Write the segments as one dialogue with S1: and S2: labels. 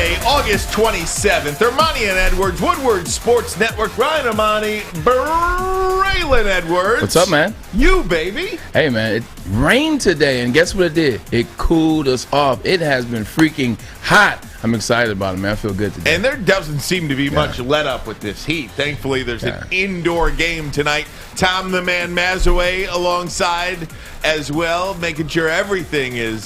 S1: Friday, August 27th. Ermanni and Edwards, Woodward Sports Network. Ryan Ermanni, Braylon Edwards.
S2: What's up, man?
S1: You, baby.
S2: Hey, man, it rained today, and guess what it did? It cooled us off. It has been freaking hot. I'm excited about it, man. I feel good today.
S1: And there doesn't seem to be much let up with this heat. Thankfully, there's an indoor game tonight. Tom the Man Mazawey alongside as well, making sure everything is,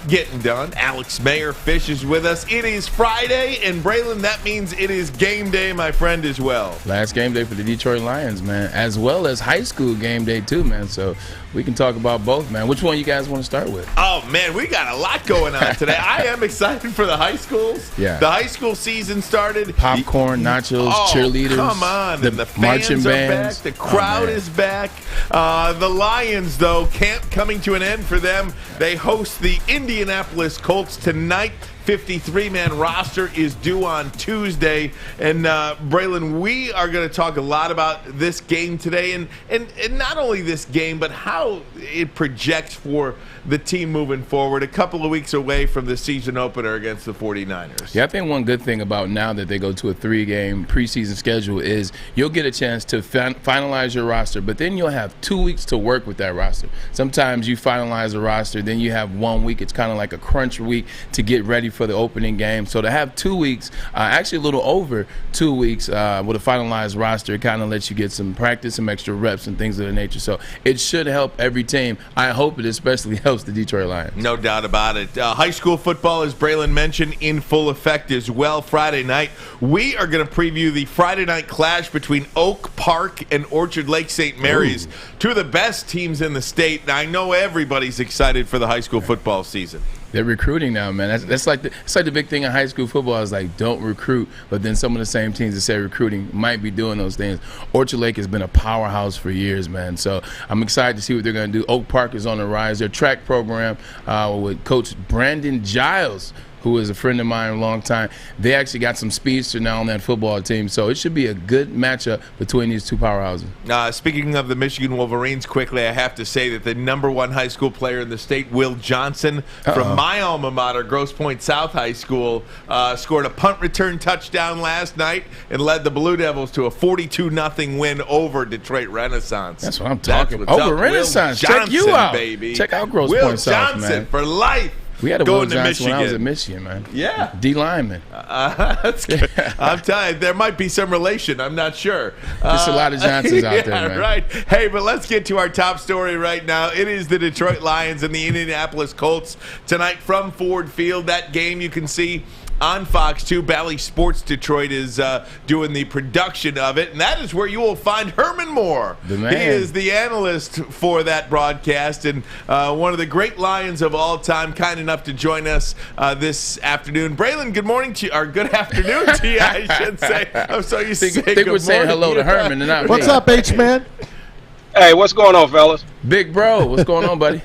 S1: getting done. Alex Mayer Fish is with us. It is Friday, and Braylon, that means it is game day, my friend, as well.
S2: Last game day for the Detroit Lions, man, as well as high school game day, too, man. So we can talk about both, man. Which one you guys want to start with?
S1: Oh, man, we got a lot going on today. I am excited for the high schools.
S2: Yeah.
S1: The high school season started.
S2: Popcorn, nachos, cheerleaders.
S1: Come on.
S2: The
S1: fans
S2: marching
S1: are
S2: bands.
S1: back. The crowd is back. The Lions, though, camp coming to an end for them. They host the Indianapolis Colts tonight. 53-man roster is due on Tuesday. And, Braylon, we are going to talk a lot about this game today. And not only this game, but how it projects for the team moving forward. A couple of weeks away from the season opener against the 49ers.
S2: Yeah, I think one good thing about now that they go to a 3-game preseason schedule is you'll get a chance to finalize your roster, but then you'll have 2 weeks to work with that roster. Sometimes you finalize a roster, then you have 1 week. It's kind of like a crunch week to get ready for the opening game. So to have 2 weeks, actually a little over 2 weeks with a finalized roster, it kind of lets you get some practice, some extra reps and things of that nature. So it should help every team. I hope it especially helps the Detroit Lions.
S1: No doubt about it. High school football, as Braylon mentioned, in full effect as well. Friday night, we are going to preview the Friday night clash between Oak Park and Orchard Lake St. Mary's, two of the best teams in the state. I know everybody's excited for the high school football season.
S2: They're recruiting now, man. That's like the big thing in high school football is like don't recruit, but then some of the same teams that say recruiting might be doing those things. Orchard Lake has been a powerhouse for years, man. So I'm excited to see what they're going to do. Oak Park is on the rise. Their track program with Coach Brandon Giles, who is a friend of mine a long time, they actually got some speedster now on that football team. So it should be a good matchup between these two powerhouses.
S1: Speaking of the Michigan Wolverines, quickly, I have to say that the #1 high school player in the state, Will Johnson, from my alma mater, Grosse Pointe South High School, scored a punt return touchdown last night and led the Blue Devils to a 42-0 win over Detroit Renaissance.
S2: That's what I'm talking about. Over Renaissance. Check you out,
S1: baby.
S2: Check out Grosse Pointe South, man.
S1: Will Johnson for life.
S2: We had a Will Johnson when I was at Michigan, man.
S1: Yeah.
S2: D lineman.
S1: That's good. I'm telling you, there might be some relation. I'm not sure.
S2: There's a lot of Johnsons out there, man.
S1: Right. Hey, but let's get to our top story right now. It is the Detroit Lions and the Indianapolis Colts tonight from Ford Field. That game you can see on Fox 2. Bally Sports Detroit is doing the production of it, and that is where you will find Herman Moore.
S2: The man.
S1: He is the analyst for that broadcast, and one of the great Lions of all time, kind enough to join us this afternoon. Braylon, good morning to you, or good afternoon to you, I should say. I'm so used to saying good morning.
S2: We're saying hello to Herman and not
S3: What's up, H-Man?
S4: Hey, what's going on, fellas?
S2: Big bro, what's going on, buddy?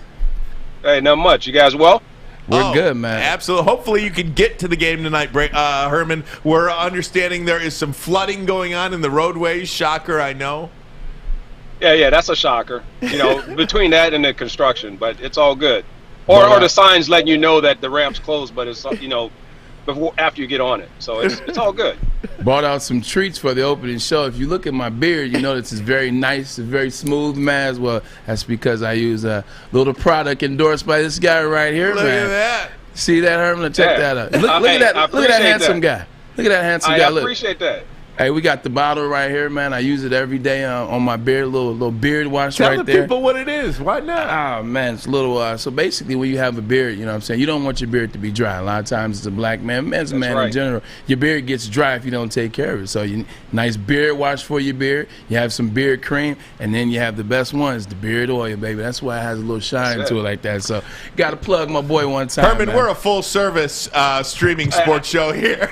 S4: Hey, not much. You guys well?
S2: We're good, man.
S1: Absolutely. Hopefully you can get to the game tonight, Herman. We're understanding there is some flooding going on in the roadways. Shocker, I know.
S4: Yeah, that's a shocker. Between that and the construction, but it's all good. Or the signs letting you know that the ramp's closed, but it's before after you get on it. So it's all good.
S2: Brought out some treats for the opening show. If you look at my beard, you notice it's very nice, it's very smooth, man. Well, that's because I use a little product endorsed by this guy right here,
S1: Look
S2: man.
S1: at that.
S2: See that, Herman? Check that out. Look at that handsome guy. Look at that handsome guy.
S4: I appreciate that.
S2: Hey, we got the bottle right here, man. I use it every day on my beard, little beard wash
S1: Tell
S2: right
S1: the
S2: there.
S1: people what it is. Why not?
S2: Oh, man, it's a little, so basically when you have a beard, you know what I'm saying, you don't want your beard to be dry. A lot of times as a black man, man's a man in general, your beard gets dry if you don't take care of it. So nice beard wash for your beard. You have some beard cream, and then you have the best one is the beard oil, baby. That's why it has a little shine to it like that. So got to plug my boy one time,
S1: Herman,
S2: man.
S1: we're a full-service streaming sports show here.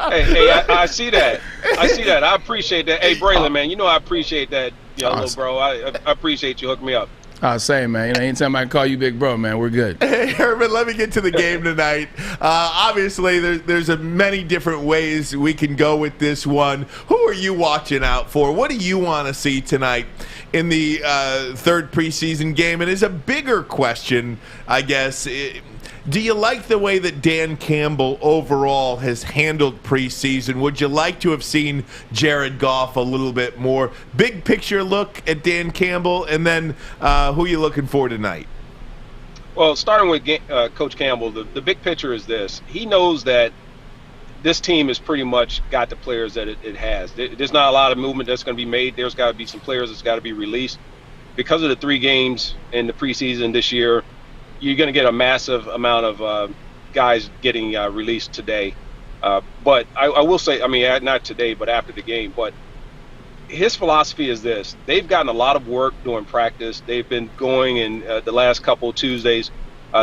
S4: Hey, I see that. I appreciate that. Hey, Braylon, man, I appreciate that, little bro. I appreciate you hooking me up.
S2: Same, man. Anytime I can call you big bro, man, we're good.
S1: Hey, Herman, let me get to the game tonight. Obviously, there's many different ways we can go with this one. Who are you watching out for? What do you want to see tonight in the third preseason game? And is a bigger question, I guess. Do you like the way that Dan Campbell overall has handled preseason? Would you like to have seen Jared Goff a little bit more? Big picture look at Dan Campbell, and then who are you looking for tonight?
S4: Well, starting with Coach Campbell, the big picture is this. He knows that this team has pretty much got the players that it has. There's not a lot of movement that's going to be made. There's got to be some players that's got to be released. Because of the 3 games in the preseason this year, you're going to get a massive amount of guys getting released today. But I will say, I mean, not today, but after the game. But his philosophy is this. They've gotten a lot of work during practice. They've been going in the last couple of Tuesdays.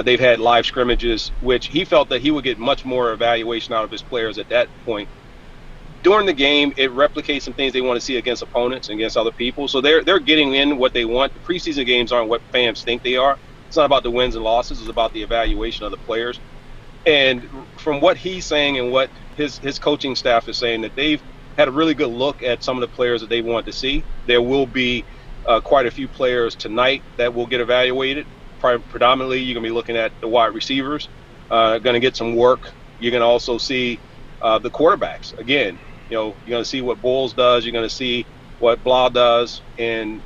S4: They've had live scrimmages, which he felt that he would get much more evaluation out of his players at that point. During the game, it replicates some things they want to see against opponents and against other people. So they're getting in what they want. The preseason games aren't what fans think they are. It's not about the wins and losses. It's about the evaluation of the players. And from what he's saying and what his coaching staff is saying, that they've had a really good look at some of the players that they want to see. There will be quite a few players tonight that will get evaluated. Predominantly, you're going to be looking at the wide receivers, going to get some work. You're going to also see the quarterbacks. Again, you're going to see what Bowles does. You're going to see what Blah does. And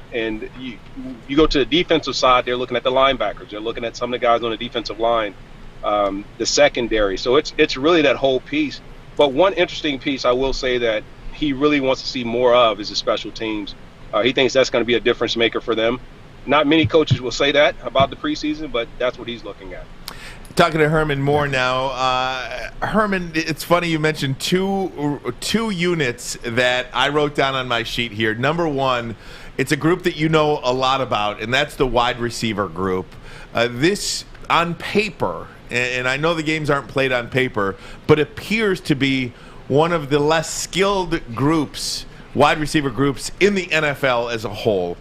S4: you go to the defensive side, they're looking at the linebackers. They're looking at some of the guys on the defensive line, the secondary. So it's really that whole piece. But one interesting piece I will say that he really wants to see more of is the special teams. He thinks that's going to be a difference maker for them. Not many coaches will say that about the preseason, but that's what he's looking at.
S1: Talking to Herman Moore now. Herman, it's funny you mentioned two units that I wrote down on my sheet here. Number one, it's a group that you know a lot about, and that's the wide receiver group. This, on paper, and I know the games aren't played on paper, but appears to be one of the less skilled groups, wide receiver groups in the NFL as a whole.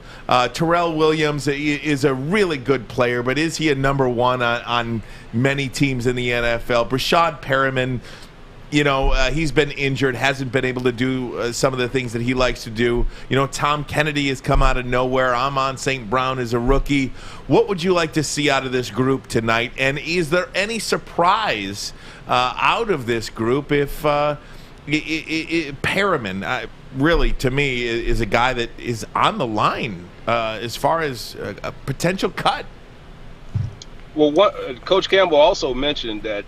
S1: Terrell Williams is a really good player, but is he a number one on many teams in the NFL? Brashad Perriman, he's been injured, hasn't been able to do some of the things that he likes to do. Tom Kennedy has come out of nowhere. Amon St. Brown is a rookie. What would you like to see out of this group tonight? And is there any surprise out of this group if Perriman, really, to me, is a guy that is on the line as far as a potential cut?
S4: Well, Coach Campbell also mentioned that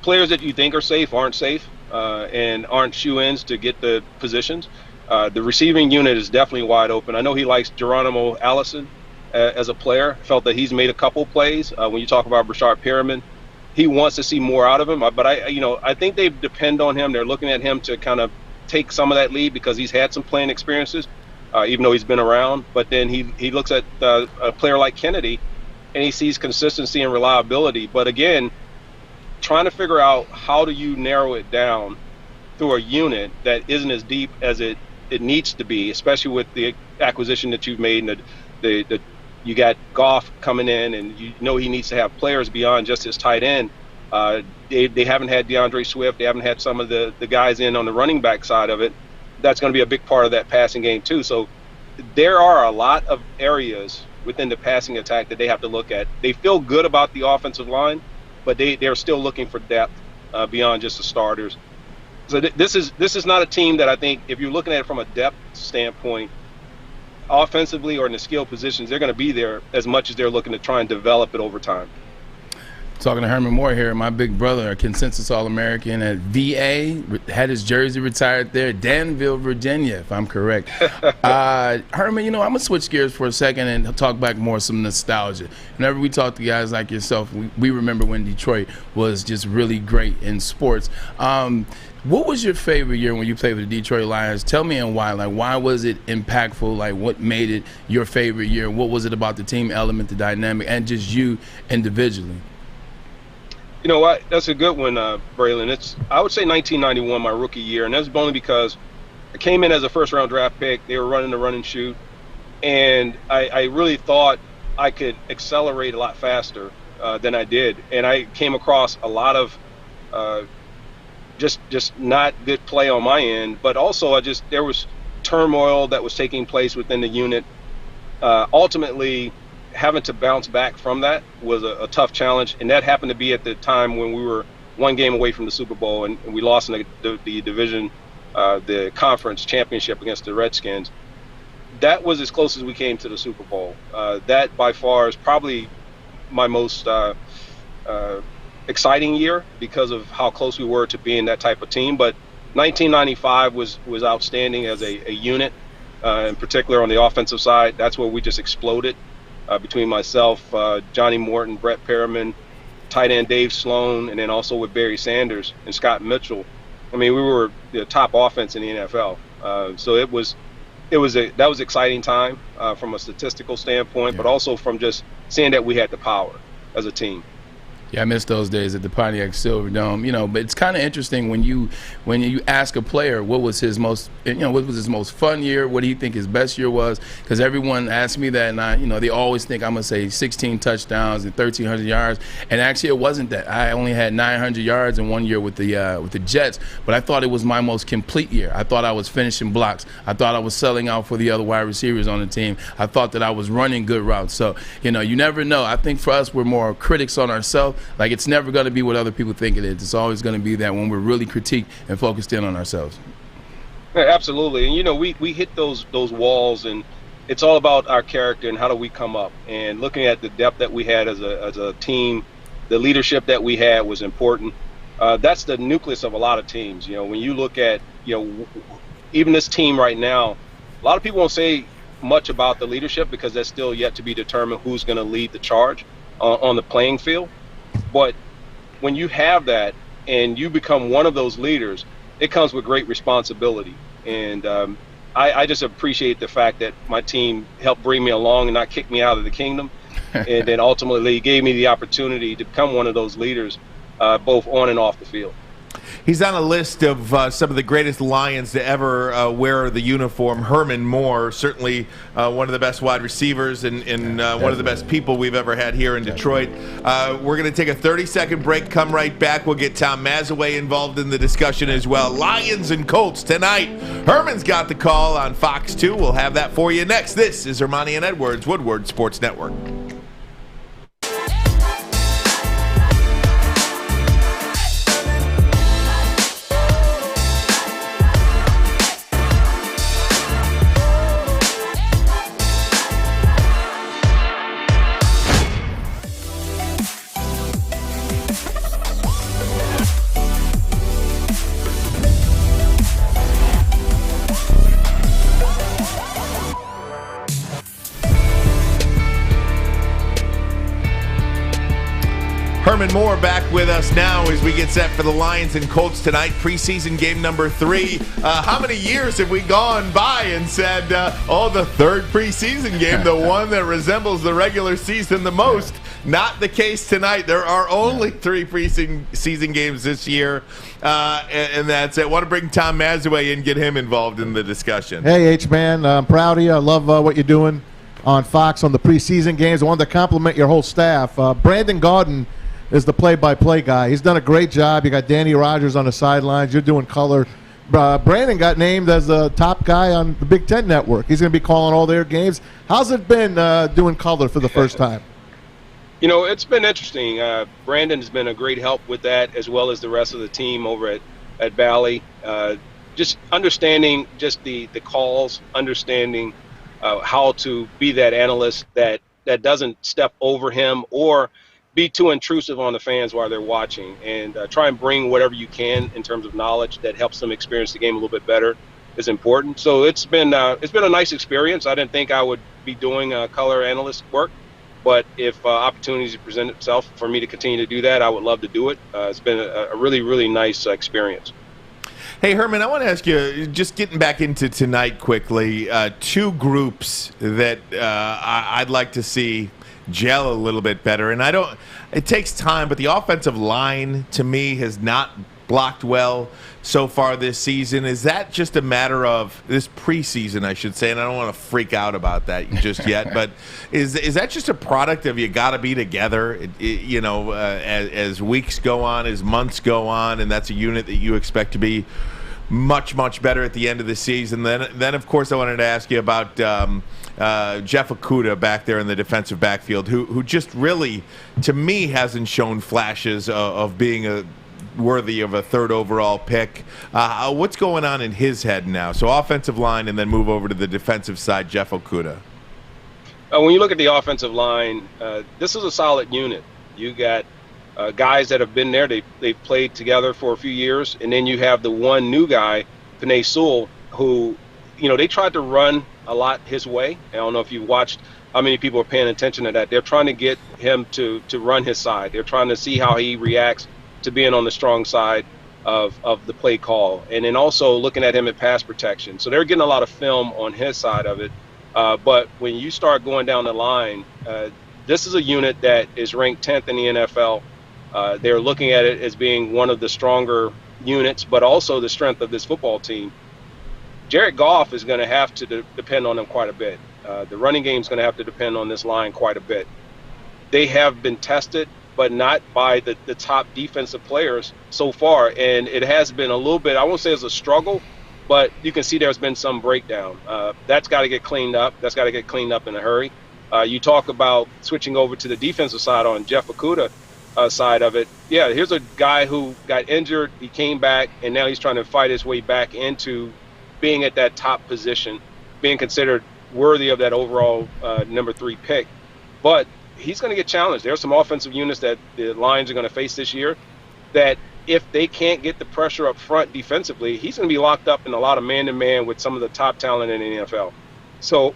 S4: players that you think are safe aren't safe and aren't shoe-ins to get the positions. The receiving unit is definitely wide open. I know he likes Geronimo Allison as a player. Felt that he's made a couple plays. When you talk about Brashad Perriman, he wants to see more out of him. But I think they depend on him. They're looking at him to kind of take some of that lead because he's had some playing experiences, even though he's been around. But then he looks at a player like Kennedy, and he sees consistency and reliability. But again, trying to figure out how do you narrow it down through a unit that isn't as deep as it needs to be, especially with the acquisition that you've made and the you got Goff coming in, and he needs to have players beyond just his tight end. They haven't had DeAndre Swift. They haven't had some of the guys in on the running back side of it. That's going to be a big part of that passing game too. So there are a lot of areas within the passing attack that they have to look at. They feel good about the offensive line, but they're still looking for depth beyond just the starters. So this is not a team that I think, if you're looking at it from a depth standpoint, offensively or in the skill positions, they're going to be there as much as they're looking to try and develop it over time.
S2: Talking to Herman Moore here, my big brother, a consensus All-American at VA, had his jersey retired there, Danville, Virginia, if I'm correct. Herman, I'm going to switch gears for a second and talk back more some nostalgia. Whenever we talk to guys like yourself, we remember when Detroit was just really great in sports. What was your favorite year when you played with the Detroit Lions? Tell me and why. Like, why was it impactful? Like, what made it your favorite year? What was it about the team element, the dynamic, and just you individually?
S4: You know what? That's a good one, Braylon. I would say 1991, my rookie year, and that's only because I came in as a first-round draft pick. They were running the run and shoot, and I really thought I could accelerate a lot faster than I did. And I came across a lot of just not good play on my end, but also there was turmoil that was taking place within the unit. Ultimately, having to bounce back from that was a tough challenge, and that happened to be at the time when we were one game away from the Super Bowl, and we lost in the division, the conference championship against the Redskins. That was as close as we came to the Super Bowl. That by far is probably my most exciting year because of how close we were to being that type of team. But 1995 was outstanding as a unit, in particular on the offensive side. That's where we just exploded between myself, Johnny Morton, Brett Perriman, tight end Dave Sloan, and then also with Barry Sanders and Scott Mitchell. I mean, we were the top offense in the NFL. So that was exciting time from a statistical standpoint, but also from just seeing that we had the power as a team.
S2: Yeah, I miss those days at the Pontiac Silverdome. You know, but it's kind of interesting when you ask a player what was his most fun year, what do you think his best year was? Because everyone asks me that, and they always think I'm gonna say 16 touchdowns and 1,300 yards, and actually it wasn't that. I only had 900 yards in one year with the Jets, but I thought it was my most complete year. I thought I was finishing blocks. I thought I was selling out for the other wide receivers on the team. I thought that I was running good routes. So you never know. I think for us, we're more critics on ourselves. Like, it's never going to be what other people think it is. It's always going to be that when we're really critiqued and focused in on ourselves.
S4: Yeah, absolutely. And, we hit those walls, and it's all about our character and how do we come up. And looking at the depth that we had as a team, the leadership that we had was important. That's the nucleus of a lot of teams. When you look at, even this team right now, a lot of people won't say much about the leadership because that's still yet to be determined who's going to lead the charge on the playing field. But when you have that and you become one of those leaders, it comes with great responsibility. And I just appreciate the fact that my team helped bring me along and not kick me out of the kingdom. And then ultimately gave me the opportunity to become one of those leaders, both on and off the field.
S1: He's on a list of some of the greatest Lions to ever wear the uniform. Herman Moore, certainly one of the best wide receivers and one of the best people we've ever had here in Detroit. We're going to take a 30-second break, come right back. We'll get Tom Mazawey involved in the discussion as well. Lions and Colts tonight. Herman's got the call on Fox 2. We'll have that for you next. This is Ermanni and Edwards, Woodward Sports Network. Herman Moore back with us now as we get set for the Lions and Colts tonight, preseason game number 3. How many years have we gone by and said, the third preseason game, the one that resembles the regular season the most? Not the case tonight. There are only 3 preseason games this year, and that's it. I want to bring Tom Mazawey in and get him involved in the discussion.
S3: Hey, H-Man, I'm proud of you. I love what you're doing on Fox on the preseason games. I wanted to compliment your whole staff. Brandon Gaudin is the play-by-play guy. He's done a great job. You got Danny Rogers on the sidelines. You're doing color. Brandon got named as the top guy on the Big Ten Network. He's going to be calling all their games. How's it been doing color for the first time?
S4: It's been interesting. Brandon has been a great help with that, as well as the rest of the team over at Valley. Just understanding just the calls, understanding how to be that analyst that doesn't step over him or be too intrusive on the fans while they're watching, and try and bring whatever you can in terms of knowledge that helps them experience the game a little bit better is important. So it's been a nice experience. I didn't think I would be doing color analyst work, but if opportunities present itself for me to continue to do that, I would love to do it. It's been a really, really nice experience.
S1: Hey, Herman, I want to ask you, just getting back into tonight quickly, 2 groups that I'd like to see gel a little bit better. And it takes time, but the offensive line to me has not blocked well so far this season. Is that just a matter of this preseason, I should say, and I don't want to freak out about that just yet, but is that just a product of you got to be together, as weeks go on, as months go on, and that's a unit that you expect to be much, much better at the end of the season. Then of course, I wanted to ask you about Jeff Okudah back there in the defensive backfield, who just really, to me, hasn't shown flashes of being worthy of a third overall pick. What's going on in his head now? So offensive line, and then move over to the defensive side, Jeff Okudah.
S4: When you look at the offensive line, this is a solid unit. You got guys that have been there. They've played together for a few years. And then you have the one new guy, Penei Sewell, who, they tried to run a lot his way. I don't know if you've watched how many people are paying attention to that. They're trying to get him to run his side. They're trying to see how he reacts to being on the strong side of the play call. And then also looking at him at pass protection. So they're getting a lot of film on his side of it. But when you start going down the line, this is a unit that is ranked 10th in the NFL. They're looking at it as being one of the stronger units, but also the strength of this football team. Jared Goff is going to have to depend on them quite a bit. The running game is going to have to depend on this line quite a bit. They have been tested, but not by the top defensive players so far. And it has been a little bit, I won't say it's a struggle, but you can see there's been some breakdown. That's got to get cleaned up. That's got to get cleaned up in a hurry. You talk about switching over to the defensive side on Jeff Okudah side of it. Yeah, here's a guy who got injured. He came back, and now he's trying to fight his way back into being at that top position, being considered worthy of that overall number 3 pick. But he's going to get challenged. There are some offensive units that the Lions are going to face this year that if they can't get the pressure up front defensively, he's going to be locked up in a lot of man-to-man with some of the top talent in the NFL. So,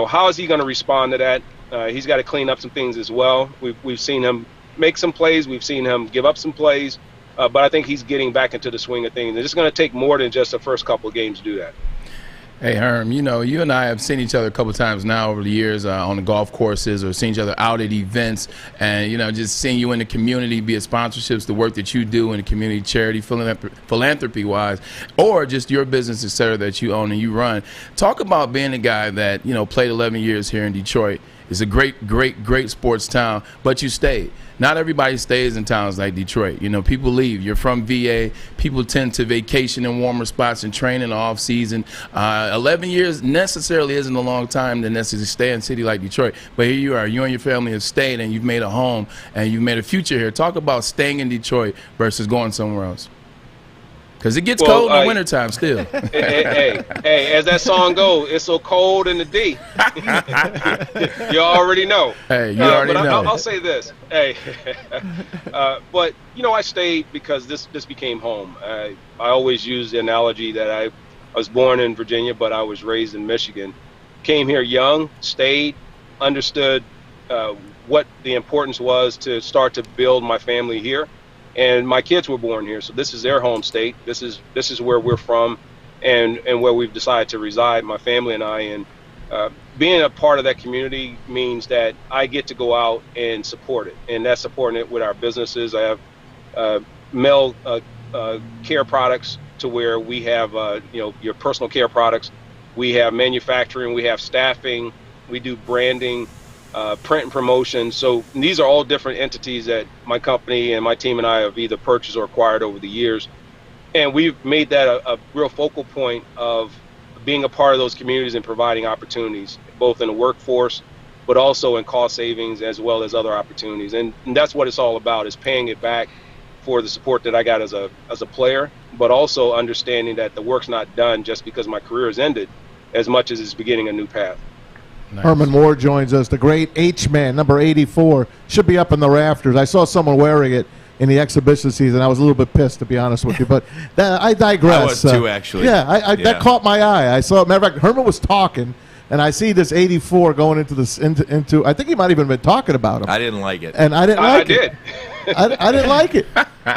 S4: how is he going to respond to that? He's got to clean up some things as well. We've seen him make some plays. We've seen him give up some plays. But I think he's getting back into the swing of things. It's going to take more than just the first couple of games to do that.
S2: Hey, Herm, you and I have seen each other a couple times now over the years on the golf courses, or seen each other out at events, and, just seeing you in the community, be it sponsorships, the work that you do in the community, charity, philanthropy-wise, or just your business, et cetera, that you own and you run. Talk about being a guy that, played 11 years here in Detroit. It's a great, great, great sports town, but you stayed. Not everybody stays in towns like Detroit. People leave. You're from VA. People tend to vacation in warmer spots and train in the off season. 11 years necessarily isn't a long time to necessarily stay in a city like Detroit. But here you are. You and your family have stayed, and you've made a home, and you've made a future here. Talk about staying in Detroit versus going somewhere else. Because it gets cold in the wintertime still.
S4: Hey, as that song goes, it's so cold in the D. You already know.
S2: Hey, you already know.
S4: I'll say this. Hey, but, I stayed because this became home. I always use the analogy that I was born in Virginia, but I was raised in Michigan. Came here young, stayed, understood what the importance was to start to build my family here. And my kids were born here, so this is their home state. This is where we're from, and where we've decided to reside, my family and I. And being a part of that community means that I get to go out and support it, and that's supporting it with our businesses. I have male care products, to where we have your personal care products. We have manufacturing. We have staffing. We do branding. Print and promotion. So these are all different entities that my company and my team and I have either purchased or acquired over the years. And we've made that a real focal point of being a part of those communities and providing opportunities, both in the workforce, but also in cost savings, as well as other opportunities. And that's what it's all about, is paying it back for the support that I got as a player, but also understanding that the work's not done just because my career has ended, as much as it's beginning a new path.
S3: Nice. Herman Moore joins us, the great H-Man, number 84. Should be up in the rafters. I saw someone wearing it in the exhibition season. I was a little bit pissed, to be honest with you, but I digress.
S1: I was too, actually.
S3: Yeah, that caught my eye. I saw, matter of fact, Herman was talking, and I see this 84 going into this into. I think he might even been talking about him.
S1: I didn't like it,
S3: and I didn't like it. I didn't like it.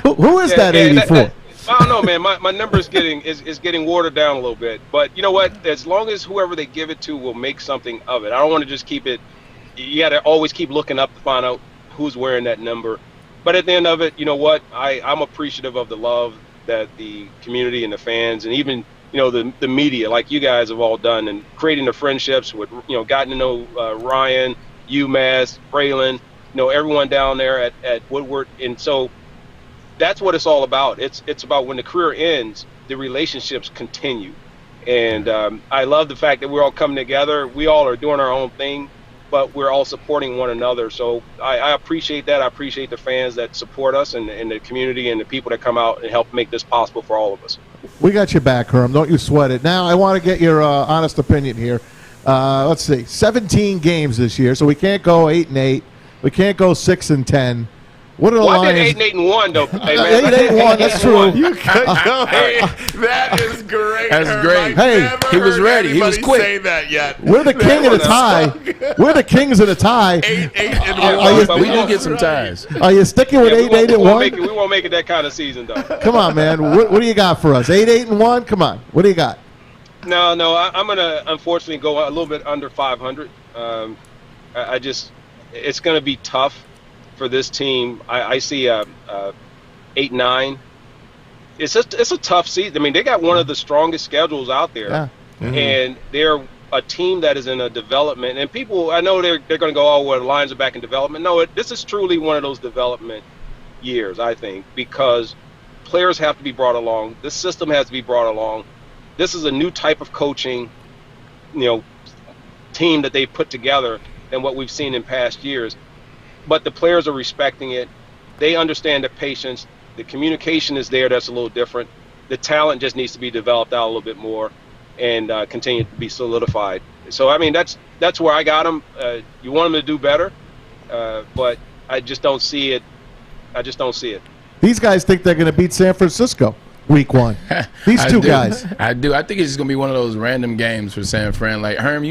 S3: Who is that 84?
S4: I don't know, man. My number is getting watered down a little bit. But you know what? As long as whoever they give it to will make something of it. I don't want to just keep it. You got to always keep looking up to find out who's wearing that number. But at the end of it, you know what? I'm appreciative of the love that the community and the fans, and even the media, like you guys, have all done, and creating the friendships with gotten to know Ryan, UMass, Braylon, everyone down there at Woodward, and so. That's what it's all about. It's about when the career ends, the relationships continue. And I love the fact that we're all coming together. We all are doing our own thing, but we're all supporting one another. So I appreciate that. I appreciate the fans that support us and the community and the people that come out and help make this possible for all of us.
S3: We got your back, Herm. Don't you sweat it. Now I want to get your honest opinion here. Let's see, 17 games this year, so we can't go 8-8. We can't go 6-10. What are the Lions?
S4: I did 8-8-1 though. Hey,
S3: 8-8-1. That's true.
S1: You could go. That is great.
S2: That's
S1: Herm.
S2: great.
S1: I've
S3: Hey,
S2: he was
S1: never
S2: ready.
S1: heard
S2: He was
S1: anybody
S2: quick.
S1: Say that yet.
S3: We're the king of the tie. We're the kings of the tie.
S1: 8-8-1.
S2: We do get some ties.
S3: Are you sticking with 8-8-1?
S4: We won't make it that kind of season though.
S3: Come on, man. What do you got for us? 8-8-1. Come on. What do you got?
S4: No, I'm gonna unfortunately go a little bit under 500. It's gonna be tough for this team. I see 8-9. It's a tough season. I mean, they got one of the strongest schedules out there,
S3: Yeah.
S4: and they're a team that is in a development. And people, I know they're going to go, oh, well, the Lions are back in development. No, this is truly one of those development years, I think, because players have to be brought along. This system has to be brought along. This is a new type of coaching, team that they put together than what we've seen in past years. But the players are respecting it. They understand the patience. The communication is there. That's a little different. The talent just needs to be developed out a little bit more and continue to be solidified. So, I mean, that's where I got them. You want them to do better, but I just don't see it.
S3: These guys think they're going to beat San Francisco week 1. These two guys.
S2: I do. I think it's just going to be one of those random games for San Fran. Like, Herm,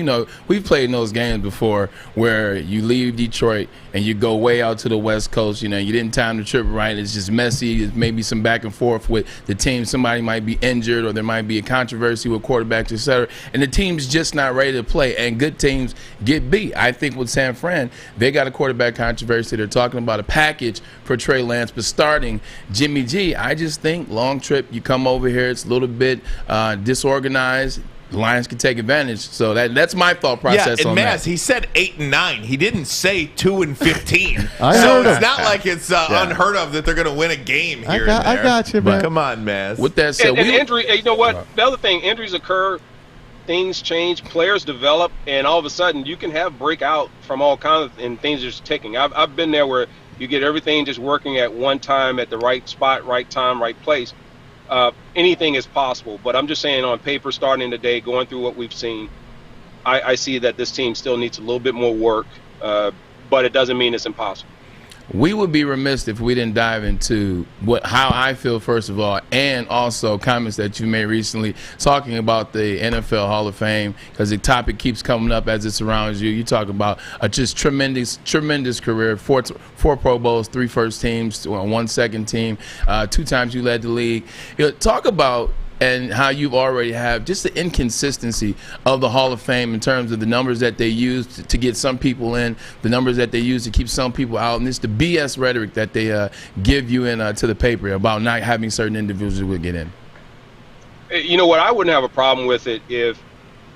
S2: we've played in those games before where you leave Detroit and you go way out to the West Coast. You didn't time the trip right. It's just messy. It's maybe some back and forth with the team. Somebody might be injured or there might be a controversy with quarterbacks, et cetera. And the team's just not ready to play. And good teams get beat. I think with San Fran, they got a quarterback controversy. They're talking about a package for Trey Lance, but starting Jimmy G. I just think long trip, you come over here, it's a little bit disorganized. The Lions can take advantage. So that's my thought process on that.
S1: He said 8-9. He didn't say 2-15.
S3: I
S1: So
S3: heard
S1: it's
S3: him.
S1: not like it's unheard of that they're going to win a game here and there.
S3: I got you, man.
S1: Come on, Maz.
S2: With that said,
S4: And injury, you know what? The other thing, injuries occur, things change, players develop, and all of a sudden you can have breakout from all kinds of and things just ticking. I've been there where you get everything just working at one time at the right spot, right time, right place. Anything is possible, but I'm just saying on paper, starting today, going through what we've seen, I see that this team still needs a little bit more work, but it doesn't mean it's impossible.
S2: We would be remiss if we didn't dive into how I feel, first of all, and also comments that you made recently talking about the NFL Hall of Fame, because the topic keeps coming up as it surrounds you. You talk about a just tremendous career, four Pro Bowls, 3 first teams, 1 second team, 2 times you led the league. Talk about and how you've already have just the inconsistency of the Hall of Fame in terms of the numbers that they use to get some people in, the numbers that they use to keep some people out, and it's the BS rhetoric that they give you in to the paper about not having certain individuals who would get in.
S4: You know what? I wouldn't have a problem with it if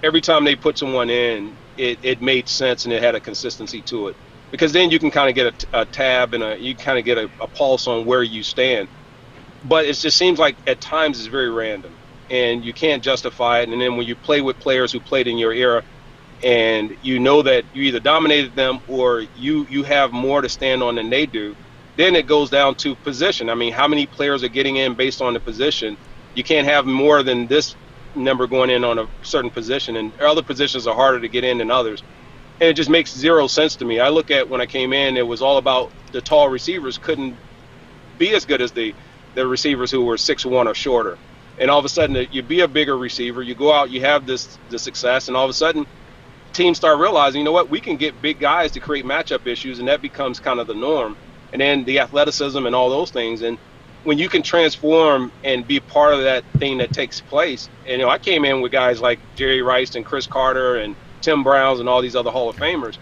S4: every time they put someone in, it made sense and it had a consistency to it, because then you can kind of get a tab and you kind of get a pulse on where you stand. But it just seems like at times it's very random and you can't justify it. And then when you play with players who played in your era and you know that you either dominated them or you have more to stand on than they do, then it goes down to position. I mean, how many players are getting in based on the position? You can't have more than this number going in on a certain position, and other positions are harder to get in than others. And it just makes zero sense to me. I look at when I came in, it was all about the tall receivers couldn't be as good as the receivers who were 6'1" or shorter. And all of a sudden, you be a bigger receiver, you go out, you have the success, and all of a sudden, teams start realizing, you know what, we can get big guys to create matchup issues, and that becomes kind of the norm. And then the athleticism and all those things. And when you can transform and be part of that thing that takes place, and I came in with guys like Jerry Rice and Chris Carter and Tim Browns and all these other Hall of Famers.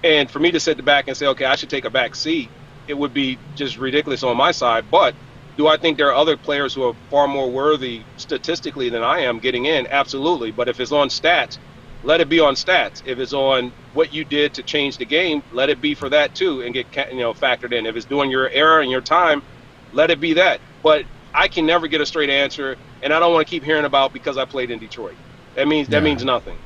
S4: And for me to sit back and say, okay, I should take a back seat, it would be just ridiculous on my side. But do I think there are other players who are far more worthy statistically than I am getting in? Absolutely. But if it's on stats, let it be on stats. If it's on what you did to change the game, let it be for that too and get factored in. If it's doing your era and your time, let it be that. But I can never get a straight answer, and I don't want to keep hearing about because I played in Detroit. That means nothing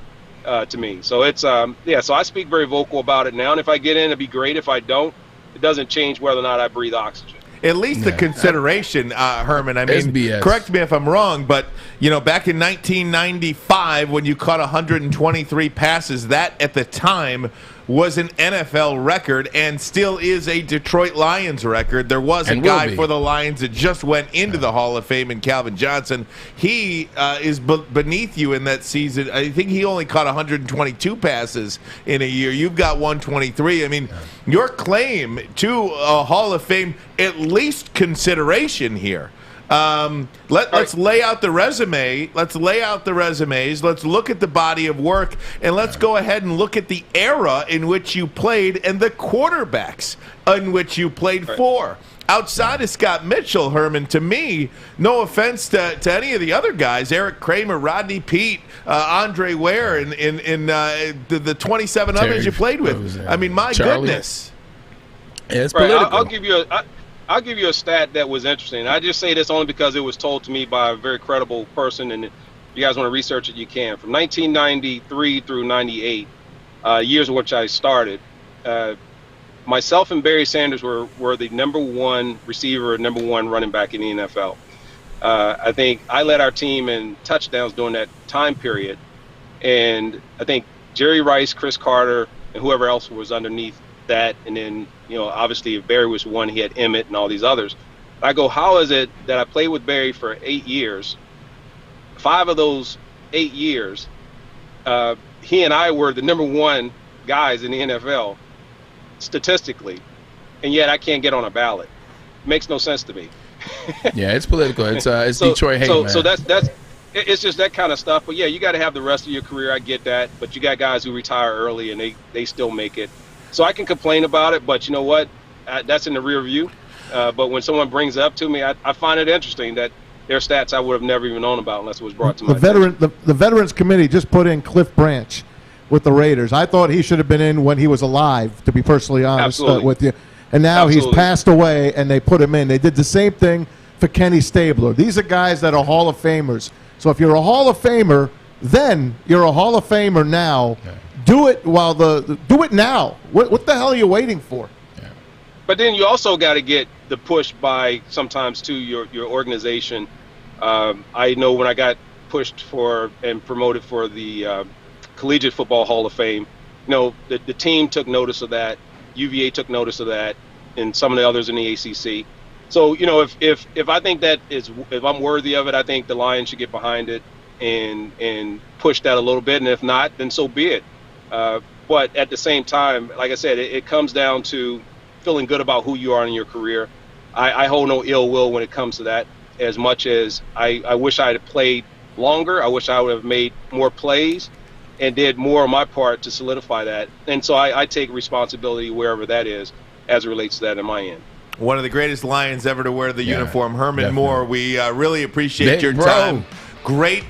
S4: to me. So it's so I speak very vocal about it now, and if I get in, it'd be great. If I don't, it doesn't change whether or not I breathe oxygen.
S1: At least the consideration, Herman. I mean,
S2: SBS.
S1: correct me if I'm wrong, but back in 1995 when you caught 123 passes, that at the time was an NFL record and still is a Detroit Lions record. There was a guy for the Lions that just went into the Hall of Fame in Calvin Johnson. He is beneath you in that season. I think he only caught 122 passes in a year. You've got 123. I mean, your claim to a Hall of Fame, at least consideration here. Let's lay out the resume. Let's lay out the resumes. Let's look at the body of work, and let's go ahead and look at the era in which you played and the quarterbacks in which you played for. Outside of Scott Mitchell, Herman, to me, no offense to any of the other guys, Eric Kramer, Rodney Peete, Andre Ware, and the 27 others you played with. I mean, my goodness.
S2: Yeah, it's political.
S4: I'll give you a stat that was interesting. I just say this only because it was told to me by a very credible person, and if you guys want to research it, you can. From 1993 through 98, years in which I started, myself and Barry Sanders were the number one receiver, number one running back in the NFL. I think I led our team in touchdowns during that time period, and I think Jerry Rice, Chris Carter, and whoever else was underneath that, and then obviously if Barry was one, he had Emmett and all these others. I go, how is it that I played with Barry for 8 years? 5 of those 8 years, he and I were the number one guys in the NFL statistically, and yet I can't get on a ballot. It makes no sense to me.
S2: Yeah, it's political. It's Detroit hate, man.
S4: So that's it's just that kind of stuff. But yeah, you got to have the rest of your career. I get that, but you got guys who retire early and they still make it. So I can complain about it, but you know what? That's in the rear view. But when someone brings it up to me, I find it interesting that there are stats I would have never even known about unless it was brought to my attention.
S3: The Veterans Committee just put in Cliff Branch with the Raiders. I thought he should have been in when he was alive, to be personally honest with you. And now he's passed away, and they put him in. They did the same thing for Kenny Stabler. These are guys that are Hall of Famers. So if you're a Hall of Famer, then you're a Hall of Famer now. Okay. Do it do it now. What the hell are you waiting for?
S2: Yeah.
S4: But then you also got to get the push by sometimes to your organization. I know when I got pushed for and promoted for the Collegiate Football Hall of Fame, the team took notice of that. UVA took notice of that, and some of the others in the ACC. So if I think if I'm worthy of it, I think the Lions should get behind it and push that a little bit. And if not, then so be it. But at the same time, like I said, it comes down to feeling good about who you are in your career. I hold no ill will when it comes to that, as much as I wish I had played longer. I wish I would have made more plays and did more on my part to solidify that. And so I take responsibility wherever that is as it relates to that in my end. One
S1: of the greatest Lions ever to wear the uniform, Herman Moore. We really appreciate your time. Great,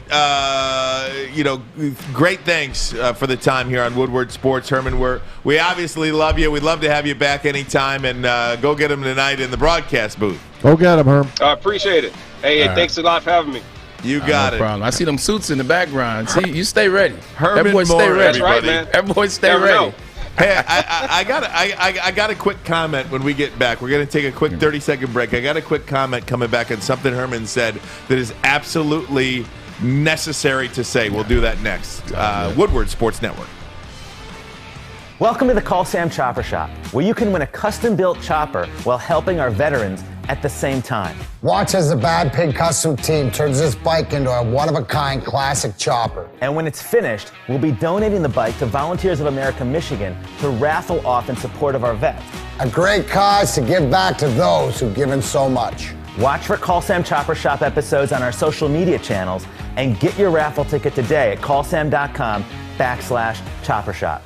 S1: great thanks for the time here on Woodward Sports, Herman. We obviously love you. We'd love to have you back anytime, and go get him tonight in the broadcast booth.
S3: Go get him, Herm.
S4: I appreciate it. Hey, thanks a lot for having me.
S1: You got it.
S2: No problem. I see them suits in the background. See, you stay ready.
S1: Herman
S2: that boy
S1: Moore,
S2: stay ready.
S4: That's right, man.
S2: That boy stay ready.
S1: Hey, I got a quick comment when we get back. We're going to take a quick 30-second break. I got a quick comment coming back on something Herman said that is absolutely necessary to say. We'll do that next. Woodward Sports Network.
S5: Welcome to the Call Sam Chopper Shop, where you can win a custom-built chopper while helping our veterans at the same time.
S6: Watch as the Bad Pig Custom team turns this bike into a one-of-a-kind classic chopper.
S5: And when it's finished, we'll be donating the bike to Volunteers of America Michigan to raffle off in support of our vets.
S6: A great cause to give back to those who've given so much.
S5: Watch for Call Sam Chopper Shop episodes on our social media channels and get your raffle ticket today at callsam.com/chopper shop.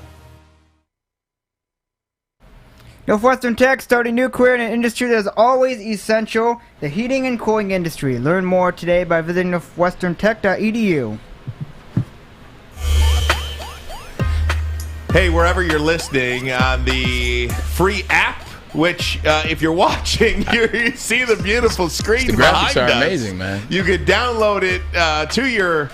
S7: Northwestern Tech starting new career in an industry that is always essential, the heating and cooling industry. Learn more today by visiting northwesterntech.edu.
S1: Hey, wherever you're listening on the free app which if you're watching, you see the beautiful screen
S2: The
S1: behind
S2: graphics are
S1: us.
S2: amazing, man.
S1: You could download it to your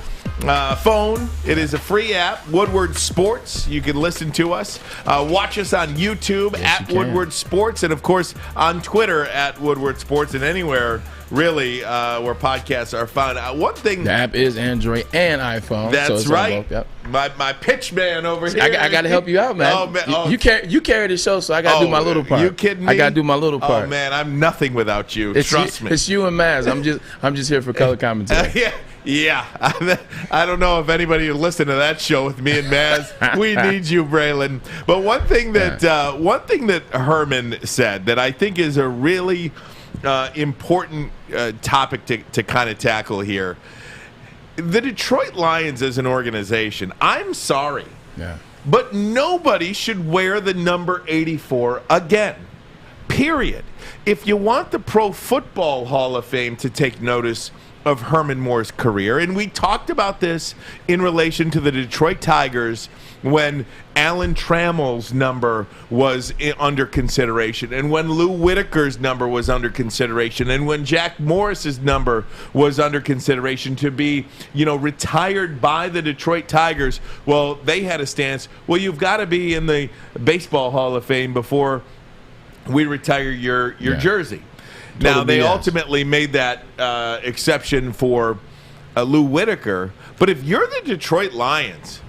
S1: phone. It is a free app, Woodward Sports. You can listen to us. Watch us on YouTube at Woodward Sports, and of course on Twitter at Woodward Sports, and anywhere really where podcasts are found. One thing,
S2: The app is Android and iPhone.
S1: that's
S2: so it's
S1: right.
S2: On both. Yep.
S1: My pitch man over here.
S2: I got to help you out, man.
S1: Oh, man. Oh.
S2: You carry the show, so I got to do my little part.
S1: You kidding me?
S2: I got to do my little part.
S1: Oh man, I'm nothing without you. Trust me.
S2: It's you and Maz. I'm just here for color commentary.
S1: Yeah. I don't know if anybody will listen to that show with me and Maz. We need you, Braylon. But one thing that Herman said that I think is a really important topic to kind of tackle here. The Detroit Lions as an organization, I'm sorry, but nobody should wear the number 84 again. Period. If you want the Pro Football Hall of Fame to take notice of Herman Moore's career, and we talked about this in relation to the Detroit Tigers when Alan Trammell's number was under consideration, and when Lou Whitaker's number was under consideration, and when Jack Morris's number was under consideration to be, retired by the Detroit Tigers. Well, they had a stance. Well, you've got to be in the Baseball Hall of Fame before we retire your jersey. Now, they ultimately made that exception for Lou Whitaker, but if you're the Detroit Lions,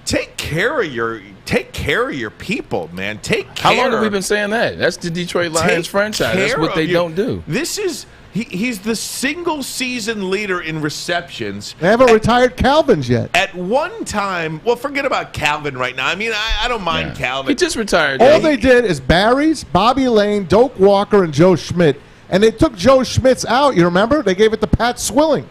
S1: take care of your people, man. Take care.
S2: How long have we been saying that? That's the Detroit Lions franchise. That's what they don't do.
S1: This is he's the single season leader in receptions.
S3: They haven't retired Calvin's yet.
S1: At one time, well, forget about Calvin right now. I mean, I don't mind Calvin.
S2: He just retired.
S3: All they did is Barry's, Bobby Lane, Doak Walker, and Joe Schmidt. And they took Joe Schmidt's out, you remember? They gave it to Pat Swilling.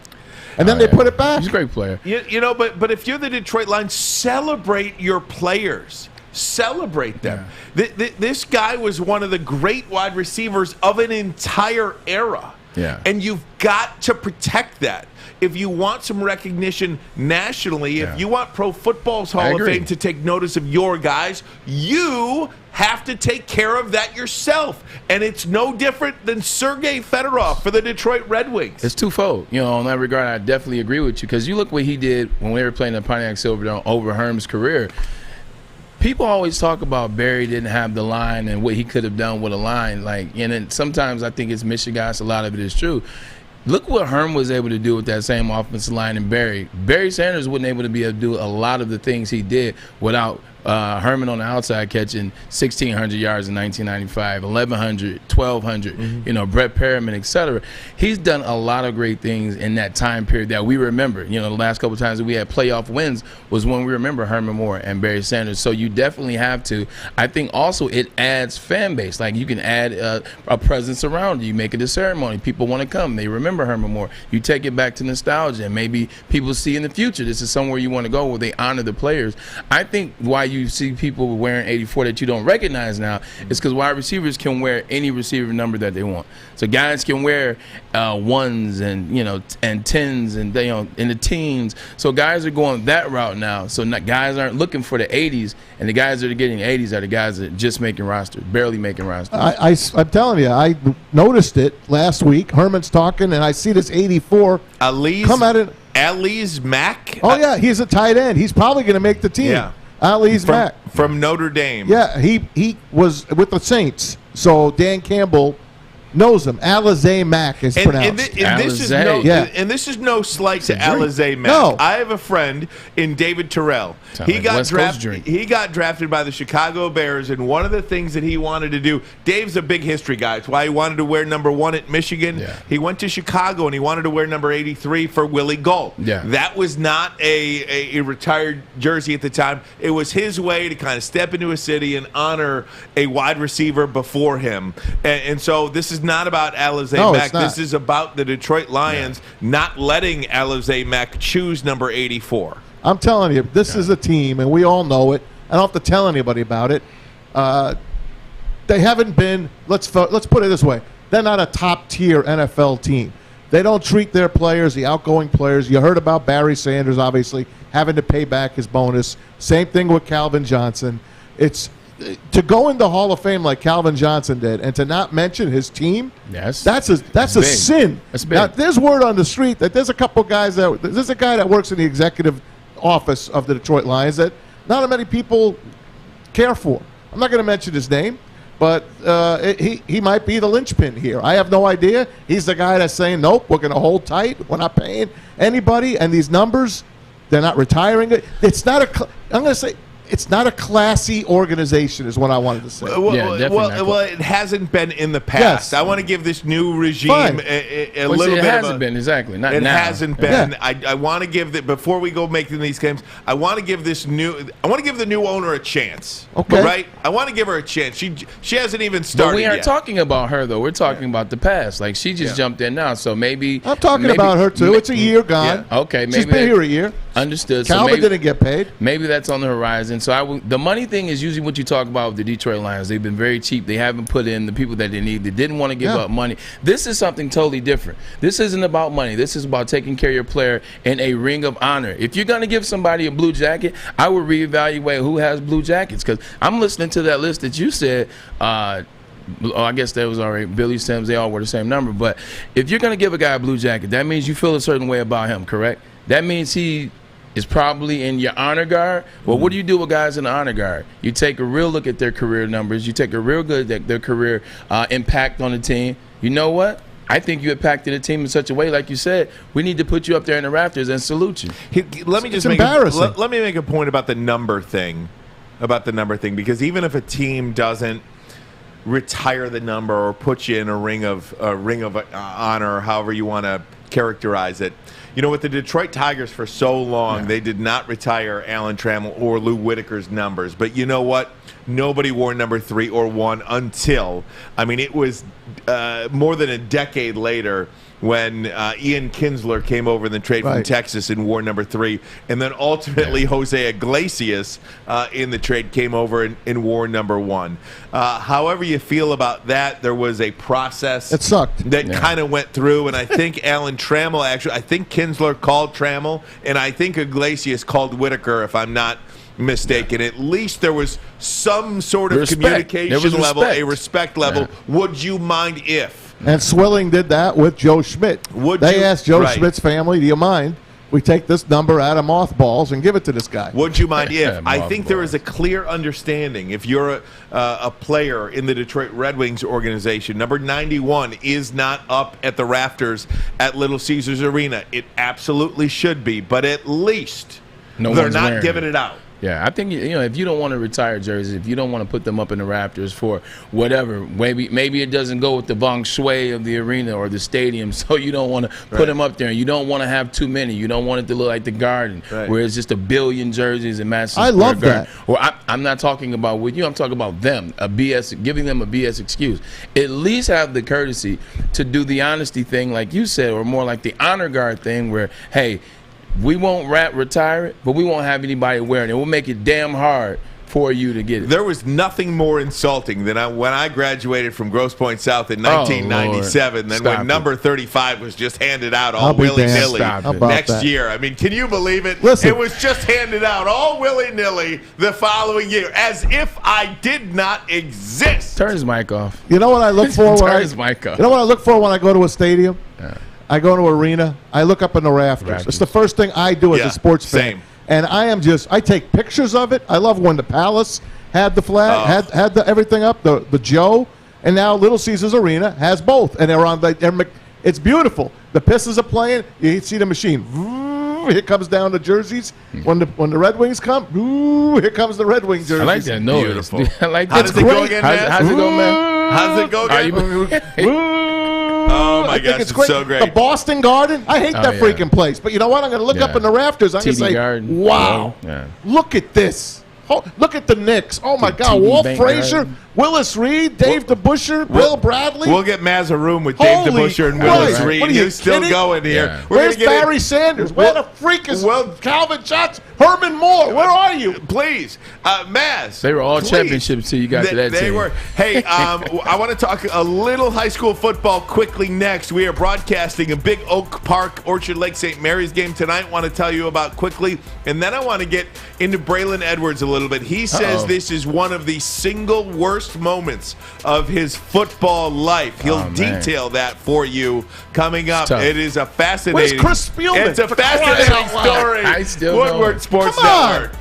S3: And then they put it back.
S2: He's a great player.
S1: But if you're the Detroit Lions, celebrate your players. Celebrate them. Yeah. This guy was one of the great wide receivers of an entire era.
S2: Yeah.
S1: And you've got to protect that. If you want some recognition nationally, if you want Pro Football's Hall of Fame to take notice of your guys, you have to take care of that yourself. And it's no different than Sergei Fedorov for the Detroit Red Wings.
S2: It's twofold. In that regard, I definitely agree with you, because you look what he did when we were playing the Pontiac Silverdome over Herm's career. People always talk about Barry didn't have the line and what he could have done with a line. And then sometimes I think it's Michigas. A lot of it is true. Look what Herm was able to do with that same offensive line in Barry. Barry Sanders wasn't able to be able to do a lot of the things he did without Herman on the outside catching 1,600 yards in 1995, 1,100, 1,200, Brett Perriman, etc. He's done a lot of great things in that time period that we remember. The last couple of times that we had playoff wins was when we remember Herman Moore and Barry Sanders. So you definitely have to. I think also it adds fan base. Like, you can add a presence around you. You make it a ceremony. People want to come. They remember Herman Moore. You take it back to nostalgia. And maybe people see in the future this is somewhere you want to go where they honor the players. I think why you see people wearing 84 that you don't recognize now is because wide receivers can wear any receiver number that they want. So guys can wear ones and and tens and in the teens. So guys are going that route now. So guys aren't looking for the 80s, and the guys that are getting 80s are the guys that are just making rosters, barely making rosters.
S3: I'm telling you, I noticed it last week. Herman's talking, and I see this 84 come at it.
S1: Ali's Mack.
S3: Oh yeah, he's a tight end. He's probably going to make the team.
S1: Yeah.
S3: Ali's Mack
S1: from Notre Dame.
S3: Yeah, he was with the Saints, so Dan Campbell knows him. Alizé Mack is pronounced.
S1: And this is no slight to Alizé Mack.
S3: No.
S1: I have a friend in David Terrell. He got drafted by the Chicago Bears, and one of the things that he wanted to do, Dave's a big history guy. It's why he wanted to wear number 1 at Michigan.
S2: Yeah.
S1: He went to Chicago, and he wanted to wear number 83 for Willie Gault.
S2: Yeah.
S1: That was not a retired jersey at the time. It was his way to kind of step into a city and honor a wide receiver before him. And so this is not about Alizé Mack. This is about the Detroit Lions not letting Alizé Mack choose number 84.
S3: I'm telling you, this is a team, and we all know it. I don't have to tell anybody about it. They haven't been, let's put it this way, they're not a top-tier NFL team. They don't treat their players, the outgoing players. You heard about Barry Sanders, obviously, having to pay back his bonus. Same thing with Calvin Johnson. to go into Hall of Fame like Calvin Johnson did, and to not mention his team,
S2: Yes.
S3: that's a sin.
S2: That's big.
S3: Now, there's word on the street that there's a couple guys there's a guy that works in the executive office of the Detroit Lions that not many people care for. I'm not going to mention his name, but he might be the linchpin here. I have no idea. He's the guy that's saying, nope, we're going to hold tight. We're not paying anybody, and these numbers, they're not retiring it. It's not I'm going to say. It's not a classy organization, is what I wanted to say.
S1: Well, it hasn't been in the past.
S3: Yes.
S1: I want to give this new regime a little bit.
S2: It hasn't been exactly. Not
S1: it
S2: now.
S1: hasn't been. Yeah. I want to give before we go making these games. I want to give the new owner a chance.
S3: Okay.
S1: Right. I want to give her a chance. She hasn't even started.
S2: But we aren't
S1: yet.
S2: talking about her though. We're talking about the past. Like she just jumped in now, so maybe
S3: I'm talking about her too. It's a year gone.
S2: Yeah. Okay, maybe
S3: she's been here a year.
S2: Understood.
S3: Calvin
S2: so
S3: didn't get paid.
S2: Maybe that's on the horizon. So the money thing is usually what you talk about with the Detroit Lions. They've been very cheap. They haven't put in the people that they need. They didn't want to give up money. This is something totally different. This isn't about money. This is about taking care of your player in a ring of honor. If you're going to give somebody a blue jacket, I would reevaluate who has blue jackets, because I'm listening to that list that you said. I guess that was already Billy Sims. They all were the same number. But if you're going to give a guy a blue jacket, that means you feel a certain way about him, correct? That means he is probably in your honor guard. Well, what do you do with guys in the honor guard? You take a real look at their career numbers. You take a real good at their career impact on the team. You know what? I think you impacted the team in such a way, like you said, we need to put you up there in the rafters and salute you.
S1: Let me just let me make a point about the number thing. Because even if a team doesn't retire the number or put you in a ring of honor, however you want to characterize it. You know, with the Detroit Tigers for so long, they did not retire Alan Trammell or Lou Whitaker's numbers. But you know what? Nobody wore number 3 or 1 until, it was more than a decade later when Ian Kinsler came over in the trade from Texas and wore number 3. And then ultimately Jose Iglesias in the trade came over and wore number 1. However you feel about that, there was a process
S3: it sucked.
S1: that kind of went through. And I think Alan Trammell I think Kinsler called Trammell, and I think Iglesias called Whitaker, if I'm not mistaken. At least there was some sort of communication level, a respect level. Would you mind if?
S3: And Swilling did that with Joe Schmidt. They asked Joe Schmidt's family, do you mind we take this number out of mothballs and give it to this guy?
S1: Would you mind if? I think there is a clear understanding. If you're a player in the Detroit Red Wings organization, number 91 is not up at the rafters at Little Caesars Arena. It absolutely should be, but at least they're not giving it out.
S2: Yeah, I think if you don't want to retire jerseys, if you don't want to put them up in the rafters for whatever, maybe it doesn't go with the feng shui of the arena or the stadium, so you don't want to put them up there. You don't want to have too many. You don't want it to look like the Garden, where it's just a billion jerseys and Madison
S3: I love
S2: Garden.
S3: that.
S2: Or I'm not talking about with you. I'm talking about them, giving them a BS excuse. At least have the courtesy to do the honesty thing, like you said, or more like the honor guard thing, where hey, we won't retire it, but we won't have anybody wearing it. We'll make it damn hard for you to get it.
S1: There was nothing more insulting than when I graduated from Grosse Pointe South in 1997 than when number 35 was just handed out all willy-nilly next year. Can you believe it?
S3: Listen.
S1: It was just handed out all willy-nilly the following year, as if I did not exist.
S2: Turn his mic off.
S3: You know what I look for?
S2: Turn his mic off.
S3: You know what I look for when I go to a stadium? I go to an arena. I look up in the rafters. It's the first thing I do as a sports fan.
S1: Same.
S3: And I take pictures of it. I love when the Palace had the flag, had the everything up, the Joe, and now Little Caesars Arena has both. And they're on it's beautiful. The Pistons are playing. You see the machine. Here comes down the jerseys. When the Red Wings come, here comes the Red Wings jerseys.
S2: I like that noise. I like that.
S1: How does it go again, man?
S2: How's it go, man?
S1: How's it go again? Oh, my gosh, it's so great.
S3: The Boston Garden, I hate that freaking place. But you know what? I'm going to look up in the rafters. I'm going to say,
S2: Garden.
S3: wow, look at this. Look at the Knicks. Oh, my God. Walt Frazier, Willis Reed, Dave DeBusschere, Bill Bradley.
S1: We'll get Maz a room with Dave DeBusschere and Willis Reed. He's still going here.
S3: Where's Barry Sanders? Where the freak is Calvin Johnson? Herman Moore, where are you?
S1: Please, Maz.
S2: They were all
S1: please.
S2: championships until you got to that
S1: They
S2: team.
S1: were. Hey, I want to talk a little high school football quickly next. We are broadcasting a big Oak Park, Orchard Lake St. Mary's game tonight. Want to tell you about quickly. And then I want to get into Braylon Edwards a little bit. He says this is one of the single worst moments of his football life. He'll detail that for you coming up. It is a fascinating.
S3: Where's Chris Spielman?
S1: It's a fascinating story.
S2: I still
S1: Woodward Sports
S3: Come on.
S1: Network.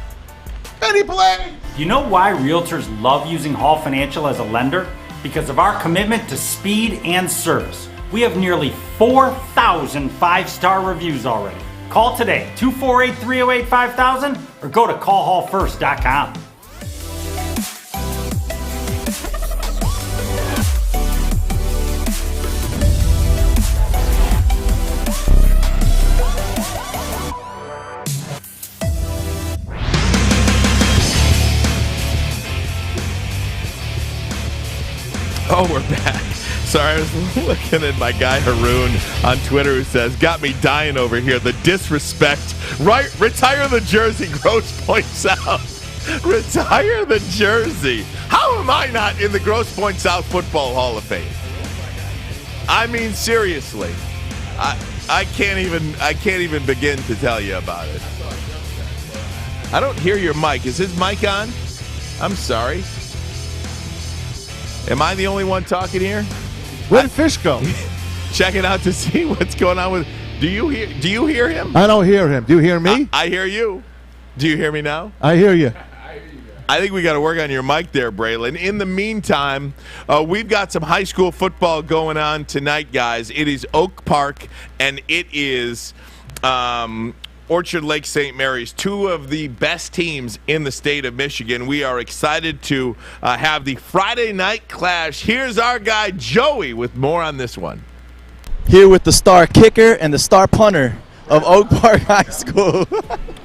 S3: Any play?
S8: You know why realtors love using Hall Financial as a lender? Because of our commitment to speed and service. We have nearly 4,000 five-star reviews already. Call today, 248-308-5000, or go to callhallfirst.com.
S1: Oh, we're back. Sorry, I was looking at my guy Haroon on Twitter who says, got me dying over here. The disrespect. Right, retire the jersey, Gross points out. Retire the jersey. How am I not in the Gross Point South Football Hall of Fame? I mean, seriously. I can't even begin to tell you about it. I don't hear your mic. Is his mic on? I'm sorry. Am I the only one talking here?
S3: Where did Fish go?
S1: Check it out to see what's going on with. Do you hear him?
S3: I don't hear him. Do you hear me?
S1: I hear you. Do you hear me now?
S3: I hear you.
S1: I think we got to work on your mic there, Braylon. In the meantime, we've got some high school football going on tonight, guys. It is Oak Park, and it is Orchard Lake St. Mary's, two of the best teams in the state of Michigan. We are excited to have the Friday night clash. Here's our guy, Joey, with more on this one.
S9: Here with the star kicker and the star punter of Oak Park High School.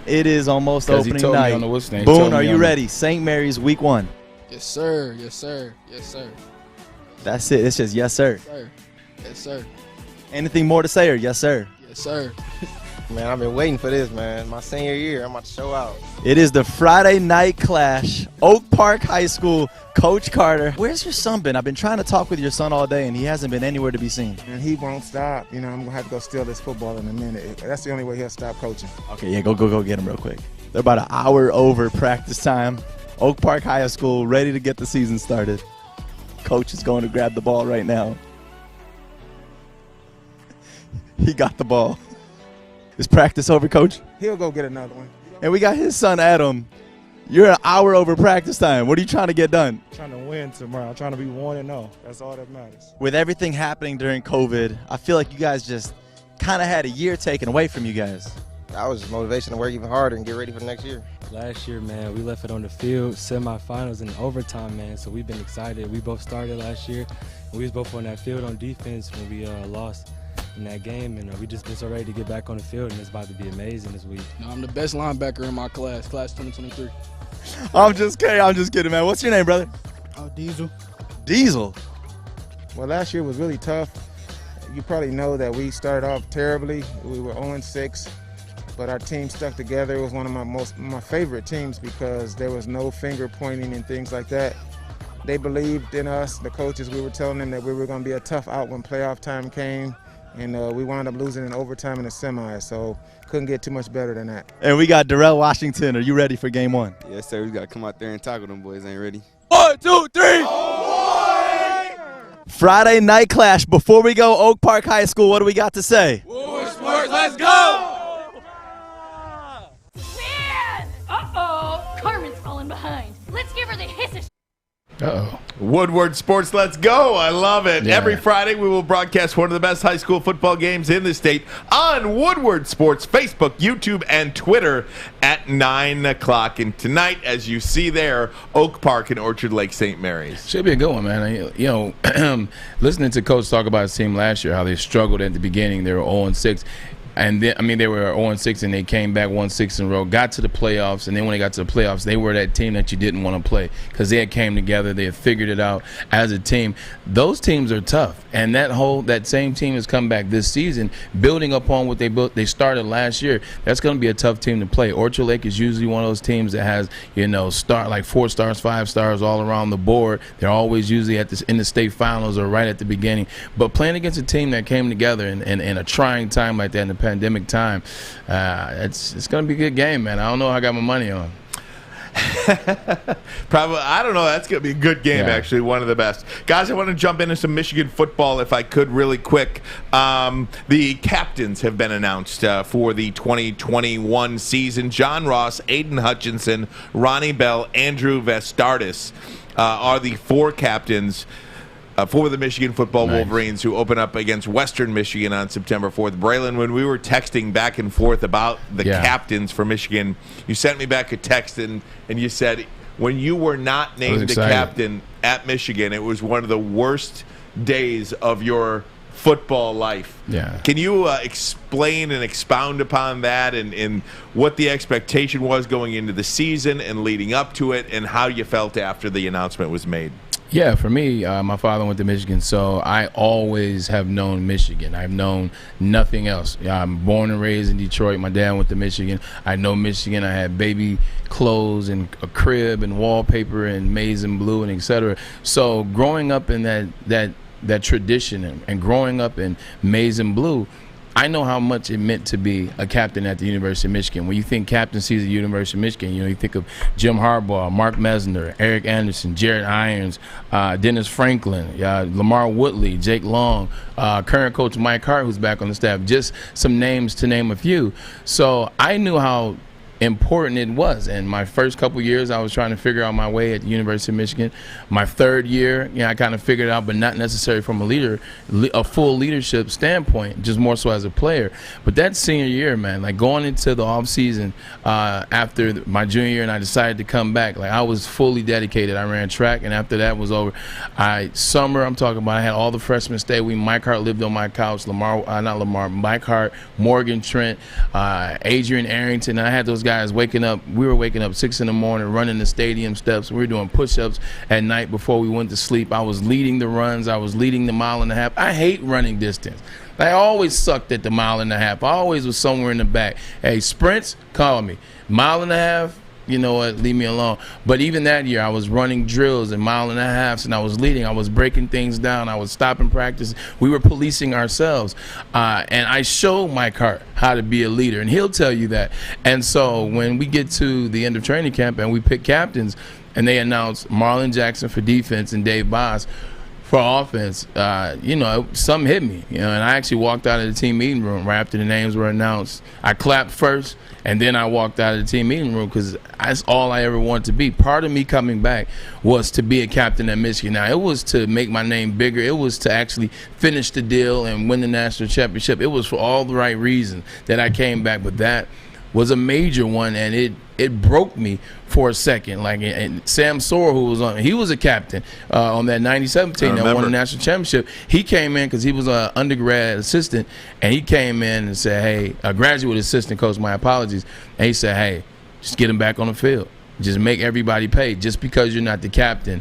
S9: It is almost opening night. Boone, are you ready? St. Mary's week 1.
S10: Yes, sir. Yes, sir. Yes, sir.
S9: That's it. It's just yes, sir.
S10: Yes, sir. Yes, sir.
S9: Anything more to say or yes, sir?
S10: Yes, sir.
S11: Man, I've been waiting for this, man. My senior year, I'm about to show out.
S9: It is the Friday night clash. Oak Park High School, Coach Carter. Where's your son been? I've been trying to talk with your son all day, and he hasn't been anywhere to be seen.
S12: And he won't stop. You know, I'm going to have to go steal this football in a minute. That's the only way he'll stop coaching.
S9: Okay, yeah, go get him real quick. They're about an hour over practice time. Oak Park High School ready to get the season started. Coach is going to grab the ball right now. He got the ball. Is practice over, Coach?
S12: He'll go get another one.
S9: And we got his son, Adam. You're an hour over practice time. What are you trying to get done?
S12: Trying to win tomorrow. I'm trying to be 1-0. That's all that matters.
S9: With everything happening during COVID, I feel like you guys just kind of had a year taken away from you guys.
S11: That was just motivation to work even harder and get ready for next year.
S13: Last year, man, we left it on the field, semifinals and overtime, man. So we've been excited. We both started last year, and we was both on that field on defense when we lost in that game, and we just been so ready to get back on the field, and it's about to be amazing this week.
S10: No, I'm the best linebacker in my class 2023.
S9: I'm just kidding, man. What's your name, brother?
S12: Oh, Diesel.
S9: Diesel?
S12: Well, last year was really tough. You probably know that we started off terribly. We were 0-6, but our team stuck together. It was one of my favorite teams because there was no finger pointing and things like that. They believed in us, the coaches. We were telling them that we were going to be a tough out when playoff time came. And we wound up losing in overtime in the semis, so couldn't get too much better than that.
S9: And we got Darrell Washington. Are you ready for game 1?
S14: Yes, sir. We got to come out there and tackle them boys. Ain't ready.
S9: 1, 2, 3. Oh, Friday night clash. Before we go, Oak Park High School, what do we got to say?
S10: Woodward Sports, let's go!
S15: Man! Uh-oh. Carmen's falling behind. Let's give her the hiss.
S2: Uh-oh.
S1: Woodward Sports, let's go. I love it.
S2: Yeah.
S1: Every Friday we will broadcast one of the best high school football games in the state on Woodward Sports, Facebook, YouTube, and Twitter at 9 o'clock. And tonight, as you see there, Oak Park and Orchard Lake St. Mary's.
S2: Should be a good one, man. You know, listening to Coach talk about his team last year, how they struggled at the beginning. They were 0-6. And then, I mean, they were 0-6, and they came back 1-6 in a row, got to the playoffs, and then when they got to the playoffs, they were that team that you didn't want to play because they had came together, they had figured it out as a team. Those teams are tough, and that same team has come back this season, building upon what they started last year. That's going to be a tough team to play. Orchard Lake is usually one of those teams that has, like 4 stars, 5 stars all around the board. They're always usually in the state finals or right at the beginning. But playing against a team that came together in a trying time like that in the pandemic time, it's going to be a good game, man. I don't know how I got my money on.
S1: Probably, I don't know. That's going to be a good game, actually. One of the best. Guys, I want to jump into some Michigan football if I could really quick. The captains have been announced for the 2021 season. John Ross, Aiden Hutchinson, Ronnie Bell, Andrew Vestardis are the 4 captains for the Michigan football Wolverines, who open up against Western Michigan on September 4th. Braylon, when we were texting back and forth about the captains for Michigan, you sent me back a text and you said when you were not named the captain at Michigan, it was one of the worst days of your football life.
S2: Yeah.
S1: Can you explain and expound upon that and what the expectation was going into the season and leading up to it, and how you felt after the announcement was made?
S2: Yeah, for me, my father went to Michigan, so I always have known Michigan. I've known nothing else. I'm born and raised in Detroit. My dad went to Michigan. I know Michigan. I had baby clothes and a crib and wallpaper and maize and blue and et cetera. So growing up in that tradition and growing up in maize and blue, I know how much it meant to be a captain at the University of Michigan. When you think captaincies at the University of Michigan, you think of Jim Harbaugh, Mark Mesner, Eric Anderson, Jared Irons, Dennis Franklin, Lamar Woodley, Jake Long, current coach Mike Hart, who's back on the staff. Just some names to name a few. So I knew how important it was. And my first couple years, I was trying to figure out my way at the University of Michigan. My third year, I kind of figured it out, but not necessarily from a full leadership standpoint, just more so as a player. But that senior year, man, like going into the off season after my junior year, and I decided to come back. Like I was fully dedicated. I ran track, and after that was over, summer I'm talking about, I had all the freshmen stay. Mike Hart lived on my couch. Mike Hart, Morgan Trent, Adrian Arrington. And I had those guys waking up. We were waking up 6 in the morning, running the stadium steps. We were doing push-ups at night before we went to sleep. I was leading the runs. I was leading the 1.5 miles. I hate running distance. I always sucked at the 1.5 miles. I always was somewhere in the back. Hey, sprints, call me. 1.5 miles, you know what, leave me alone. But even that year, I was running drills and 1.5 miles, and I was leading. I was breaking things down. I was stopping practice. We were policing ourselves. And I showed Mike Hart how to be a leader, and he'll tell you that. And so when we get to the end of training camp and we pick captains, and they announce Marlon Jackson for defense and Dave Boss for offense, something hit me. And I actually walked out of the team meeting room right after the names were announced. I clapped first, and then I walked out of the team meeting room because that's all I ever wanted to be. Part of me coming back was to be a captain at Michigan. Now, it was to make my name bigger. It was to actually finish the deal and win the national championship. It was for all the right reasons that I came back, but that was a major one, and it broke me for a second. Like, and Sam Sorrell, who was he was a captain on that 97 team that won the national championship. He came in because he was an undergrad assistant, and he came in and said, hey, a graduate assistant coach, my apologies. And he said, hey, just get him back on the field. Just make everybody pay. Just because you're not the captain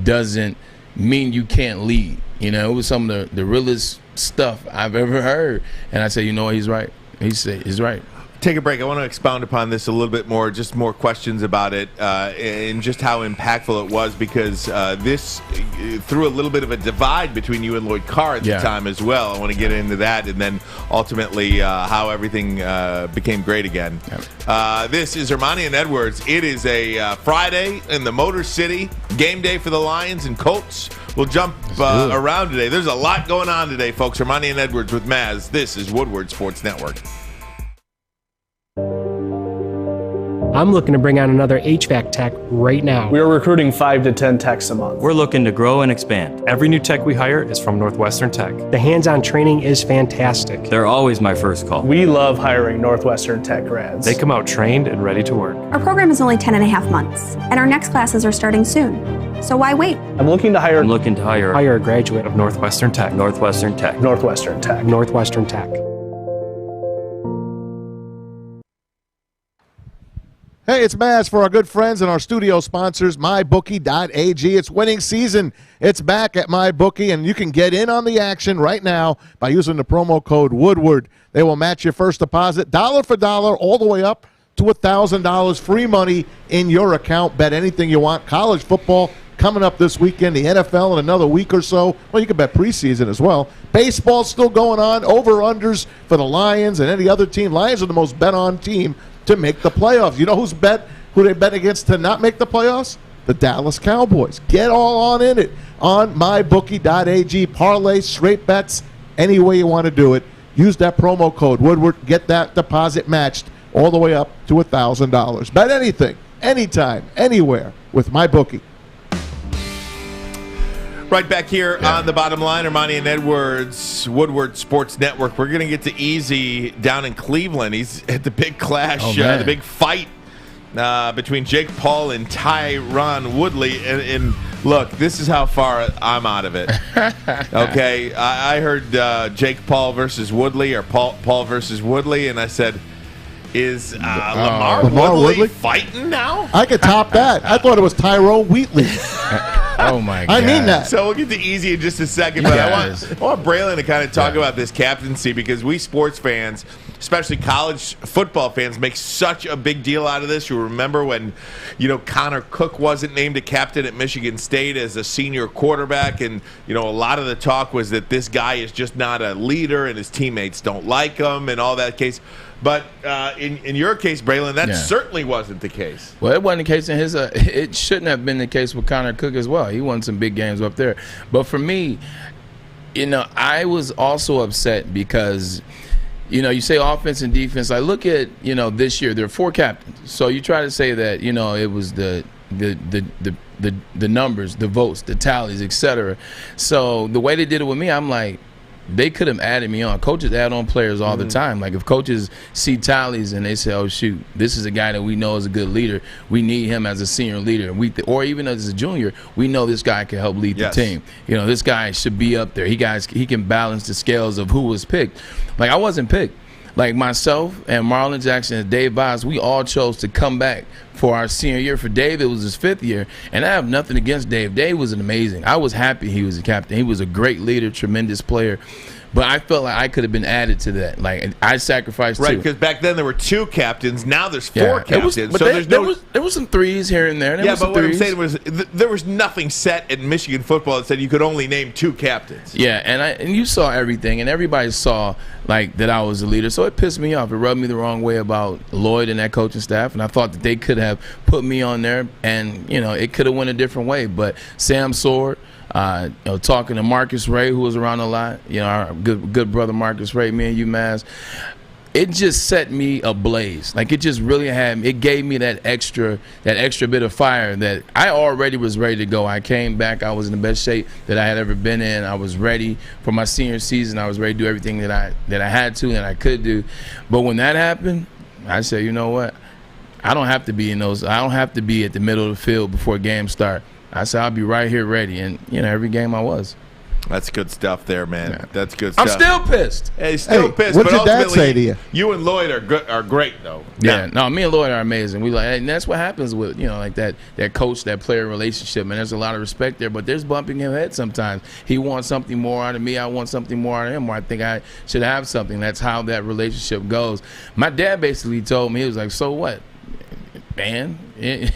S2: doesn't mean you can't lead. It was some of the realest stuff I've ever heard. And I said, you know what, he's right. He said, he's right.
S1: Take a break. I want to expound upon this a little bit more, just more questions about it and just how impactful it was, because this threw a little bit of a divide between you and Lloyd Carr at the time as well. I want to get into that, and then ultimately how everything became great again. This is Ermanni and Edwards. It is a Friday in the Motor City, game day for the Lions and Colts. We'll jump around today. There's a lot going on today, folks. Ermanni and Edwards with Maz. This is Woodward Sports Network.
S16: I'm looking to bring on another HVAC tech right now.
S17: We are recruiting 5 to 10 techs a month.
S18: We're looking to grow and expand.
S19: Every new tech we hire is from Northwestern Tech.
S16: The hands-on training is fantastic.
S18: They're always my first call.
S17: We love hiring Northwestern Tech grads.
S19: They come out trained and ready to work.
S20: Our program is only 10.5 months, and our next classes are starting soon. So why wait?
S17: I'm looking to hire
S16: a graduate
S19: of Northwestern Tech.
S18: Northwestern Tech.
S17: Northwestern Tech.
S16: Northwestern Tech.
S3: Hey, it's Maz for our good friends and our studio sponsors, MyBookie.ag. It's winning season. It's back at MyBookie, and you can get in on the action right now by using the promo code Woodward. They will match your first deposit dollar for dollar all the way up to $1,000 free money in your account. Bet anything you want. College football coming up this weekend, the NFL in another week or so. Well, you can bet preseason as well. Baseball's still going on. Over-unders for the Lions and any other team. Lions are the most bet-on team to make the playoffs. You know who they bet against to not make the playoffs? The Dallas Cowboys. Get all on in it on mybookie.ag. Parlay, straight bets, any way you want to do it. Use that promo code Woodward. Get that deposit matched all the way up to $1,000. Bet anything, anytime, anywhere with MyBookie.
S1: Right back here on the bottom line, Ermanni and Edwards, Woodward Sports Network. We're going to get to Easy down in Cleveland. He's at the big clash, the big fight between Jake Paul and Tyron Woodley. And look, this is how far I'm out of it. Okay, I heard Jake Paul versus Woodley or Paul versus Woodley, and I said, is Lamar Woodley fighting now?
S3: I could top that. I thought it was Tyrone Wheatley.
S2: Oh, my God.
S3: I mean that.
S1: So we'll get to Easy in just a second, but I want Braylon to kind of talk about this captaincy, because we sports fans, especially college football fans, make such a big deal out of this. You remember when, Connor Cook wasn't named a captain at Michigan State as a senior quarterback, and, a lot of the talk was that this guy is just not a leader and his teammates don't like him and all that case. But in your case, Braylon, that certainly wasn't the case.
S2: Well, it wasn't the case in his. It shouldn't have been the case with Connor Cook as well. He won some big games up there. But for me, I was also upset because, you say offense and defense. I look at, this year there are 4 captains. So you try to say that, it was the numbers, the votes, the tallies, etc. So the way they did it with me, I'm like, they could have added me on. Coaches add on players all the time. Like if coaches see tallies and they say, oh, shoot, this is a guy that we know is a good leader. We need him as a senior leader. Or even as a junior, we know this guy can help lead the team. This guy should be up there. He can balance the scales of who was picked. Like I wasn't picked. Like myself and Marlon Jackson and Dave Boz, we all chose to come back for our senior year. For Dave, it was his 5th year, and I have nothing against Dave. Dave was amazing. I was happy he was a captain. He was a great leader, tremendous player. But I felt like I could have been added to that. Like I sacrificed too.
S1: Right, because back then there were 2 captains. Now there's 4 captains.
S2: There was some threes here and there.
S1: But what I'm saying was there was nothing set in Michigan football that said you could only name 2 captains.
S2: Yeah, and you saw everything, and everybody saw like that I was a leader. So it pissed me off. It rubbed me the wrong way about Lloyd and that coaching staff, and I thought that they could have put me on there, and it could have went a different way. But Sam Sword. Talking to Marcus Ray, who was around a lot, our good brother Marcus Ray, me and you, Maz, it just set me ablaze. Like it just really it gave me that extra bit of fire that I already was ready to go. I came back, I was in the best shape that I had ever been in. I was ready for my senior season. I was ready to do everything that I had to and I could do. But when that happened, I said, you know what? I don't have to be at the middle of the field before games start. I said I'll be right here ready, and every game I was.
S1: That's good stuff there, man. Yeah. That's good stuff.
S2: I'm still pissed.
S1: Hey, still pissed.
S3: What'd your dad say to you?
S1: You and Lloyd are great, though.
S2: Yeah, no, me and Lloyd are amazing. And that's what happens with like that coach, that player relationship, and there's a lot of respect there. But there's bumping him head sometimes. He wants something more out of me. I want something more out of him. Or I think I should have something. That's how that relationship goes. My dad basically told me, he was like, "So what, man?"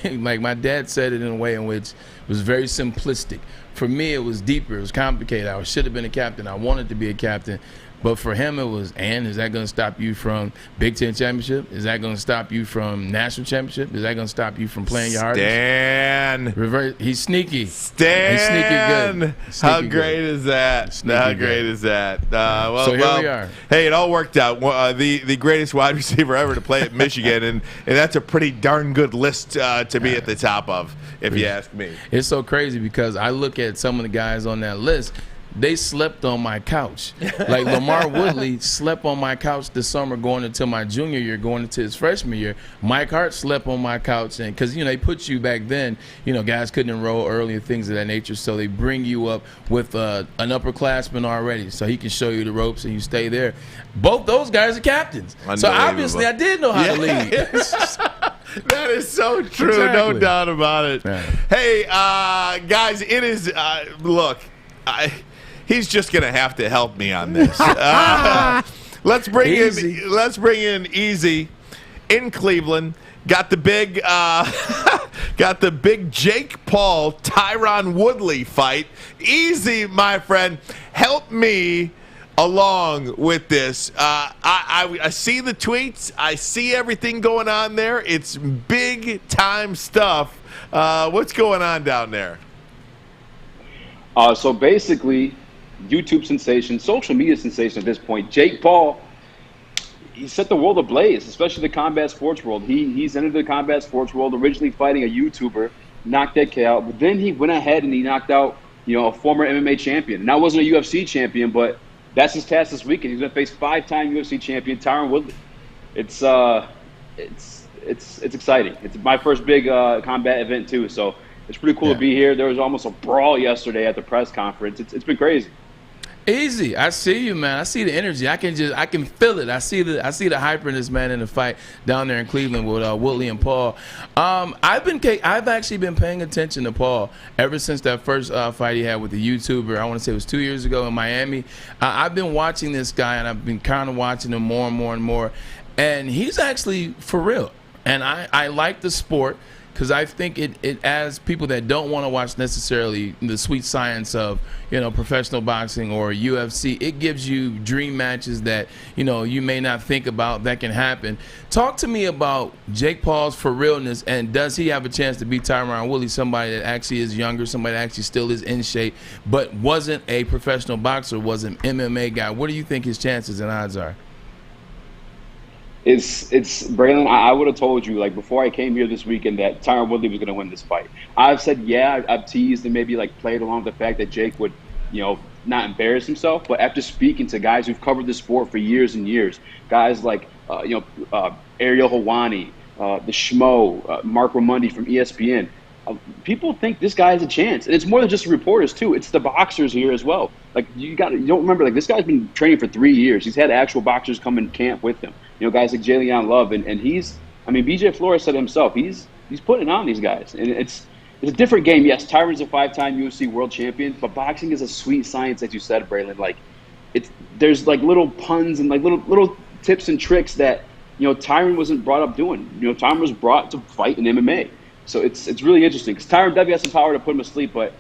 S2: Like my dad said it in a way in which it was very simplistic. For me, it was deeper. It was complicated. I should have been a captain. I wanted to be a captain. But for him, it was, is that going to stop you from Big Ten championship? Is that going to stop you from national championship? Is that going to stop you from playing your hardest?
S1: Stan.
S2: He's sneaky.
S1: Stan.
S2: He's sneaky good.
S1: How great is that? How great is that?
S2: So here we are.
S1: Hey, it all worked out. The greatest wide receiver ever to play at Michigan, and that's a pretty darn good list to be at the top of, if you ask me.
S2: It's so crazy because I look at some of the guys on that list. They slept on my couch. Like Lamar Woodley slept on my couch this summer going into my junior year, going into his freshman year. Mike Hart slept on my couch, and because they put you back then, guys couldn't enroll early and things of that nature, so they bring you up with an upperclassman already, so he can show you the ropes and you stay there. Both those guys are captains, so obviously I did know how to lead.
S1: That is so true.
S2: Exactly.
S1: No doubt about it.
S2: Yeah.
S1: Hey, guys, it is. Look, he's just gonna have to help me on this. Let's bring in Easy in Cleveland. Got the big Jake Paul Tyron Woodley fight. Easy, my friend, help me along with this. I see the tweets. I see everything going on there. It's big time stuff. What's going on down there?
S21: So basically, YouTube sensation, social media sensation at this point, Jake Paul, he set the world ablaze, especially the combat sports world. He's entered the combat sports world, originally fighting a YouTuber, knocked that kid out, but then he went ahead and he knocked out, a former MMA champion. And that wasn't a UFC champion, but that's his task this weekend. He's going to face 5-time UFC champion Tyron Woodley. It's exciting. It's my first big combat event too, so it's pretty cool to be here. There was almost a brawl yesterday at the press conference. It's been crazy.
S2: Easy. I see you, man. I see the energy. I can feel it. I see the hyperness, man, in the fight down there in Cleveland with Woodley and Paul. I've actually been paying attention to Paul ever since that first fight he had with the YouTuber. I want to say it was 2 years ago in Miami. I've been watching this guy, and I've been kind of watching him more and more and more. And he's actually for real. And I like the sport, because I think it as people that don't want to watch necessarily the sweet science of, professional boxing or UFC, it gives you dream matches that, you may not think about that can happen. Talk to me about Jake Paul's for realness, and does he have a chance to beat Tyron Woodley, somebody that actually is younger, somebody that actually still is in shape, but wasn't a professional boxer, was an MMA guy? What do you think his chances and odds are?
S21: It's Braylon, I would have told you, before I came here this weekend, that Tyron Woodley was going to win this fight. I've said, I've teased and maybe played along with the fact that Jake would, not embarrass himself. But after speaking to guys who've covered the sport for years and years, guys like, Ariel Helwani, the Schmo, Mark Raimondi from ESPN, people think this guy has a chance. And it's more than just the reporters, too. It's the boxers here as well. You don't remember, this guy's been training for 3 years. He's had actual boxers come in camp with him. Guys like Jalen Love, and BJ Flores said himself, he's putting on these guys. And it's a different game. Yes, Tyron's a 5-time UFC world champion, but boxing is a sweet science, as you said, Braylon. There's little puns and little tips and tricks that, Tyron wasn't brought up doing. Tyron was brought to fight in MMA. So it's really interesting, because Tyron definitely has some power to put him asleep, but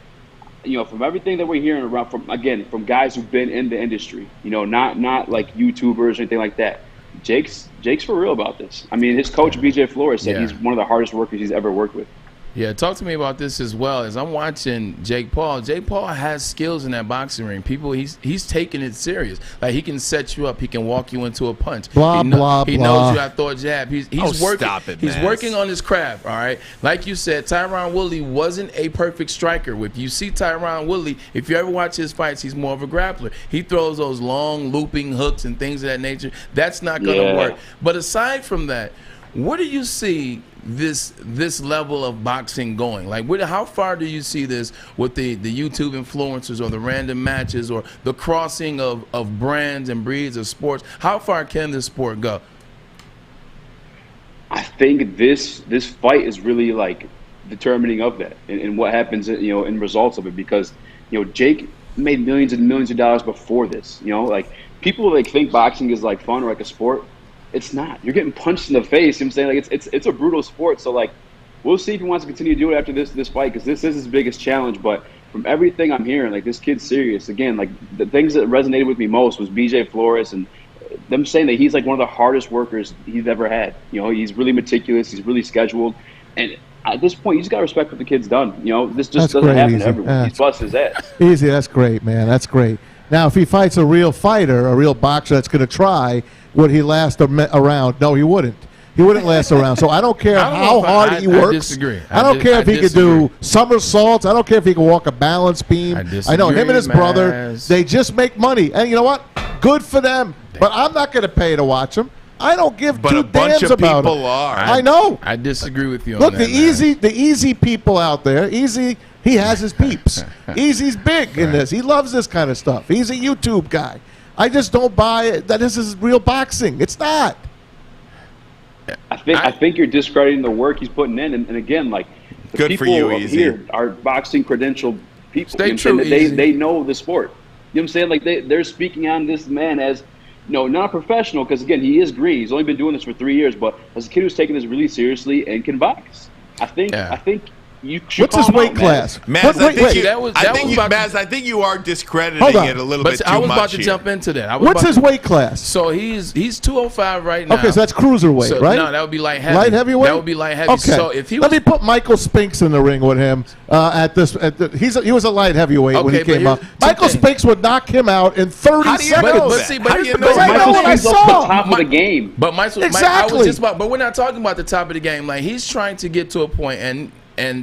S21: from everything that we're hearing around from guys who've been in the industry, not like YouTubers or anything like that. Jake's for real about this. His coach BJ Flores said he's one of the hardest workers he's ever worked with.
S2: Yeah, talk to me about this as well. As I'm watching Jake Paul has skills in that boxing ring. He's taking it serious. He can set you up. He can walk you into a punch. He knows you at thought jab. He's working.
S1: Stop it,
S2: he's
S1: man.
S2: working on his craft. All right. Like you said, Tyron Woodley wasn't a perfect striker. If you see Tyron Woodley, if you ever watch his fights, he's more of a grappler. He throws those long looping hooks and things of that nature. That's not going to work. But aside from that, where do you see this level of boxing going? How far do you see this with the YouTube influencers or the random matches or the crossing of brands and breeds of sports? How far can this sport go?
S21: I think this fight is really determining of that and what happens in results of it, because Jake made millions and millions of dollars before this. People think boxing is fun or a sport. It's not. You're getting punched in the face. I'm saying it's a brutal sport. So we'll see if he wants to continue to do it after this fight, because this is his biggest challenge. But from everything I'm hearing, this kid's serious. Again, the things that resonated with me most was BJ Flores and them saying that he's one of the hardest workers he's ever had. He's really meticulous. He's really scheduled. And at this point, you just got to respect what the kid's done. This just doesn't happen to everyone. He's busted his ass.
S3: Easy. That's great, man. That's great. Now, if he fights a real fighter, a real boxer that's going to try, would he last around? No, he wouldn't. He wouldn't last around. So I don't care how hard he works.
S2: I disagree.
S3: I don't care if he could do somersaults. I don't care if he can walk a balance beam. I know him and his brother, they just make money. And you know what? Good for them. But I'm not going to pay to watch them. I don't give two damns about them. I know.
S2: I disagree with you on
S3: that.
S2: Look,
S3: the easy people out there, Easy, he has his peeps. Easy's big in this. He loves this kind of stuff. He's a YouTube guy. I just don't buy it that this is real boxing. It's not.
S21: I think you're discrediting the work he's putting in. And again, like the
S1: good
S21: people
S1: for you,
S21: up
S1: Easy.
S21: here are boxing credentialed people.
S2: Stay
S21: You know what I'm
S2: true,
S21: saying?
S2: Easy.
S21: They know the sport. You know what I'm saying? Like they're speaking on this man as not a professional, because again, he is green. He's only been doing this for 3 years, but as a kid who's taking this really seriously and can box. I think you should.
S3: What's his weight class?
S1: Maz,
S2: Maz,
S1: I think you are discrediting
S3: Hold on.
S1: it a little bit too much.
S2: I was about to
S1: here.
S2: jump into that.
S3: What's his weight class?
S2: So he's 205 right now.
S3: Okay, so that's cruiserweight,
S2: So,
S3: right?
S2: No, that would be light heavy.
S3: Light heavyweight?
S2: That would be light heavy.
S3: Okay.
S2: So if he
S3: Let me put Michael Spinks in the ring with him he was a light heavyweight when he
S2: Okay, but
S3: came up.
S2: here's
S3: Michael
S2: two
S3: Spinks would knock him out in 30
S1: How do you
S3: seconds.
S1: know
S2: But
S1: that?
S2: see, but
S1: How do
S2: here's
S1: you
S2: the
S1: know
S2: thing.
S1: that?
S3: I know what I saw.
S21: Top of the game.
S2: But Michael, I was
S3: Exactly.
S2: just about, but we're not talking about the top of the game. Like he's trying to get to a point, and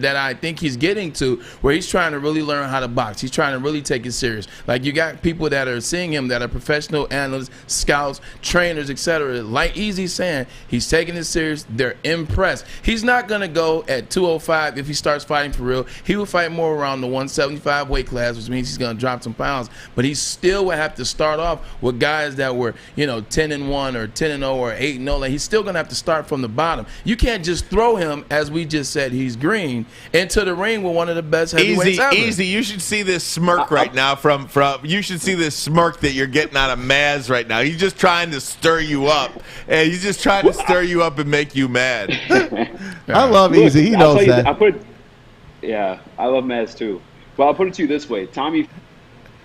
S2: that I think he's getting to, where he's trying to really learn how to box. He's trying to really take it serious. Like you got people that are seeing him that are professional analysts, scouts, trainers, etc. Like Easy saying, he's taking it serious. They're impressed. He's not gonna go at 205 if he starts fighting for real. He will fight more around the 175 weight class, which means he's gonna drop some pounds. But he still would have to start off with guys that were 10-1 or 10-0 or 8-0. Like he's still gonna have to start from the bottom. You can't just throw him, as we just said, he's green, into the ring with one of the best heavyweights ever.
S1: Easy. You should see this smirk right now from you should see this smirk that you're getting out of Maz right now. He's just trying to stir you up, and he's just trying to stir you up and make you mad.
S3: I love Easy. He knows that.
S21: I love Maz too. But I'll put it to you this way, Tommy.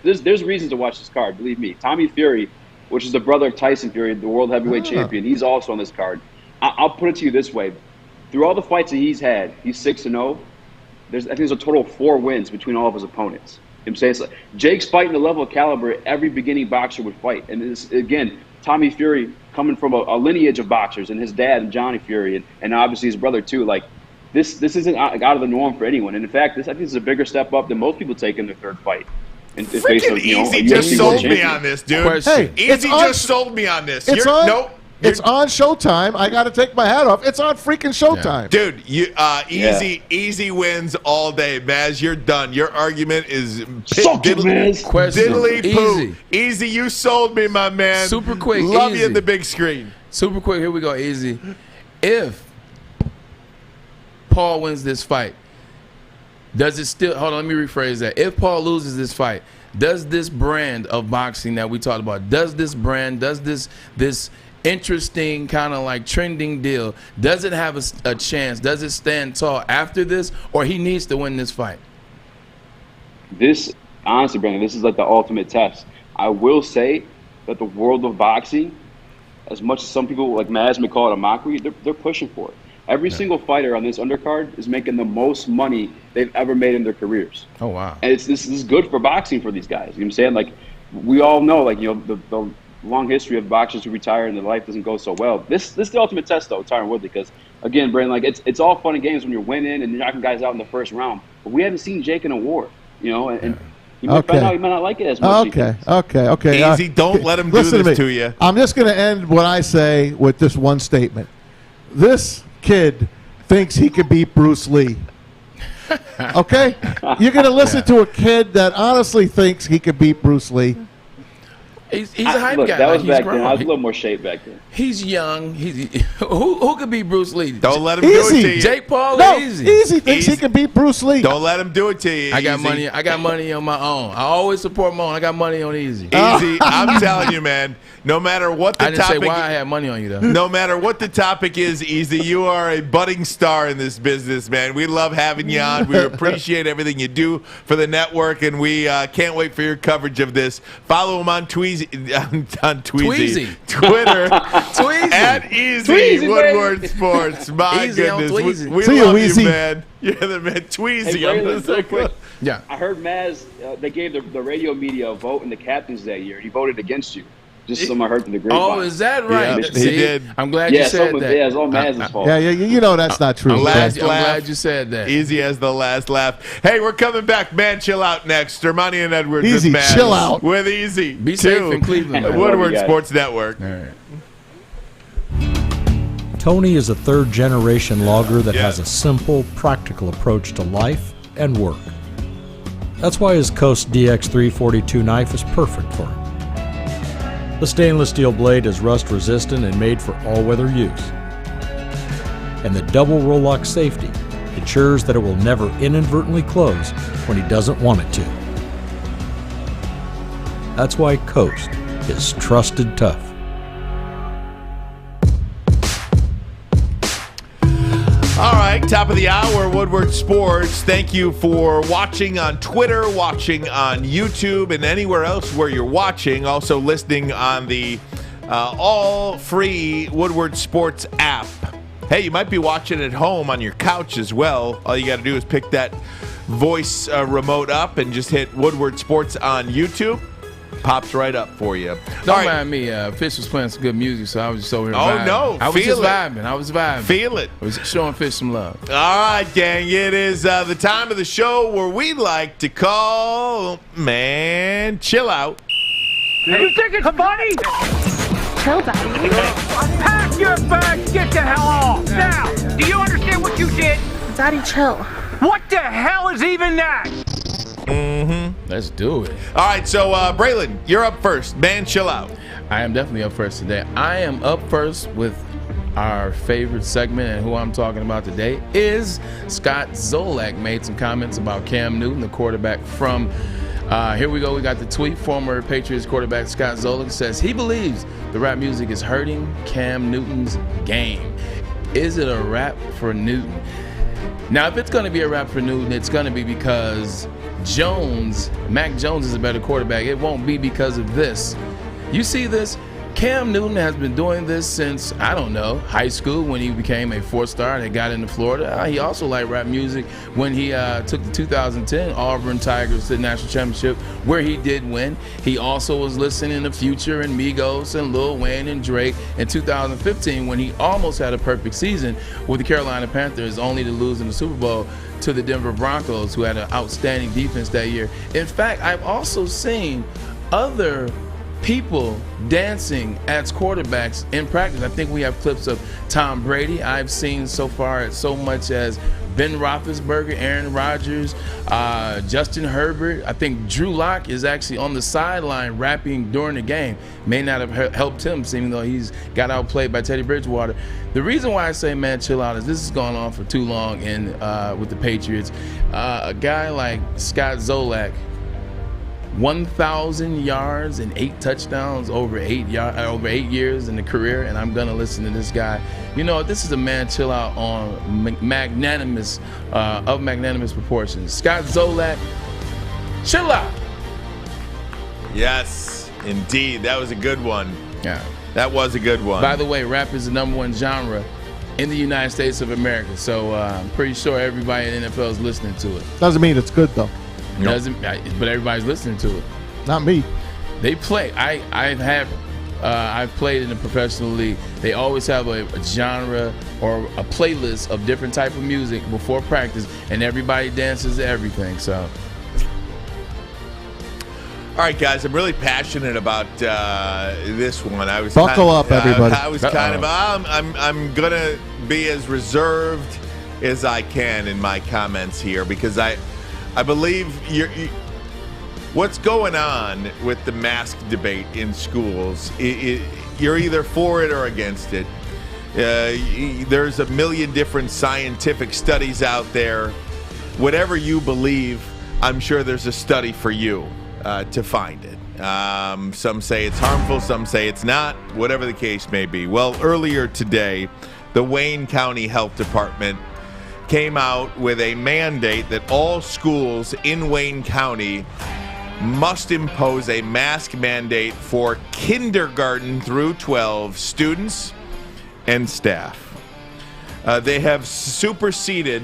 S21: There's reasons to watch this card. Believe me, Tommy Fury, which is the brother of Tyson Fury, the world heavyweight champion, he's also on this card. I'll put it to you this way. Through all the fights that he's had, he's 6-0. I think there's a total of 4 wins between all of his opponents. You know what I'm saying? It's like Jake's fighting the level of caliber every beginning boxer would fight. And this, again, Tommy Fury coming from a lineage of boxers, and his dad and Johnny Fury, and obviously his brother too. Like this isn't out of the norm for anyone. And in fact, I think this is a bigger step up than most people take in their third fight.
S1: Freaking Easy just sold me on this, dude.
S3: Hey,
S1: Easy just sold me on this.
S3: It's on Showtime. I got to take my hat off. It's on freaking Showtime.
S1: Dude, Easy wins all day. Maz, you're done. Your argument is diddly poo. Easy, you sold me, my man.
S2: Super quick.
S1: Love
S2: Easy.
S1: you at the big screen.
S2: Super quick. Here we go, Easy. If Paul wins this fight, does it still, hold on, let me rephrase that. If Paul loses this fight, does this brand of boxing that we talked about, does this interesting kind of like trending deal, does it have a chance? Does it stand tall after this, or he needs to win this fight?
S21: This, honestly, Brandon, this is like the ultimate test. I will say that the world of boxing, as much as some people like Maz may call it a mockery, they're pushing for it. Every single fighter on this undercard is making the most money they've ever made in their careers.
S2: Oh, wow.
S21: And this is good for boxing for these guys. You know what I'm saying? Like, we all know, like, the long history of boxers who retire and their life doesn't go so well. This is the ultimate test, though, Tyron Woodley, because, again, Brandon, like, it's all fun and games when you're winning and you're knocking guys out in the first round. But we haven't seen Jake in a war, and you might find out you might not like it as much.
S3: Okay.
S1: Easy, don't let him do this to you.
S3: I'm just going to end what I say with this one statement. This kid thinks he could beat Bruce Lee. Okay? You're going to listen to a kid that honestly thinks he could beat Bruce Lee.
S2: He's a hype guy.
S21: That was
S2: like,
S21: back
S2: he's
S21: then. I was a little more shape back then.
S2: He's young. Who could beat Bruce Lee?
S1: Don't let him do it to you.
S2: Jake Paul
S3: No,
S2: or Easy?
S3: Easy thinks he can beat Bruce Lee.
S1: Don't let him do it to you.
S2: I got
S1: Easy.
S2: money. I got money on my own. I always support my own. I got money on Easy.
S1: Easy, I'm telling you, man. No matter what the
S2: I didn't
S1: topic,
S2: say why I had money on you though.
S1: No matter what the topic is, Easy, you are a budding star in this business, man. We love having you on. We appreciate everything you do for the network, and we can't wait for your coverage of this. Follow him on Twitter, Twitter at Easy
S21: Tweezy,
S1: Woodward
S21: baby.
S1: Sports. My
S2: Easy on
S1: goodness,
S2: Tweezy.
S1: we
S3: See you,
S1: love
S3: Weezy.
S1: you, man. You're the man, Tweezy.
S21: Hey,
S1: I'm
S21: Braylon,
S1: just
S21: real
S1: like,
S21: quick.
S2: Yeah.
S21: I heard Maz, they gave the radio media a vote in the captains that year. He voted against you. Just something I heard from the grapevine.
S2: Oh, is that right?
S1: Yeah, he did.
S2: I'm glad you said that.
S21: Yeah, it's all Maz's fault.
S3: Yeah, you know that's not true.
S2: I'm
S1: Last
S2: glad,
S1: laugh.
S2: I'm glad you said that.
S1: Easy as the last laugh. Hey, we're coming back. Man, chill out next. Ermanni and Edwards.
S3: Easy,
S1: with Maz.
S3: chill out.
S1: With Easy.
S2: Be safe in Cleveland. man.
S1: Woodward
S21: guys.
S1: Sports Network.
S2: All right.
S4: Tony is a third-generation logger that has a simple, practical approach to life and work. That's why his Coast DX342 knife is perfect for him. The stainless steel blade is rust-resistant and made for all-weather use. and the double roll-lock safety ensures that it will never inadvertently close when he doesn't want it to. That's why Coast is trusted tough.
S1: All right, top of the hour, Woodward Sports. Thank you for watching on Twitter, watching on YouTube, and anywhere else where you're watching. Also listening on the all-free Woodward Sports app. Hey, you might be watching at home on your couch as well. All you got to do is pick that voice remote up and just hit Woodward Sports on YouTube. Pops right up for you.
S2: Don't mind me. Fish was playing some good music, so I was just over here vibing.
S1: No.
S2: I was just vibing. I was vibing.
S1: Feel it.
S2: I was showing Fish some love.
S1: All right, gang. It is the time of the show where we like to call, man, chill out.
S10: And you think it's funny?
S15: Chill, buddy.
S10: Pack your bags, get the hell off. Now, do you understand what you did?
S15: Daddy, chill.
S10: What the hell is even that?
S2: Let's do it.
S1: All right, so Braylon, you're up first. Man, chill out.
S2: I am definitely up first today. I am up first with our favorite segment, and who I'm talking about today is Scott Zolak. Made some comments about Cam Newton, the quarterback from here we go. We got the tweet. Former Patriots quarterback Scott Zolak says he believes the rap music is hurting Cam Newton's game. Is it a rap for Newton? Now, if it's going to be a rap for Newton, it's going to be because Mac Jones is a better quarterback. It won't be because of this. You see this? Cam Newton has been doing this since, I don't know, high school when he became a 4-star and got into Florida. He also liked rap music when he took the 2010 Auburn Tigers to the national championship, where he did win. He also was listening to Future and Migos and Lil Wayne and Drake in 2015 when he almost had a perfect season with the Carolina Panthers, only to lose in the Super Bowl to the Denver Broncos, who had an outstanding defense that year. In fact, I've also seen other people dancing as quarterbacks in practice. I think we have clips of Tom Brady. I've seen so far so much as Ben Roethlisberger, Aaron Rodgers, Justin Herbert. I think Drew Lock is actually on the sideline rapping during the game. May not have helped him, seeming though he's got outplayed by Teddy Bridgewater. The reason why I say, man, chill out is this has gone on for too long with the Patriots. A guy like Scott Zolak, 1,000 yards and 8 touchdowns over 8 years in the career, and I'm gonna listen to this guy. You know, this is a man chill out on magnanimous proportions. Scott Zolak, chill out.
S1: Yes, indeed, that was a good one.
S2: Yeah,
S1: that was a good one.
S2: By the way, rap is the #1 genre in the United States of America, so I'm pretty sure everybody in the NFL is listening to it.
S3: Doesn't mean it's good though.
S2: But everybody's listening to it.
S3: Not me.
S2: They play. I've played in a professional league. They always have a genre or a playlist of different type of music before practice, and everybody dances to everything. So,
S1: all right, guys, I'm really passionate about this one. I was
S3: buckle up, everybody.
S1: I was kind of. I'm gonna be as reserved as I can in my comments here because I believe what's going on with the mask debate in schools, you're either for it or against it. There's a million different scientific studies out there. Whatever you believe, I'm sure there's a study for you to find it. Some say it's harmful, some say it's not, whatever the case may be. Well, earlier today, the Wayne County Health Department came out with a mandate that all schools in Wayne County must impose a mask mandate for kindergarten through 12 students and staff. They have superseded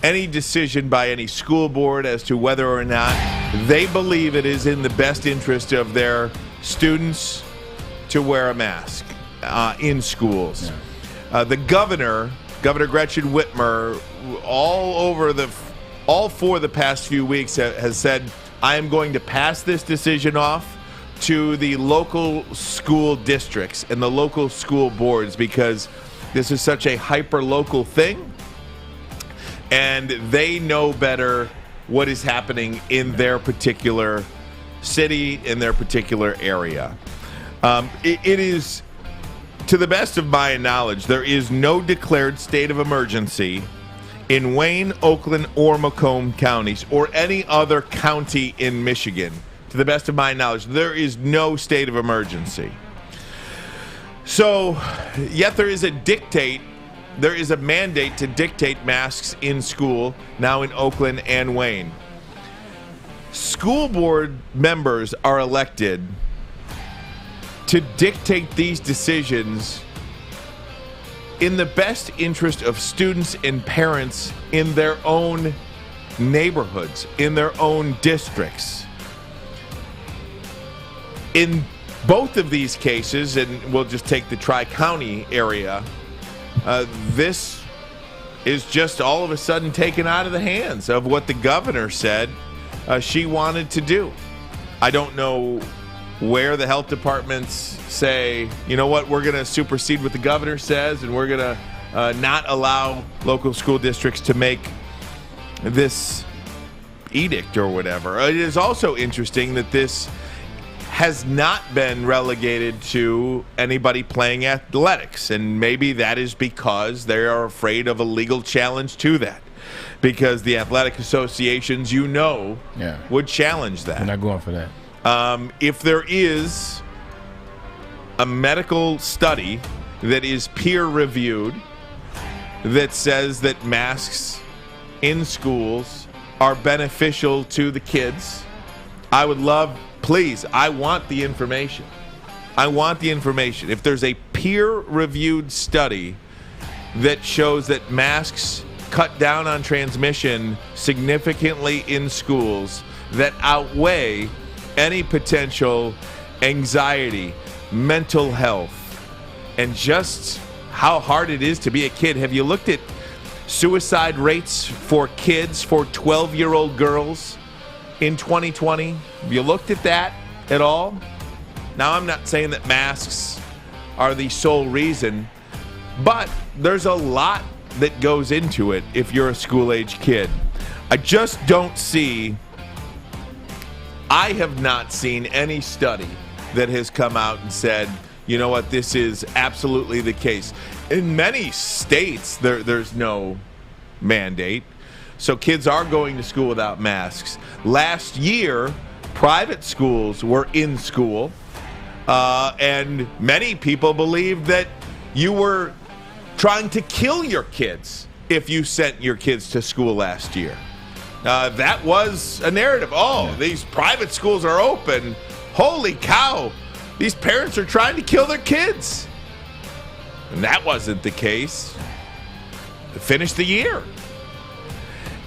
S1: any decision by any school board as to whether or not they believe it is in the best interest of their students to wear a mask in schools. Yeah. The Governor Gretchen Whitmer, all for the past few weeks has said, I am going to pass this decision off to the local school districts and the local school boards because this is such a hyper-local thing, and they know better what is happening in their particular city, in their particular area. It is to the best of my knowledge, there is no declared state of emergency in Wayne, Oakland, or Macomb counties, or any other county in Michigan. To the best of my knowledge, there is no state of emergency. So, yet there is a mandate to dictate masks in school now in Oakland and Wayne. School board members are elected to dictate these decisions in the best interest of students and parents in their own neighborhoods, in their own districts. In both of these cases, and we'll just take the Tri-County area, this is just all of a sudden taken out of the hands of what the governor said she wanted to do. I don't know where the health departments say, you know what, we're going to supersede what the governor says, and we're going to not allow local school districts to make this edict or whatever. It is also interesting that this has not been relegated to anybody playing athletics, and maybe that is because they are afraid of a legal challenge to that, because the athletic associations, would challenge that.
S2: They're not going for that.
S1: If there is a medical study that is peer-reviewed that says that masks in schools are beneficial to the kids, I would love, please, I want the information. I want the information. If there's a peer-reviewed study that shows that masks cut down on transmission significantly in schools that outweigh any potential anxiety, mental health, and just how hard it is to be a kid. Have you looked at suicide rates for kids, for 12-year-old girls in 2020? Have you looked at that at all? Now, I'm not saying that masks are the sole reason, but there's a lot that goes into it if you're a school-age kid. I just don't see... I have not seen any study that has come out and said, you know what, this is absolutely the case. In many states, there's no mandate, so kids are going to school without masks. Last year, private schools were in school, and many people believed that you were trying to kill your kids if you sent your kids to school last year. That was a narrative. These private schools are open. Holy cow. These parents are trying to kill their kids. And that wasn't the case. They finished the year.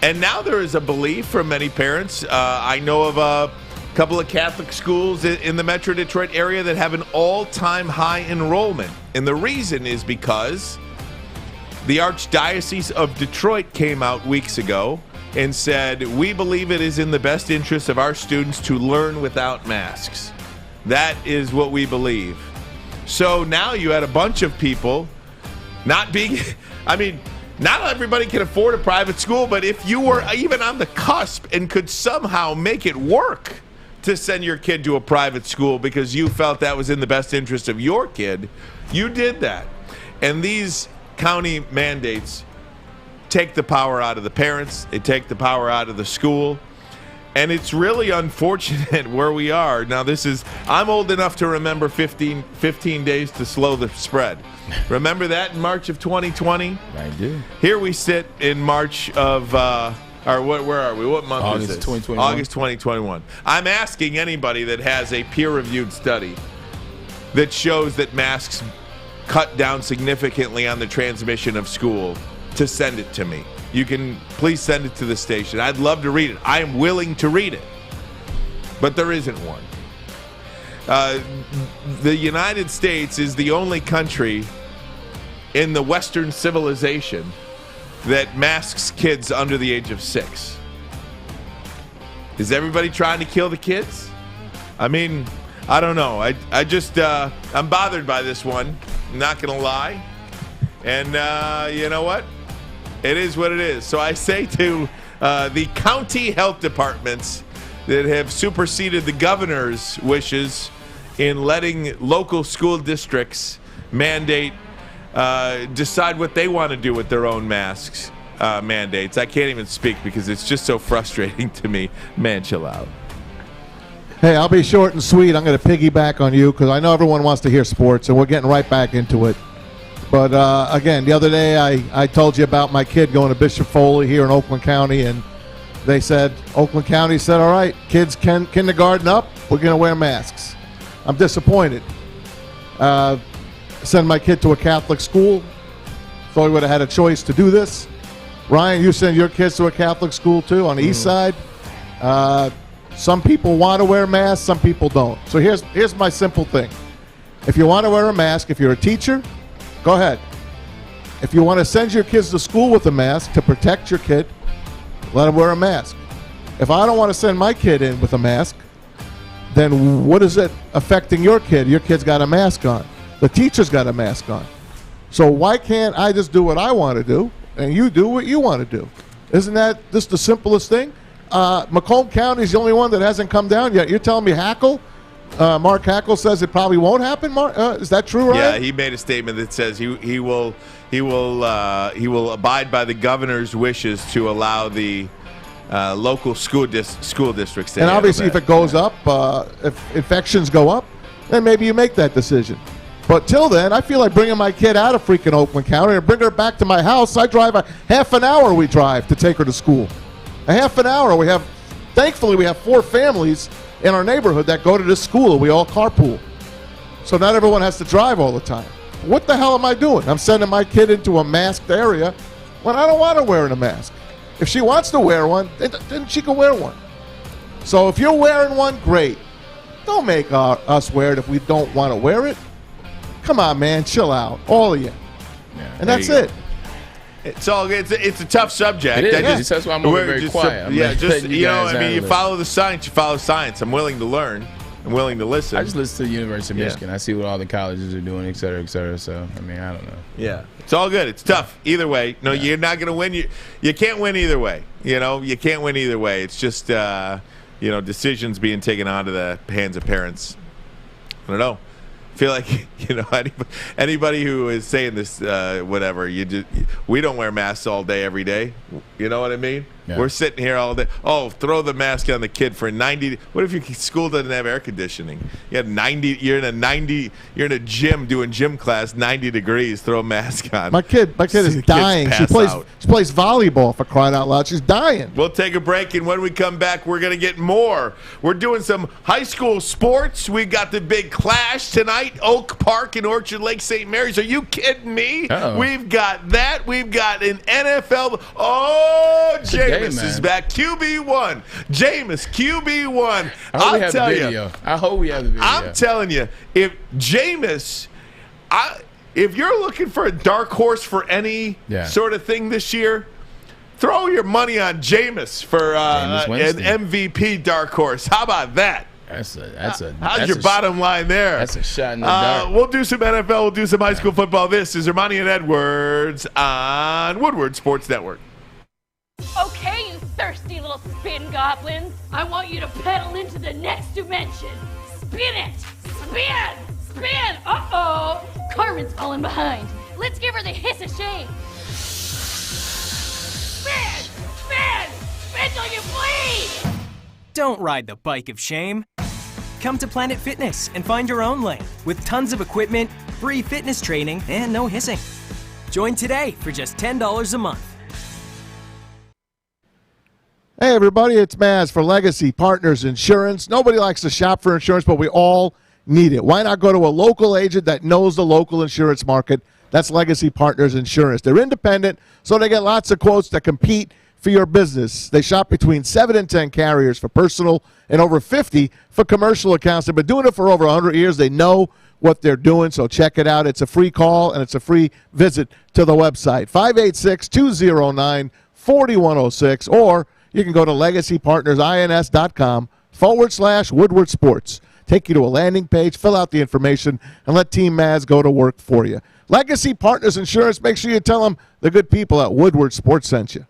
S1: And now there is a belief from many parents. I know of a couple of Catholic schools in the Metro Detroit area that have an all-time high enrollment. And the reason is because the Archdiocese of Detroit came out weeks ago and said, we believe it is in the best interest of our students to learn without masks. That is what we believe. So now you had a bunch of people not everybody can afford a private school, but if you were even on the cusp and could somehow make it work to send your kid to a private school because you felt that was in the best interest of your kid, you did that. And these county mandates take the power out of the parents, they take the power out of the school, and it's really unfortunate where we are. Now I'm old enough to remember 15 days to slow the spread. Remember that in March of 2020?
S2: I do.
S1: Here we sit in March of, where are we? What month is this?
S2: 2021.
S1: August 2021. I'm asking anybody that has a peer-reviewed study that shows that masks cut down significantly on the transmission of school to send it to me. You can please send it to the station. I'd love to read it. I am willing to read it. But there isn't one. The United States is the only country in the Western civilization that masks kids under the age of 6. Is everybody trying to kill the kids? I mean, I don't know. I'm bothered by this one. I'm not going to lie. And you know what? It is what it is. So I say to the county health departments that have superseded the governor's wishes in letting local school districts mandate, decide what they want to do with their own masks mandates. I can't even speak because it's just so frustrating to me. Man, chill out.
S3: Hey, I'll be short and sweet. I'm going to piggyback on you because I know everyone wants to hear sports, and we're getting right back into it. But, again, the other day I told you about my kid going to Bishop Foley here in Oakland County, and they said, Oakland County said, all right, kids kindergarten up, we're going to wear masks. I'm disappointed. Send my kid to a Catholic school. Thought we would have had a choice to do this. Ryan, you send your kids to a Catholic school too on the east side. Some people want to wear masks, some people don't. So here's my simple thing. If you want to wear a mask, if you're a teacher, go ahead. If you want to send your kids to school with a mask to protect your kid, let them wear a mask. If I don't want to send my kid in with a mask, then what is it affecting your kid? Your kid's got a mask on. The teacher's got a mask on. So why can't I just do what I want to do and you do what you want to do? Isn't that just the simplest thing? Macomb County is the only one that hasn't come down yet. You're telling me Hackle? Mark Hackle says it probably won't happen. Is that true, Ryan?
S1: Yeah, he made a statement that says he will abide by the governor's wishes to allow the local school districts to.
S3: And obviously, if it goes up, if infections go up, then maybe you make that decision. But till then, I feel like bringing my kid out of freaking Oakland County and bring her back to my house. I drive a half an hour. We drive to take her to school. A half an hour. Thankfully, we have 4 families in our neighborhood that go to this school. We all carpool. So not everyone has to drive all the time. What the hell am I doing? I'm sending my kid into a masked area when I don't want her wearing a mask. If she wants to wear one, then she can wear one. So if you're wearing one, great. Don't make us wear it if we don't want to wear it. Come on, man. Chill out. All of you.
S2: Yeah,
S3: and that's it.
S1: It's a tough subject.
S2: It is. That's why I'm very quiet.
S1: You follow the science. You follow science. I'm willing to learn. I'm willing to listen.
S2: I just listen to the University of Michigan. I see what all the colleges are doing, et cetera, et cetera. So, I mean, I don't know.
S1: Yeah. It's all good. It's tough. Either way. No, you're not going to win. You can't win either way. You can't win either way. It's just, decisions being taken onto the hands of parents. I don't know. I feel like, anybody who is saying this, whatever, we don't wear masks all day, every day. You know what I mean? Yeah. We're sitting here all day. Oh, throw the mask on the kid for 90. What if your school doesn't have air conditioning? You have 90. You're in a gym doing gym class, 90 degrees. Throw a mask on.
S3: My kid is dying. She plays volleyball, for crying out loud. She's dying.
S1: We'll take a break, and when we come back, we're gonna get more. We're doing some high school sports. We got the big clash tonight, Oak Park and Orchard Lake St. Mary's. Are you kidding me?
S2: Uh-oh.
S1: We've got that. We've got an NFL. Oh, Jameis is back. QB1. Jameis, QB1.
S2: I hope we have the video.
S1: I'm telling you, if Jameis, if you're looking for a dark horse for any sort of thing this year, throw your money on Jameis for an MVP dark horse. How about that? How's your bottom line there?
S2: That's a shot in the dark.
S1: We'll do some NFL. We'll do some high school football. This is Ermanni and Edwards on Woodward Sports Network.
S15: Okay, you thirsty little spin goblins. I want you to pedal into the next dimension. Spin it! Spin! Spin! Uh-oh! Carmen's falling behind. Let's give her the hiss of shame. Spin! Spin! Spin till you bleed!
S6: Don't ride the bike of shame. Come to Planet Fitness and find your own lane with tons of equipment, free fitness training, and no hissing. Join today for just $10 a month.
S3: Hey, everybody, it's Maz for Legacy Partners Insurance. Nobody likes to shop for insurance, but we all need it. Why not go to a local agent that knows the local insurance market? That's Legacy Partners Insurance. They're independent, so they get lots of quotes that compete for your business. They shop between 7 and 10 carriers for personal and over 50 for commercial accounts. They've been doing it for over 100 years. They know what they're doing, so check it out. It's a free call, and it's a free visit to the website, 586-209-4106, or you can go to legacypartnersins.com/Woodward Sports. Take you to a landing page, fill out the information, and let Team Maz go to work for you. Legacy Partners Insurance, make sure you tell them the good people at Woodward Sports sent you.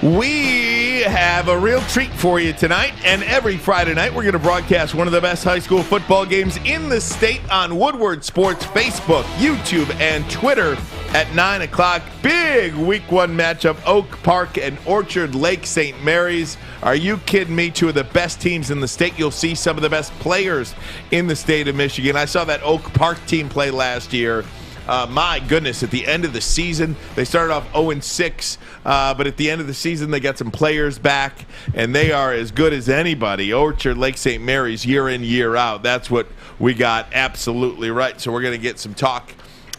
S1: We have a real treat for you tonight, and every Friday night we're going to broadcast one of the best high school football games in the state on Woodward Sports Facebook, YouTube, and Twitter at 9 o'clock. Big Week 1 matchup, Oak Park and Orchard Lake St. Mary's. Are you kidding me? Two of the best teams in the state. You'll see some of the best players in the state of Michigan. I saw that Oak Park team play last year. My goodness, at the end of the season, they started off 0-6, but at the end of the season, they got some players back, and they are as good as anybody. Orchard Lake St. Mary's, year in, year out. That's what we got absolutely right. So we're going to get some talk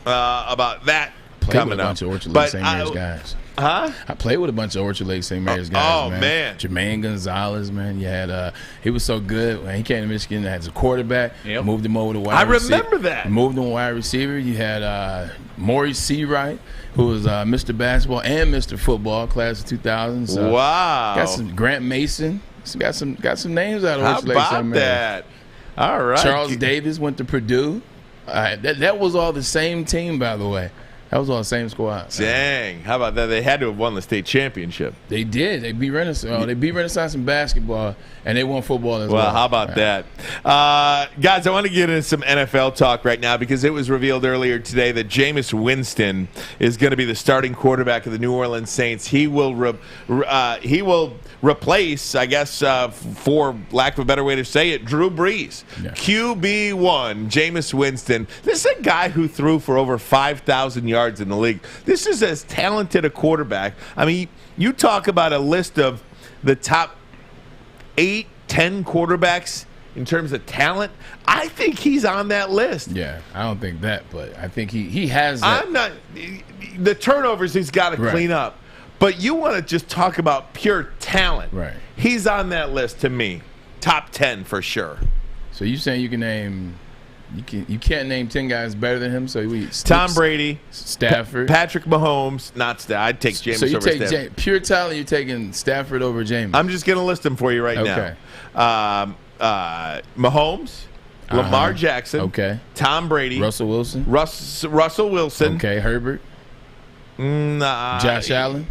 S1: about that coming up.
S2: Played with a bunch of Orchard Lake St. Mary's guys.
S1: Huh?
S2: I played with a bunch of Orchard Lake St. Mary's guys, man. Jermaine Gonzalez, man. You had he was so good when he came to Michigan. As a quarterback, moved him over to wide receiver.
S1: I remember that.
S2: Moved him to wide receiver. You had Maurice Seawright, who was Mr. Basketball and Mr. Football, class of 2000. So
S1: wow.
S2: Got some Grant Mason. Got some names out of Orchard Lake St. Mary's.
S1: That? All right.
S2: Charles Davis went to Purdue. That was all the same team, by the way. That was all the same squad.
S1: Dang. How about that? They had to have won the state championship.
S2: They did. They beat Renaissance. They beat Renaissance in basketball, and they won football as well.
S1: Well, how about that? Guys, I want to get into some NFL talk right now because it was revealed earlier today that Jameis Winston is going to be the starting quarterback of the New Orleans Saints. He will replace, I guess, for lack of a better way to say it, Drew Brees. Yeah. QB1, Jameis Winston. This is a guy who threw for over 5,000 yards in the league. This is as talented a quarterback. I mean, you talk about a list of the top 8-10 quarterbacks in terms of talent. I think he's on that list.
S2: Yeah, I don't think that, but I think he has that.
S1: I'm not. The turnovers he's got to clean up. But you want to just talk about pure talent.
S2: Right.
S1: He's on that list to me. Top 10 for sure.
S2: So you saying you can name you can't name 10 guys better than him? So
S1: Tom Brady,
S2: Stafford,
S1: Patrick Mahomes, not Stafford. I'd take Jameis over Stafford. So you take
S2: pure talent, you're taking Stafford over Jameis.
S1: I'm just going to list them for you right now. Mahomes, Lamar Jackson, Tom Brady,
S2: Russell Wilson,
S1: Russell Wilson,
S2: Herbert, Josh Allen.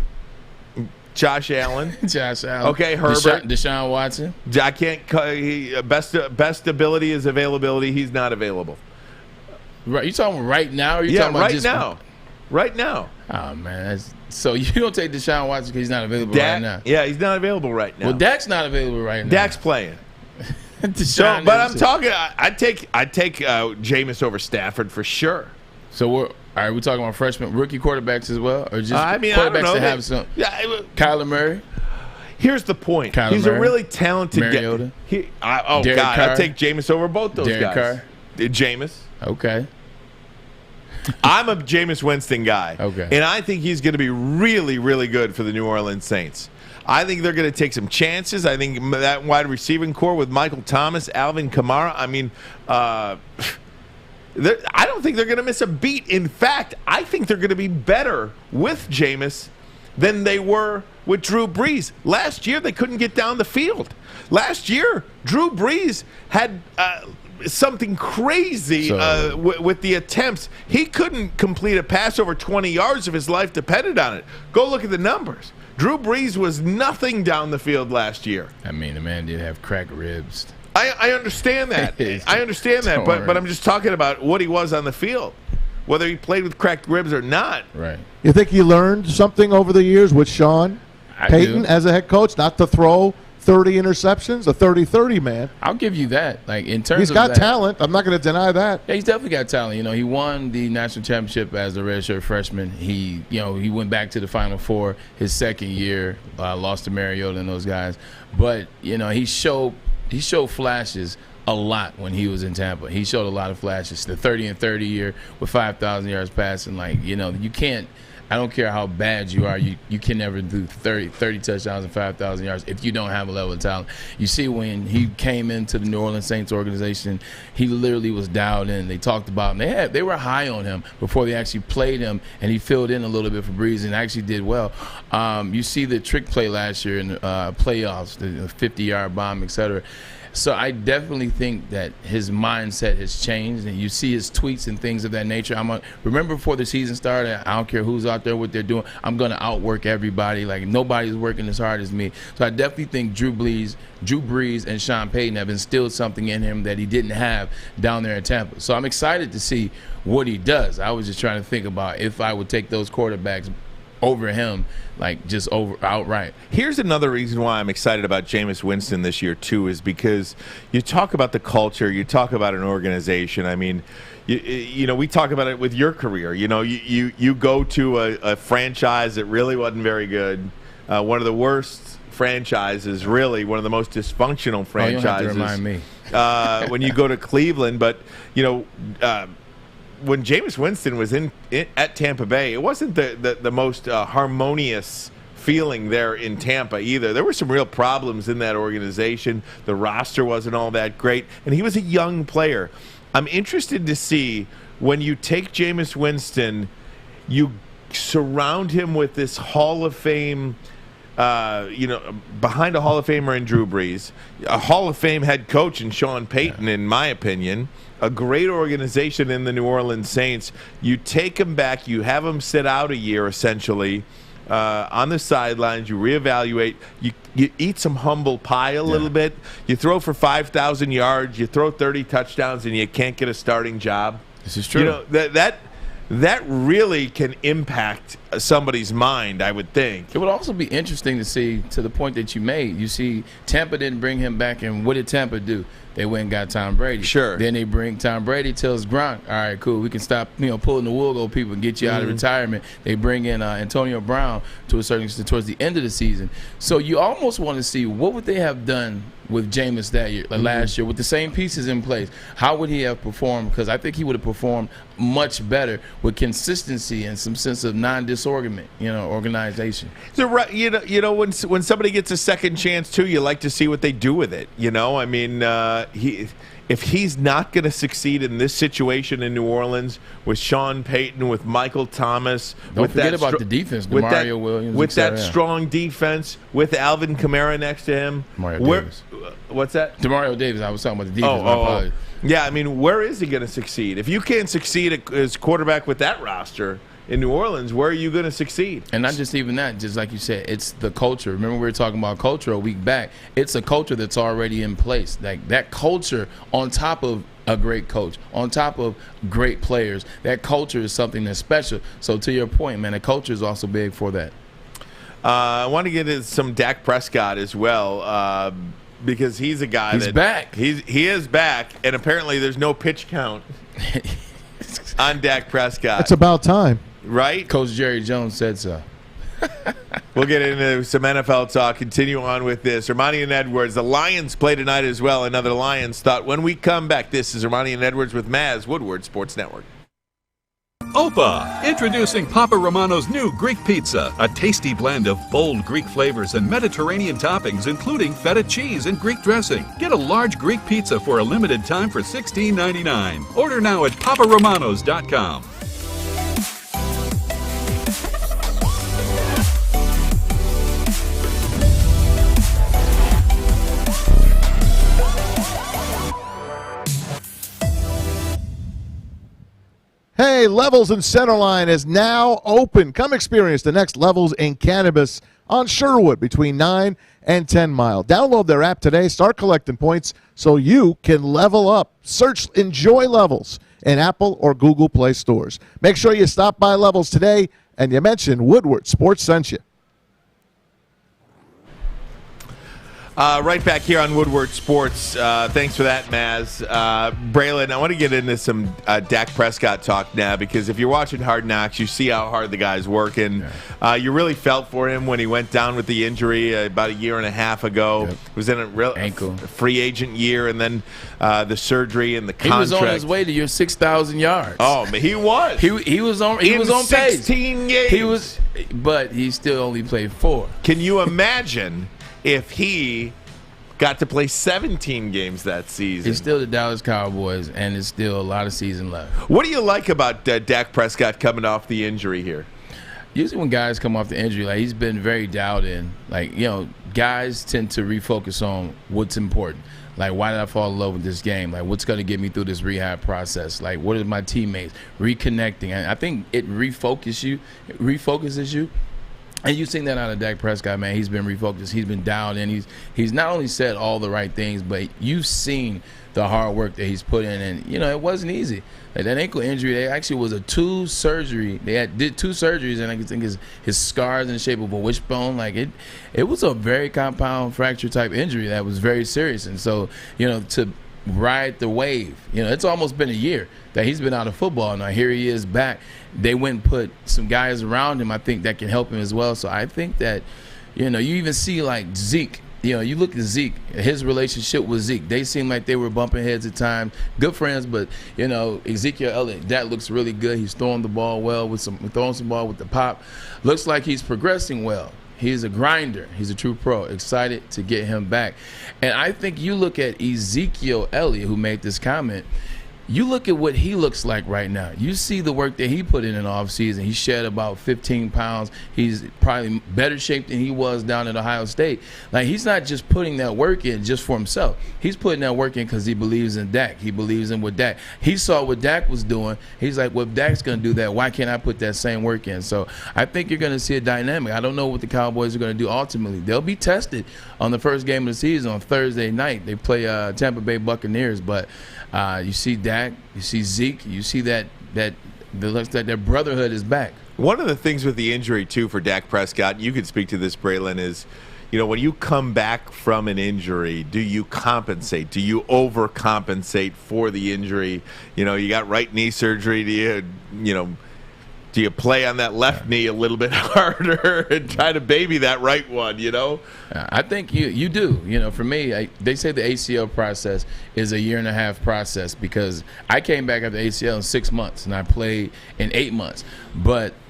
S1: Josh Allen. Okay, Herbert.
S2: Deshaun Watson.
S1: I can't. Best ability is availability. He's not available.
S2: Right. You talking right now? Or you talking about
S1: right now. Right now.
S2: Oh man. So you don't take Deshaun Watson because he's not available right now.
S1: Yeah, he's not available right now.
S2: Well, Dak's not available right now.
S1: Dak's playing. But I'm talking. I take Jameis over Stafford for sure.
S2: So are we talking about freshman, rookie quarterbacks as well, or just quarterbacks
S1: I don't know.
S2: that have some? Kyler Murray.
S1: Here's the point.
S2: He's
S1: a really talented guy. I'd take Jameis over both those
S2: Derek
S1: guys.
S2: Carr.
S1: Jameis.
S2: Okay.
S1: I'm a Jameis Winston guy.
S2: Okay.
S1: And I think he's going to be really, really good for the New Orleans Saints. I think they're going to take some chances. I think that wide receiving core with Michael Thomas, Alvin Kamara, I mean, I don't think they're going to miss a beat. In fact, I think they're going to be better with Jameis than they were with Drew Brees. Last year, they couldn't get down the field. Last year, Drew Brees had something crazy with the attempts. He couldn't complete a pass over 20 yards if his life depended on it. Go look at the numbers. Drew Brees was nothing down the field last year.
S2: I mean, the man did have cracked ribs.
S1: I understand that. But I'm just talking about what he was on the field, whether he played with cracked ribs or not.
S2: Right.
S3: You think he learned something over the years with Sean Payton as a head coach, not to throw 30 interceptions, a 30-30 man?
S2: I'll give you that. Like in terms,
S3: he's got talent. I'm not going to deny that.
S2: Yeah, he's definitely got talent. You know, he won the national championship as a redshirt freshman. He went back to the Final Four his second year, lost to Mariota and those guys. But he showed flashes a lot when he was in Tampa. He showed a lot of flashes. The 30-30 year with 5,000 yards passing. You can't. I don't care how bad you are. You can never do 30 touchdowns and 5,000 yards if you don't have a level of talent. You see, when he came into the New Orleans Saints organization, he literally was dialed in. They talked about him. They were high on him before they actually played him, and he filled in a little bit for Breeze and actually did well. You see the trick play last year in the playoffs, the 50-yard bomb, etc. So I definitely think that his mindset has changed, and you see his tweets and things of that nature. Remember before the season started, I don't care who's out there, what they're doing, I'm going to outwork everybody. Like, nobody's working as hard as me. So I definitely think Drew Brees and Sean Payton have instilled something in him that he didn't have down there in Tampa. So I'm excited to see what he does. I was just trying to think about if I would take those quarterbacks over him, like just over outright.
S1: Here's another reason why I'm excited about Jameis Winston this year too, is because you talk about the culture, you talk about an organization. I mean, you know, we talk about it with your career. You know, you go to a franchise that really wasn't very good, one of the worst franchises, really one of the most dysfunctional franchises.
S2: Oh, you don't have to remind me.
S1: When you go to Cleveland, but you know. When Jameis Winston was at Tampa Bay, it wasn't the most harmonious feeling there in Tampa either. There were some real problems in that organization. The roster wasn't all that great, and he was a young player. I'm interested to see when you take Jameis Winston, you surround him with this Hall of Fame, behind a Hall of Famer in Drew Brees, a Hall of Fame head coach in Sean Payton, in my opinion, a great organization in the New Orleans Saints. You take him back, you have him sit out a year essentially on the sidelines, you reevaluate, you eat some humble pie a little bit, you throw for 5,000 yards, you throw 30 touchdowns, and you can't get a starting job.
S2: This is true.
S1: You know, that really can impact somebody's mind, I would think.
S2: It would also be interesting to see, to the point that you made, you see Tampa didn't bring him back, and what did Tampa do? They went and got Tom Brady.
S1: Sure.
S2: Then they bring Tom Brady, tells Gronk, all right, cool, we can stop pulling the wool over people and get you out of retirement. They bring in Antonio Brown to a certain extent towards the end of the season. So you almost want to see what would they have done with Jameis that year, last year, with the same pieces in place. How would he have performed? Because I think he would have performed much better with consistency and some sense of non-disorganization, organization.
S1: So, when somebody gets a second chance too, you like to see what they do with it. I mean, if he's not going to succeed in this situation in New Orleans with Sean Payton, with Michael Thomas,
S2: don't forget about the defense, Mario Williams,
S1: with that strong defense, with Alvin Kamara next to him.
S2: Davis.
S1: What's that?
S2: Demario Davis. I was talking about the defense.
S1: Yeah, I mean, where is he going to succeed? If you can't succeed as quarterback with that roster in New Orleans, where are you going to succeed?
S2: And not just even that, just like you said, it's the culture. Remember, we were talking about culture a week back. It's a culture that's already in place. Like that culture on top of a great coach, on top of great players, that culture is something that's special. So to your point, man, the culture is also big for that.
S1: I want to get into some Dak Prescott as well, because he's a guy
S2: he's back.
S1: He is back, and apparently there's no pitch count on Dak Prescott.
S3: It's about time.
S1: Right?
S2: Coach Jerry Jones said so.
S1: We'll get into some NFL talk. Continue on with this. Ermanni and Edwards. The Lions play tonight as well. Another Lions thought. When we come back, this is Ermanni and Edwards with Maz, Woodward Sports Network.
S5: Opa! Introducing Papa Romano's new Greek pizza. A tasty blend of bold Greek flavors and Mediterranean toppings, including feta cheese and Greek dressing. Get a large Greek pizza for a limited time for $16.99. Order now at paparomanos.com.
S3: Hey, Levels in Centerline is now open. Come experience the next levels in cannabis on Sherwood between 9 and 10 Mile. Download their app today. Start collecting points so you can level up. Search Enjoy Levels in Apple or Google Play stores. Make sure you stop by Levels today and you mention Woodward Sports sent you.
S1: Right back here on Woodward Sports. Thanks for that, Maz. Braylon, I want to get into some Dak Prescott talk now, because if you're watching Hard Knocks, you see how hard the guy's working. You really felt for him when he went down with the injury about a year and a half ago. Yep. Was in a real
S2: ankle
S1: free agent year, and then the surgery and the contract.
S2: He was on his way to your 6,000 yards.
S1: Oh, but he was.
S2: He was on. He was on
S1: 16
S2: pace.
S1: games.
S2: But he still only played 4.
S1: Can you imagine if he got to play 17 games that season?
S2: It's still the Dallas Cowboys, and it's still a lot of season left.
S1: What do you like about Dak Prescott coming off the injury here?
S2: usually when guys come off the injury, like he's been very dialed in. Like, guys tend to refocus on what's important. Like, why did I fall in love with this game? Like, what's going to get me through this rehab process? Like, what are my teammates? Reconnecting. And I think it refocuses you. And you've seen that out of Dak Prescott, man. He's been refocused. He's been dialed in. He's not only said all the right things, but you've seen the hard work that he's put in. And, it wasn't easy. Like that ankle injury, they actually was a two surgery. They did two surgeries, and I think his scars in the shape of a wishbone. Like it was a very compound fracture type injury that was very serious. And so, to ride the wave, it's almost been a year that he's been out of football. Now here he is back. They went and put some guys around him, I think, that can help him as well. So I think that, you even see like Zeke. You look at Zeke, his relationship with Zeke. They seem like they were bumping heads at times. Good friends, but, Ezekiel Elliott, that looks really good. He's throwing the ball well, throwing some ball with the pop. Looks like he's progressing well. He's a grinder. He's a true pro. Excited to get him back. And I think you look at Ezekiel Elliott, who made this comment. You look at what he looks like right now. You see the work that he put in the offseason. He shed about 15 pounds. He's probably better shape than he was down at Ohio State. Like, he's not just putting that work in just for himself. He's putting that work in because he believes in Dak. He believes in what Dak. He saw what Dak was doing. He's like, well, if Dak's going to do that, why can't I put that same work in? So I think you're going to see a dynamic. I don't know what the Cowboys are going to do ultimately. They'll be tested on the first game of the season on Thursday night. They play Tampa Bay Buccaneers, but you see Dak, you see Zeke, you see that brotherhood is back.
S1: One of the things with the injury, too, for Dak Prescott, you could speak to this, Braylon, is, when you come back from an injury, do you compensate? Do you overcompensate for the injury? You got right knee surgery. Do you play on that left knee a little bit harder and try to baby that right one,
S2: I think you do. For me, they say the ACL process is a 1.5-year process because I came back after ACL in 6 months and I played in 8 months.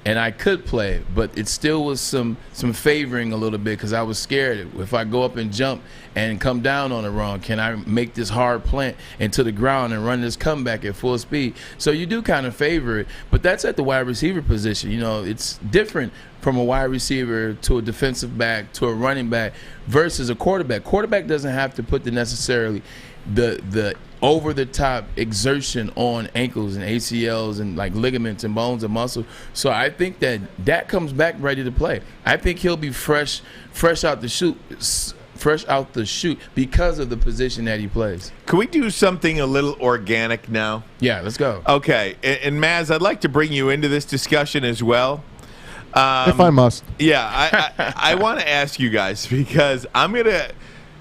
S2: And I could play, but it still was some favoring a little bit because I was scared. If I go up and jump and come down on it wrong, can I make this hard plant into the ground and run this comeback at full speed? So you do kind of favor it, but that's at the wide receiver position. It's different from a wide receiver to a defensive back to a running back versus a quarterback. Quarterback doesn't have to put necessarily the over-the-top exertion on ankles and ACLs and like ligaments and bones and muscle. So I think that comes back ready to play. I think he'll be fresh out the chute because of the position that he plays.
S1: Can we do something a little organic now?
S2: Yeah, let's go.
S1: Okay, and Maz, I'd like to bring you into this discussion as well.
S3: If I must.
S1: Yeah, I want to ask you guys because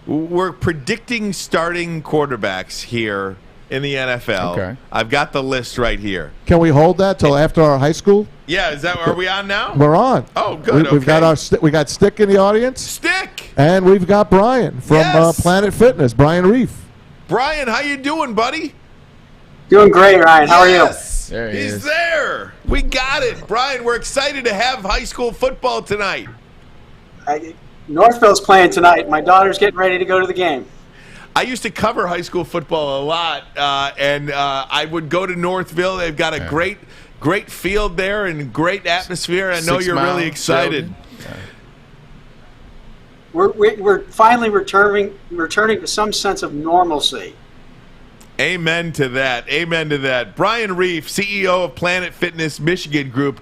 S1: we're predicting starting quarterbacks here in the NFL. Okay. I've got the list right here.
S3: Can we hold that till after our high school?
S1: Yeah, are we on now?
S3: We're on.
S1: Oh, good.
S3: We've got we got Stick in the audience.
S1: Stick.
S3: And we've got Brian from Planet Fitness, Brian Reef.
S1: Brian, how you doing, buddy?
S7: Doing great, Ryan. How are you?
S2: There he is.
S1: He's there. We got it. Brian, we're excited to have high school football tonight.
S7: Northville's playing tonight. My daughter's getting ready to go to the game.
S1: I used to cover high school football a lot, and I would go to Northville. They've got a great field there and great atmosphere. I know you're really excited.
S7: We're finally returning to some sense of normalcy.
S1: Amen to that. Amen to that. Brian Reef, CEO of Planet Fitness Michigan Group.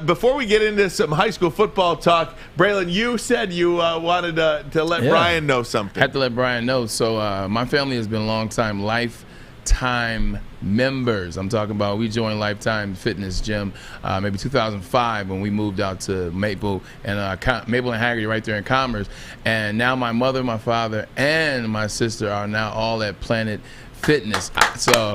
S1: Before we get into some high school football talk, Braylon, you said you wanted to let Brian know something.
S2: Had to let Brian know. So my family has been lifetime members. I'm talking about we joined Lifetime Fitness Gym maybe 2005 when we moved out to Maple and Haggerty right there in Commerce. And now my mother, my father, and my sister are now all at Planet Fitness. So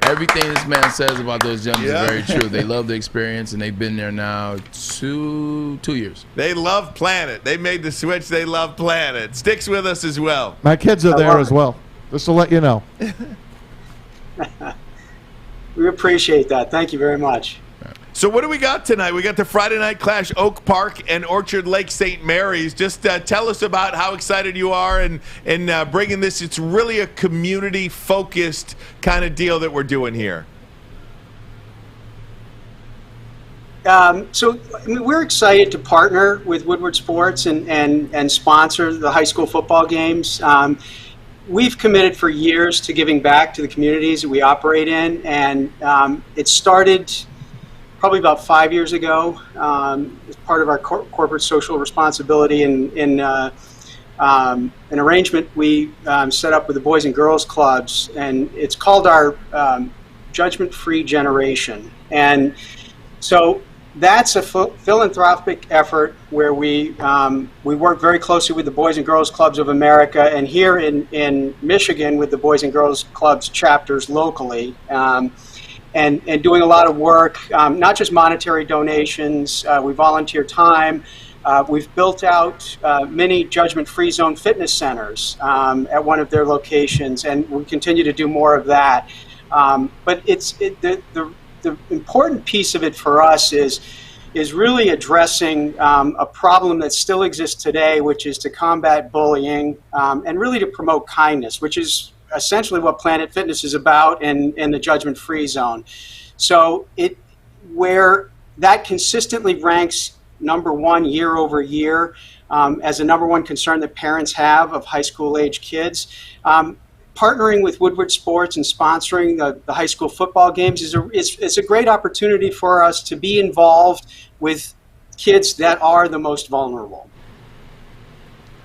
S2: everything this man says about those gyms is very true. They love the experience, and they've been there now 2 years.
S1: They love Planet. They made the switch. They love Planet. Sticks with us as well.
S3: My kids are there as well, just to let you know.
S7: We appreciate that. Thank you very much.
S1: So what do we got tonight? We got the Friday night clash, Oak Park and Orchard Lake St. Mary's. Just tell us about how excited you are and bringing this. It's really a community-focused kind of deal that we're doing here.
S7: we're excited to partner with Woodward Sports and sponsor the high school football games. We've committed for years to giving back to the communities that we operate in, and it started probably about 5 years ago as part of our corporate social responsibility in an arrangement we set up with the Boys and Girls Clubs, and it's called our Judgment-Free Generation. And so that's a philanthropic effort where we work very closely with the Boys and Girls Clubs of America, and here in Michigan with the Boys and Girls Clubs chapters locally, and doing a lot of work, not just monetary donations. We volunteer time. We've built out many judgment-free zone fitness centers at one of their locations, and we continue to do more of that. But the important piece of it for us is really addressing a problem that still exists today, which is to combat bullying and really to promote kindness, which is essentially what Planet Fitness is about in the judgment-free zone. So where that consistently ranks number one year over year as a number one concern that parents have of high school age kids. Partnering with Woodward Sports and sponsoring the high school football games is a great opportunity for us to be involved with kids that are the most vulnerable.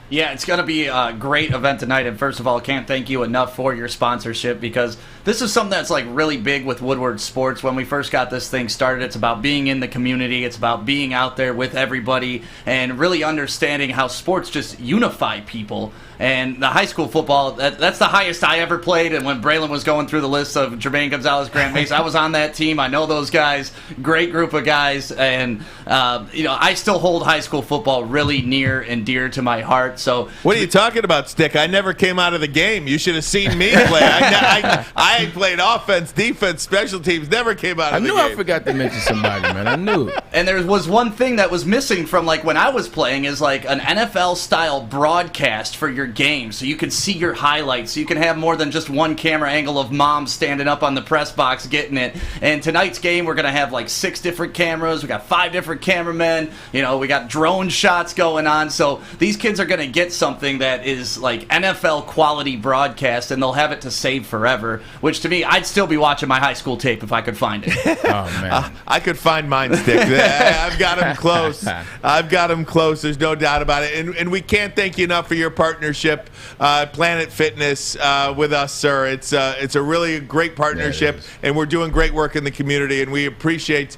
S8: Yeah, it's going to be a great event tonight, and first of all, can't thank you enough for your sponsorship, because this is something that's like really big with Woodward Sports. When we first got this thing started, it's about being in the community, it's about being out there with everybody, and really understanding how sports just unify people. And the high school football, that's the highest I ever played, and when Braylon was going through the list of Jermaine Gonzalez, Grant Mace, I was on that team. I know those guys, great group of guys, and I still hold high school football really near and dear to my heart. So
S1: what are you talking about, Stick? I never came out of the game. You should have seen me play. I played offense, defense, special teams, never came out of the game.
S2: I forgot to mention somebody, man. I knew it.
S8: And there was one thing that was missing from like when I was playing is like an NFL-style broadcast for your game, so you could see your highlights, so you can have more than just one camera angle of mom standing up on the press box getting it. And tonight's game, we're going to have like 6 different cameras. We got 5 different cameramen. We got drone shots going on. So these kids are going to get something that is like NFL quality broadcast, and they'll have it to save forever, which to me, I'd still be watching my high school tape if I could find it.
S2: Oh, man.
S1: I could find mine, Stick. I've got them close. There's no doubt about it. And we can't thank you enough for your partnership, Planet Fitness, with us, sir. It's a really great partnership, and we're doing great work in the community, and we appreciate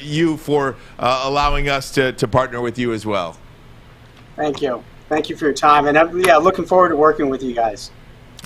S1: you for allowing us to partner with you as well.
S7: Thank you. Thank you for your time, and looking forward to working with you guys.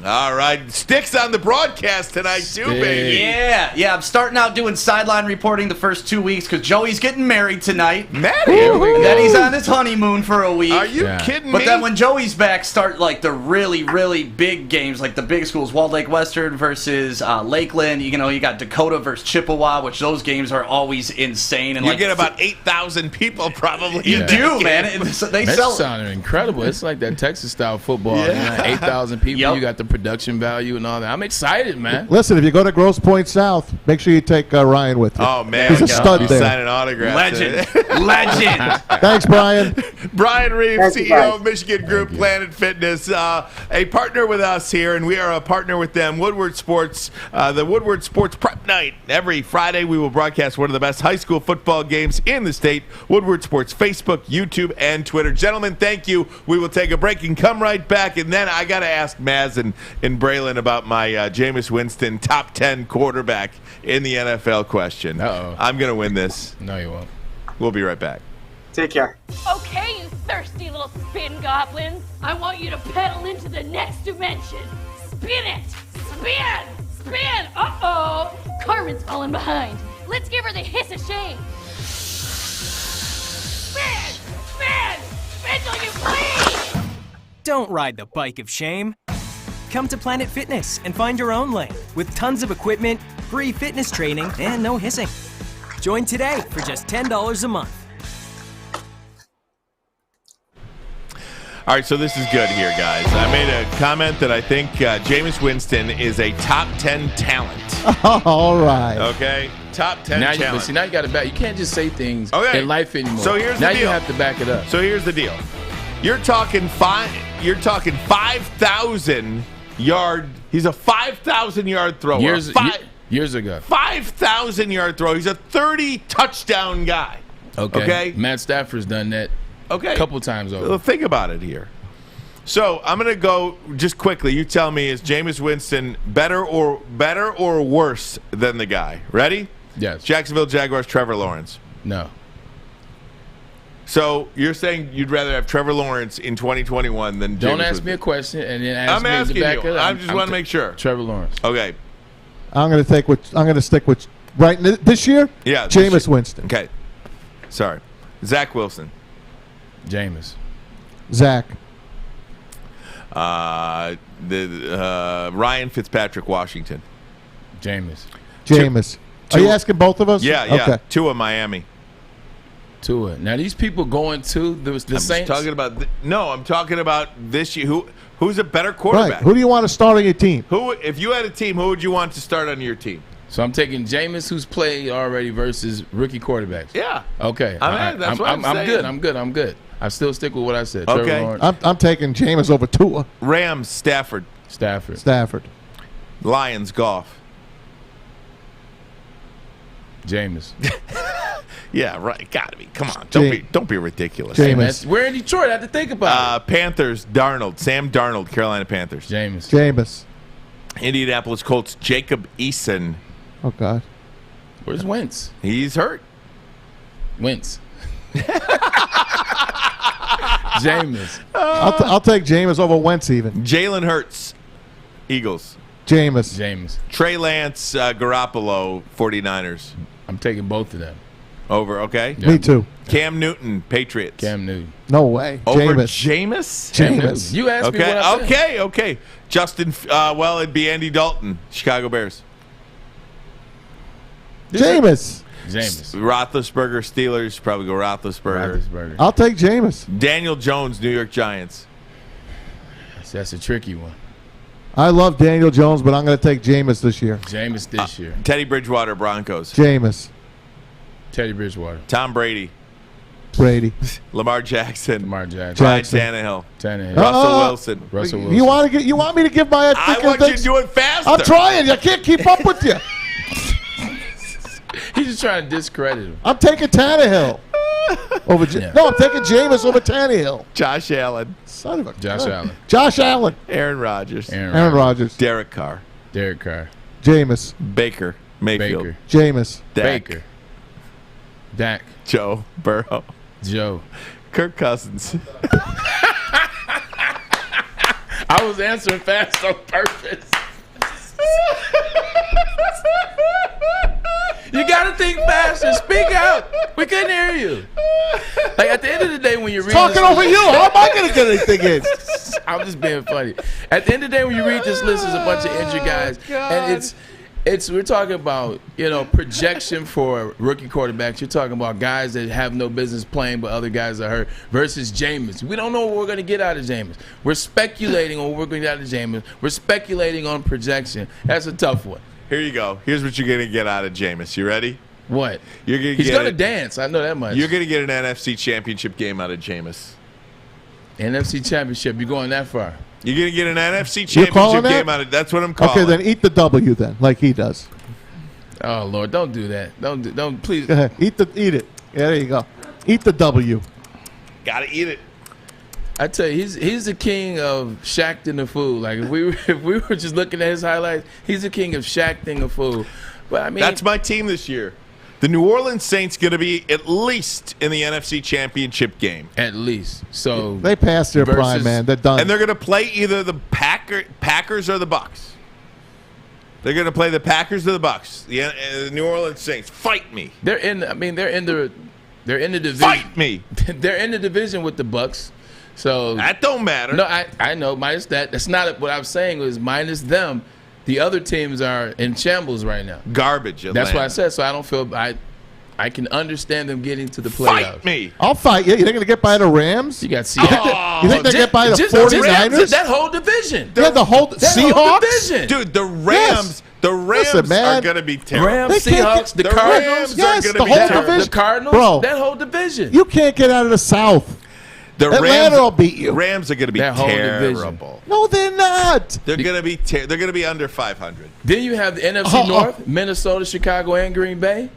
S1: All right, Stick's on the broadcast tonight too, baby.
S8: Yeah. I'm starting out doing sideline reporting the first 2 weeks because Joey's getting married tonight.
S1: Married?
S8: And then he's on his honeymoon for a week.
S1: Are you kidding me?
S8: But then when Joey's back, start like the really, really big games, like the big schools, Walled Lake Western versus Lakeland. You got Dakota versus Chippewa, which those games are always insane. And
S1: you get about 8,000 people probably.
S8: You do, man. They sell.
S2: Sounding incredible. It's like that Texas-style football. 8,000 people. Yep. You got the production value and all that. I'm excited, man.
S3: Listen, if you go to Grosse Pointe South, make sure you take Ryan with you.
S1: Oh, man.
S3: He's a stud there.
S1: Signing autographs.
S8: Legend.
S3: Thanks, Brian.
S1: Brian Reeves, CEO of Michigan Group Planet Fitness, a partner with us here, and we are a partner with them, Woodward Sports, the Woodward Sports Prep Night. Every Friday, we will broadcast one of the best high school football games in the state. Woodward Sports Facebook, YouTube, and Twitter. Gentlemen, thank you. We will take a break and come right back, and then I got to ask Maz and Braylon about my Jameis Winston top 10 quarterback in the NFL question. I'm going to win this.
S2: No, you won't.
S1: We'll be right back.
S7: Take care.
S15: Okay, you thirsty little spin goblins. I want you to pedal into the next dimension. Spin it! Spin! Spin! Uh-oh! Carmen's falling behind. Let's give her the hiss of shame. Spin! Spin! Spin till you bleed!
S6: Don't ride the bike of shame. Come to Planet Fitness and find your own lane with tons of equipment, free fitness training, and no hissing. Join today for just $10 a month.
S1: All right, so this is good here, guys. I made a comment that I think Jameis Winston is a top 10 talent.
S3: All right.
S1: Okay? Top 10
S2: now
S1: talent.
S2: See, now you got to back. You can't just say things
S1: Okay.
S2: in life anymore.
S1: So here's
S2: now
S1: the deal.
S2: you have to back it up.
S1: So here's the deal. You're talking 5,000 yard. He's a 5,000 yard thrower.
S2: Years ago.
S1: 5,000 yard thrower. He's a 30 touchdown guy. Okay.
S2: Matt Stafford's done that. A couple times over.
S1: Well, think about it here. So I'm going to go just quickly. You tell me, is Jameis Winston better or worse than the guy? Ready?
S2: Yes.
S1: Jacksonville Jaguars, Trevor Lawrence.
S2: No.
S1: So you're saying you'd rather have Trevor Lawrence in 2021 than Jameis
S2: Don't ask
S1: Winston?
S2: me a question and then ask
S1: I'm
S2: me
S1: asking
S2: to back
S1: you.
S2: it up.
S1: I just want to make sure.
S2: Trevor Lawrence.
S1: Okay.
S3: I'm going to stick with this year.
S1: Yeah.
S3: Jameis Winston.
S1: Okay. Sorry. Zach Wilson.
S2: Jameis.
S3: Zach.
S1: Ryan Fitzpatrick, Washington.
S2: Jameis.
S3: Are you asking both of us?
S1: Yeah.
S3: Okay.
S1: Tua, Miami.
S2: Tua. Now these people going to the Saints.
S1: Talking about I'm talking about this year. Who's a better quarterback?
S3: Right. Who do you want to start on your team?
S1: If you had a team, who would you want to start on your team?
S2: So I'm taking Jameis, who's played already, versus rookie quarterbacks.
S1: Yeah.
S2: Okay.
S1: That's what I'm saying.
S2: I'm good. I still stick with what I said.
S1: Okay.
S2: Trevor Lawrence.
S3: I'm taking Jameis over Tua.
S1: Rams, Stafford. Lions, Goff.
S2: Jameis.
S1: Yeah, right. Gotta be. Come on. Don't be ridiculous.
S3: Jameis.
S2: We're in Detroit. I have to think about it.
S1: Panthers, Darnold. Sam Darnold, Carolina Panthers.
S2: Jameis.
S1: Indianapolis Colts, Jacob Eason.
S3: Oh, God.
S2: Where's Wentz?
S1: He's hurt.
S2: Wentz. Jameis.
S3: I'll take Jameis over Wentz even.
S1: Jalen Hurts, Eagles.
S3: Jameis.
S1: Trey Lance, Garoppolo, 49ers.
S2: I'm taking both of them.
S1: Over, okay?
S3: Yeah. Me too.
S1: Cam Newton, Patriots.
S2: Cam Newton.
S3: No way.
S1: Over
S3: Jameis.
S1: Jameis?
S2: You asked me what I said.
S1: Okay. Justin, it'd be Andy Dalton, Chicago Bears.
S3: Jameis.
S1: Roethlisberger, Steelers. Probably go Roethlisberger.
S3: I'll take Jameis.
S1: Daniel Jones, New York Giants.
S2: That's a tricky one.
S3: I love Daniel Jones, but I'm going to take Jameis this year.
S2: Jameis this year.
S1: Teddy Bridgewater, Broncos.
S3: Jameis.
S2: Teddy Bridgewater.
S1: Tom Brady. Lamar Jackson. Ryan Tannehill. Russell Wilson.
S3: You want me to give my?
S1: I want you to do it faster.
S3: I'm trying. I can't keep up with you.
S2: He's just trying to discredit him.
S3: I'm taking Tannehill over. No, I'm taking Jameis over Tannehill.
S1: Josh Allen.
S3: Son of a
S2: Josh Allen.
S1: Aaron Rodgers.
S3: Aaron Rodgers.
S1: Derek Carr.
S3: Jameis.
S1: Baker Mayfield.
S3: Jameis.
S2: Dak.
S1: Joe Burrow. Kirk Cousins.
S2: I was answering fast on purpose. You gotta think faster. Speak out. We couldn't hear you. Like at the end of the day, when you're reading
S3: talking over you, how am I gonna get anything in?
S2: I'm just being funny. At the end of the day, when you read this list, there's a bunch of injured guys, and we're talking about projection for rookie quarterbacks. You're talking about guys that have no business playing, but other guys are hurt. Versus Jameis, we don't know what we're gonna get out of Jameis. We're speculating on what we're gonna get out of Jameis. We're speculating on projection. That's a tough one.
S1: Here you go. Here's what you're gonna get out of Jameis. You ready?
S2: What?
S1: He's
S2: gonna dance. I know that much.
S1: You're gonna get an NFC Championship game out of Jameis.
S2: NFC Championship. You're going that far?
S1: You're gonna get an NFC Championship game out of. That's what I'm calling.
S3: Okay, then eat the W then, like he does.
S2: Oh Lord, don't do that. Don't please.
S3: Go ahead. Eat it. Yeah, there you go. Eat the W.
S1: Gotta eat it.
S2: I tell you, he's the king of Shaqting the food. Like if we were just looking at his highlights, he's the king of Shaqting the food. But I mean,
S1: that's my team this year. The New Orleans Saints going to be at least in the NFC Championship game.
S2: At least. So
S3: they passed their prime, man. They're done.
S1: And they're going to play either the Packers or the Bucs. They're going to play the Packers or the Bucs. The New Orleans Saints. Fight me.
S2: They're in the division.
S1: Fight me.
S2: They're in the division with the Bucs. So
S1: that don't matter.
S2: No, I know. Minus that. That's not what I'm saying. Was minus them. The other teams are in shambles right now.
S1: Garbage. Atlanta.
S2: That's what I said. So I don't feel. I can understand them getting to the playoffs.
S1: Fight me.
S3: I'll fight you. You think they're going to get by the Rams?
S2: You got
S3: Seahawks. You think they get by the 49ers?
S2: That whole division.
S3: Yeah, the whole Seahawks?
S2: Whole division.
S1: Dude, the Rams. The Rams are going to be terrible.
S2: Rams, Seahawks, the Cardinals.
S3: Yes, the whole division.
S2: The Cardinals,
S3: bro,
S2: that whole division.
S3: You can't get out of the South. Atlanta will beat you.
S1: Rams are going to be terrible.
S3: No, they're not.
S1: They're going to be they're going to be under 500.
S2: Then you have the NFC North, Minnesota, Chicago, and Green Bay.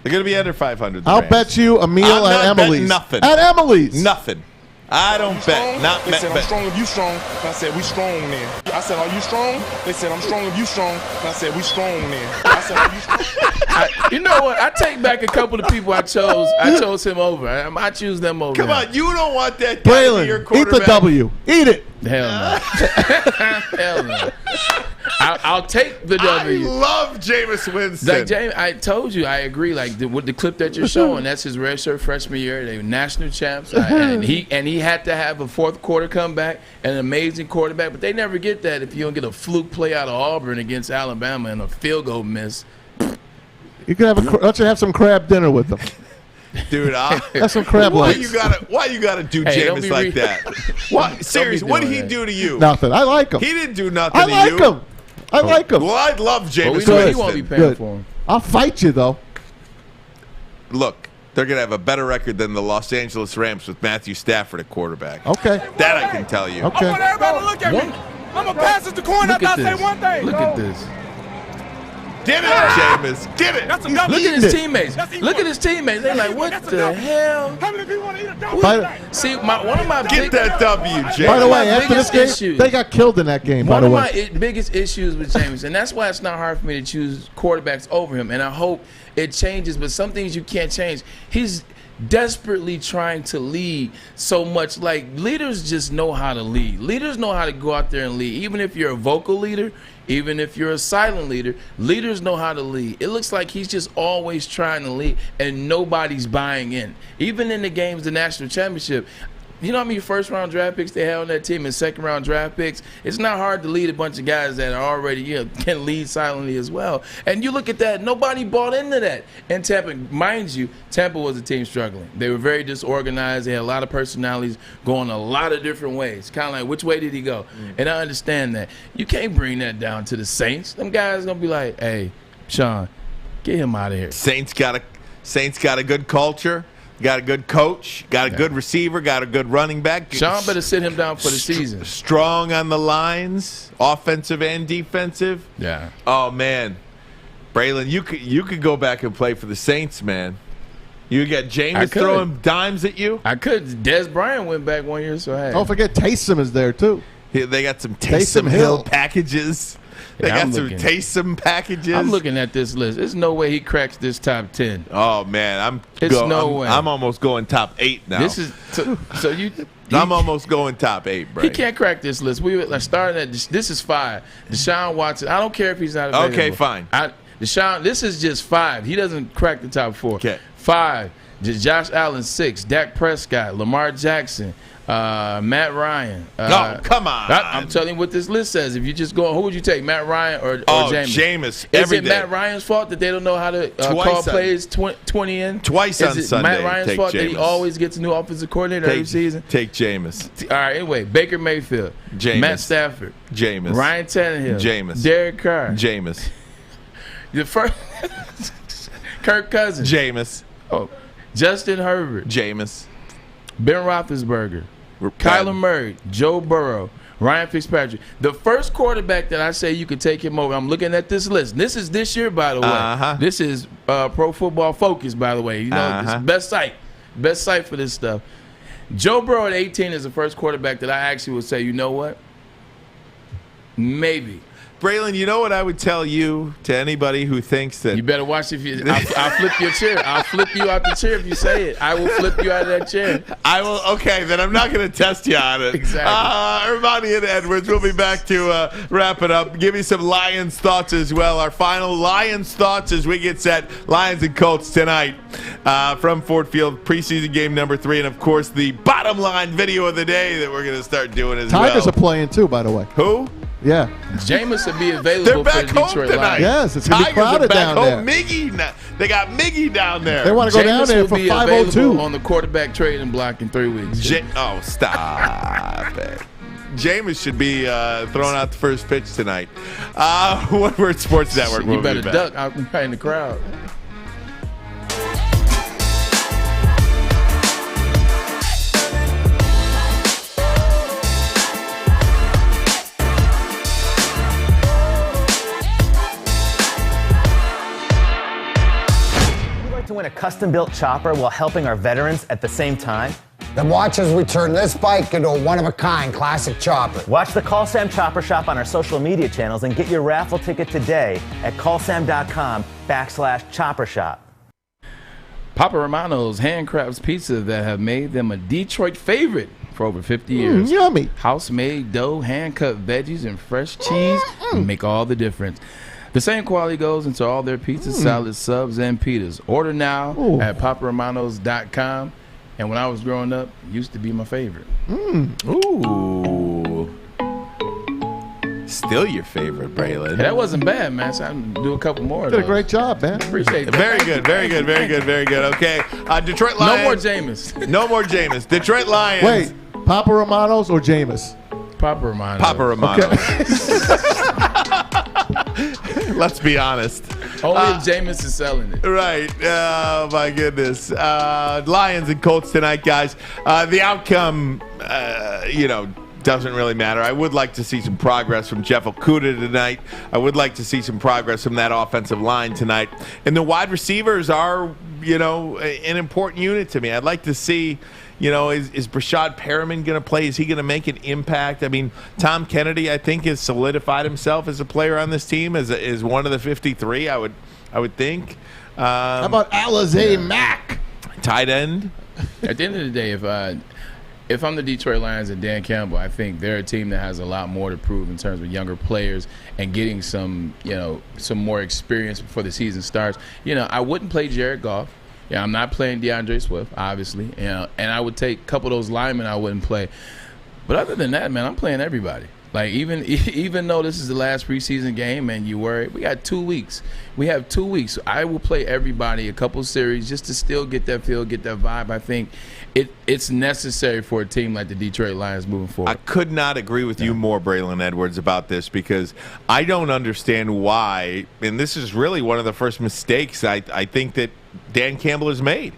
S1: They're going to be under 500.
S3: I'll bet you a meal at Emily's.
S1: Nothing.
S3: At Emily's.
S1: Nothing. I don't bet. Not
S11: They said, I'm strong if you strong. And I said, we strong then. I said, are you strong? They said, I'm strong if you strong. And I said, we strong then. I said, are you strong?
S2: You know what? I take back a couple of people I chose. I chose him over. I choose them over.
S1: Come on, you don't want that guy to be your
S3: Braylon, eat
S1: quarterback.
S3: the W. Eat it.
S2: Hell no. Hell no. I'll take the W.
S1: I love Jameis Winston.
S2: Like James, I told you, I agree. Like with the clip that you're showing, that's his redshirt freshman year. They were national champs, and he had to have a fourth quarter comeback, an amazing quarterback. But they never get that if you don't get a fluke play out of Auburn against Alabama and a field goal miss.
S3: You could have let you have some crab dinner with them.
S1: Dude,
S3: that's some crab legs.
S1: Why you gotta do Jameis like that? Why? Seriously, what did he do to you?
S3: Nothing. I like him.
S1: He didn't do nothing
S3: I
S1: to
S3: like
S1: you.
S3: him. I like him.
S1: Well, I'd love Jameis
S2: Well,
S1: Winston.
S2: he won't be paying for him.
S3: I'll fight you though.
S1: Look, they're gonna have a better record than the Los Angeles Rams with Matthew Stafford at quarterback.
S3: Okay.
S1: That I can tell you.
S3: Okay.
S11: I want everybody to look at me. I'm going to pass it to corn up. I say one thing.
S2: Look at this.
S1: Get it, Jameis. Get it.
S11: That's a
S2: Look at his teammates. Look at his teammates. They're like, what the hell?
S11: How many people want to eat a donut?
S2: See, one of my
S1: Get that W, Jameis.
S3: By the way, after this game, they got killed in that game. By the way,
S2: One of my biggest issues with Jameis, and that's why it's not hard for me to choose quarterbacks over him. And I hope it changes, but some things you can't change. He's desperately trying to lead so much. Like, leaders just know how to lead. Leaders know how to go out there and lead. Even if you're a vocal leader, even if you're a silent leader, leaders know how to lead. It looks like he's just always trying to lead, and nobody's buying in. Even in the games, the national championship, you know how many first-round draft picks they had on that team and second-round draft picks? It's not hard to lead a bunch of guys that are already, can lead silently as well. And you look at that, nobody bought into that. And Tampa, mind you, Tampa was a team struggling. They were very disorganized. They had a lot of personalities going a lot of different ways. Kind of like, which way did he go? And I understand that. You can't bring that down to the Saints. Them guys going to be like, hey, Sean, get him out of here.
S1: Saints got a good culture. Got a good coach, got a good receiver, got a good running back.
S2: Sean better sit him down for the season.
S1: Strong on the lines, offensive and defensive.
S2: Yeah.
S1: Oh man, Braylon, you could go back and play for the Saints, man. You got Jameis throwing dimes at you.
S2: I could. Des Bryant went back 1 year, so hey.
S3: Don't forget Taysom is there too.
S1: They got some Taysom Hill packages. They got some Taysom packages.
S2: I'm looking at this list. There's no way he cracks this top 10.
S1: Oh man,
S2: way.
S1: I'm almost going top 8 now.
S2: This is so you.
S1: I'm almost going top 8, bro.
S2: He can't crack this list. We were starting at this is 5. Deshaun Watson. I don't care if he's not available.
S1: Okay, fine.
S2: Deshaun. This is just 5. He doesn't crack the top 4.
S1: Okay.
S2: 5. Josh Allen. 6. Dak Prescott. Lamar Jackson. Matt Ryan.
S1: No, come on.
S2: I'm telling you what this list says. If you just go, who would you take, Matt Ryan or Jameis?
S1: Jameis.
S2: Is it Matt Ryan's fault that they don't know how to call plays 20 in?
S1: Twice on Sunday.
S2: Is it Matt Ryan's fault
S1: Jameis.
S2: that he always gets a new offensive coordinator every season?
S1: Take Jameis.
S2: All right, anyway, Baker Mayfield.
S1: Jameis.
S2: Matt Stafford.
S1: Jameis.
S2: Ryan Tannehill.
S1: Jameis.
S2: Derek Carr.
S1: Jameis.
S2: The first Kirk Cousins.
S1: Jameis.
S2: Oh, Justin Herbert.
S1: Jameis.
S2: Ben Roethlisberger. Kyler Murray, Joe Burrow, Ryan Fitzpatrick. The first quarterback that I say you could take him over, I'm looking at this list. This is this year, by the way. This is Pro Football Focus, by the way. You know, it's best site for this stuff. Joe Burrow at 18 is the first quarterback that I actually would say, you know what? Maybe.
S1: Braylon, you know what I would tell you to anybody who thinks that...
S2: You better watch if you... I'll flip your chair. I'll flip you out the chair if you say it. I will flip you out of that chair.
S1: I will... Okay, then I'm not going to test you on it.
S2: Exactly.
S1: Ermanni and Edwards, we'll be back to wrap it up. Give me some Lions thoughts as well. Our final Lions thoughts as we get set. Lions and Colts tonight from Ford Field, preseason game number 3. And, of course, the bottom line video of the day that we're going to start doing as well.
S3: Tigers are playing, too, by the way.
S1: Who?
S3: Yeah.
S2: Jameis would be available
S1: They're back
S2: for the
S1: home
S2: Detroit
S1: tonight.
S2: Lions.
S3: Yes, it's going to be
S1: Tigers
S3: crowded
S1: are back
S3: down
S1: home.
S3: there.
S1: Miggy, they got Miggy down there.
S3: They want to go down
S2: Jameis
S3: there
S2: will
S3: for
S2: be
S3: 502.
S2: available on the quarterback trade and block in 3 weeks.
S1: Oh, stop it. Jameis should be throwing out the first pitch tonight. Woodward Sports Network.
S2: You better duck out in the crowd.
S13: To win a custom-built chopper while helping our veterans at the same time?
S22: Then watch as we turn this bike into a one-of-a-kind classic chopper.
S13: Watch the Call Sam Chopper Shop on our social media channels and get your raffle ticket today at callsam.com/chopper shop.
S2: Papa Romano's handcrafts pizza that have made them a Detroit favorite for over 50 years.
S3: Yummy.
S2: House-made dough, hand-cut veggies, and fresh cheese make all the difference. The same quality goes into all their pizzas, salads, subs, and pitas. Order now at paparomanos.com. And when I was growing up, it used to be my favorite.
S1: Ooh. Still your favorite, Braylon.
S2: Hey, that wasn't bad, man. So I can do a couple more.
S3: Did a great job, man.
S2: Appreciate that.
S1: Very good, very good, very good, very good. Okay. Detroit Lions.
S2: No more Jameis.
S1: No more Jameis. Detroit Lions.
S3: Wait, Papa Romanos or Jameis?
S2: Papa Romanos.
S1: Papa Romanos. Let's be honest.
S2: Only if Jameis is selling it.
S1: Right. Oh, my goodness. Lions and Colts tonight, guys. The outcome, doesn't really matter. I would like to see some progress from Jeff Okudah tonight. I would like to see some progress from that offensive line tonight. And the wide receivers are, an important unit to me. I'd like to see, is Brashad Perriman going to play? Is he going to make an impact? I mean, Tom Kennedy, I think, has solidified himself as a player on this team as one of the 53, I would think.
S3: How about Alizé Mack?
S1: Tight end.
S2: At the end of the day, if I'm the Detroit Lions and Dan Campbell, I think they're a team that has a lot more to prove in terms of younger players and getting some more experience before the season starts. I wouldn't play Jared Goff. Yeah, I'm not playing DeAndre Swift, obviously. And I would take a couple of those linemen I wouldn't play. But other than that, man, I'm playing everybody. Like, even though this is the last preseason game and you worry, we got 2 weeks. We have 2 weeks. I will play everybody a couple series just to still get that feel, get that vibe. I think it's necessary for a team like the Detroit Lions moving forward.
S1: I could not agree with you more, Braylon Edwards, about this because I don't understand why, and this is really one of the first mistakes I think that Dan Campbell has made.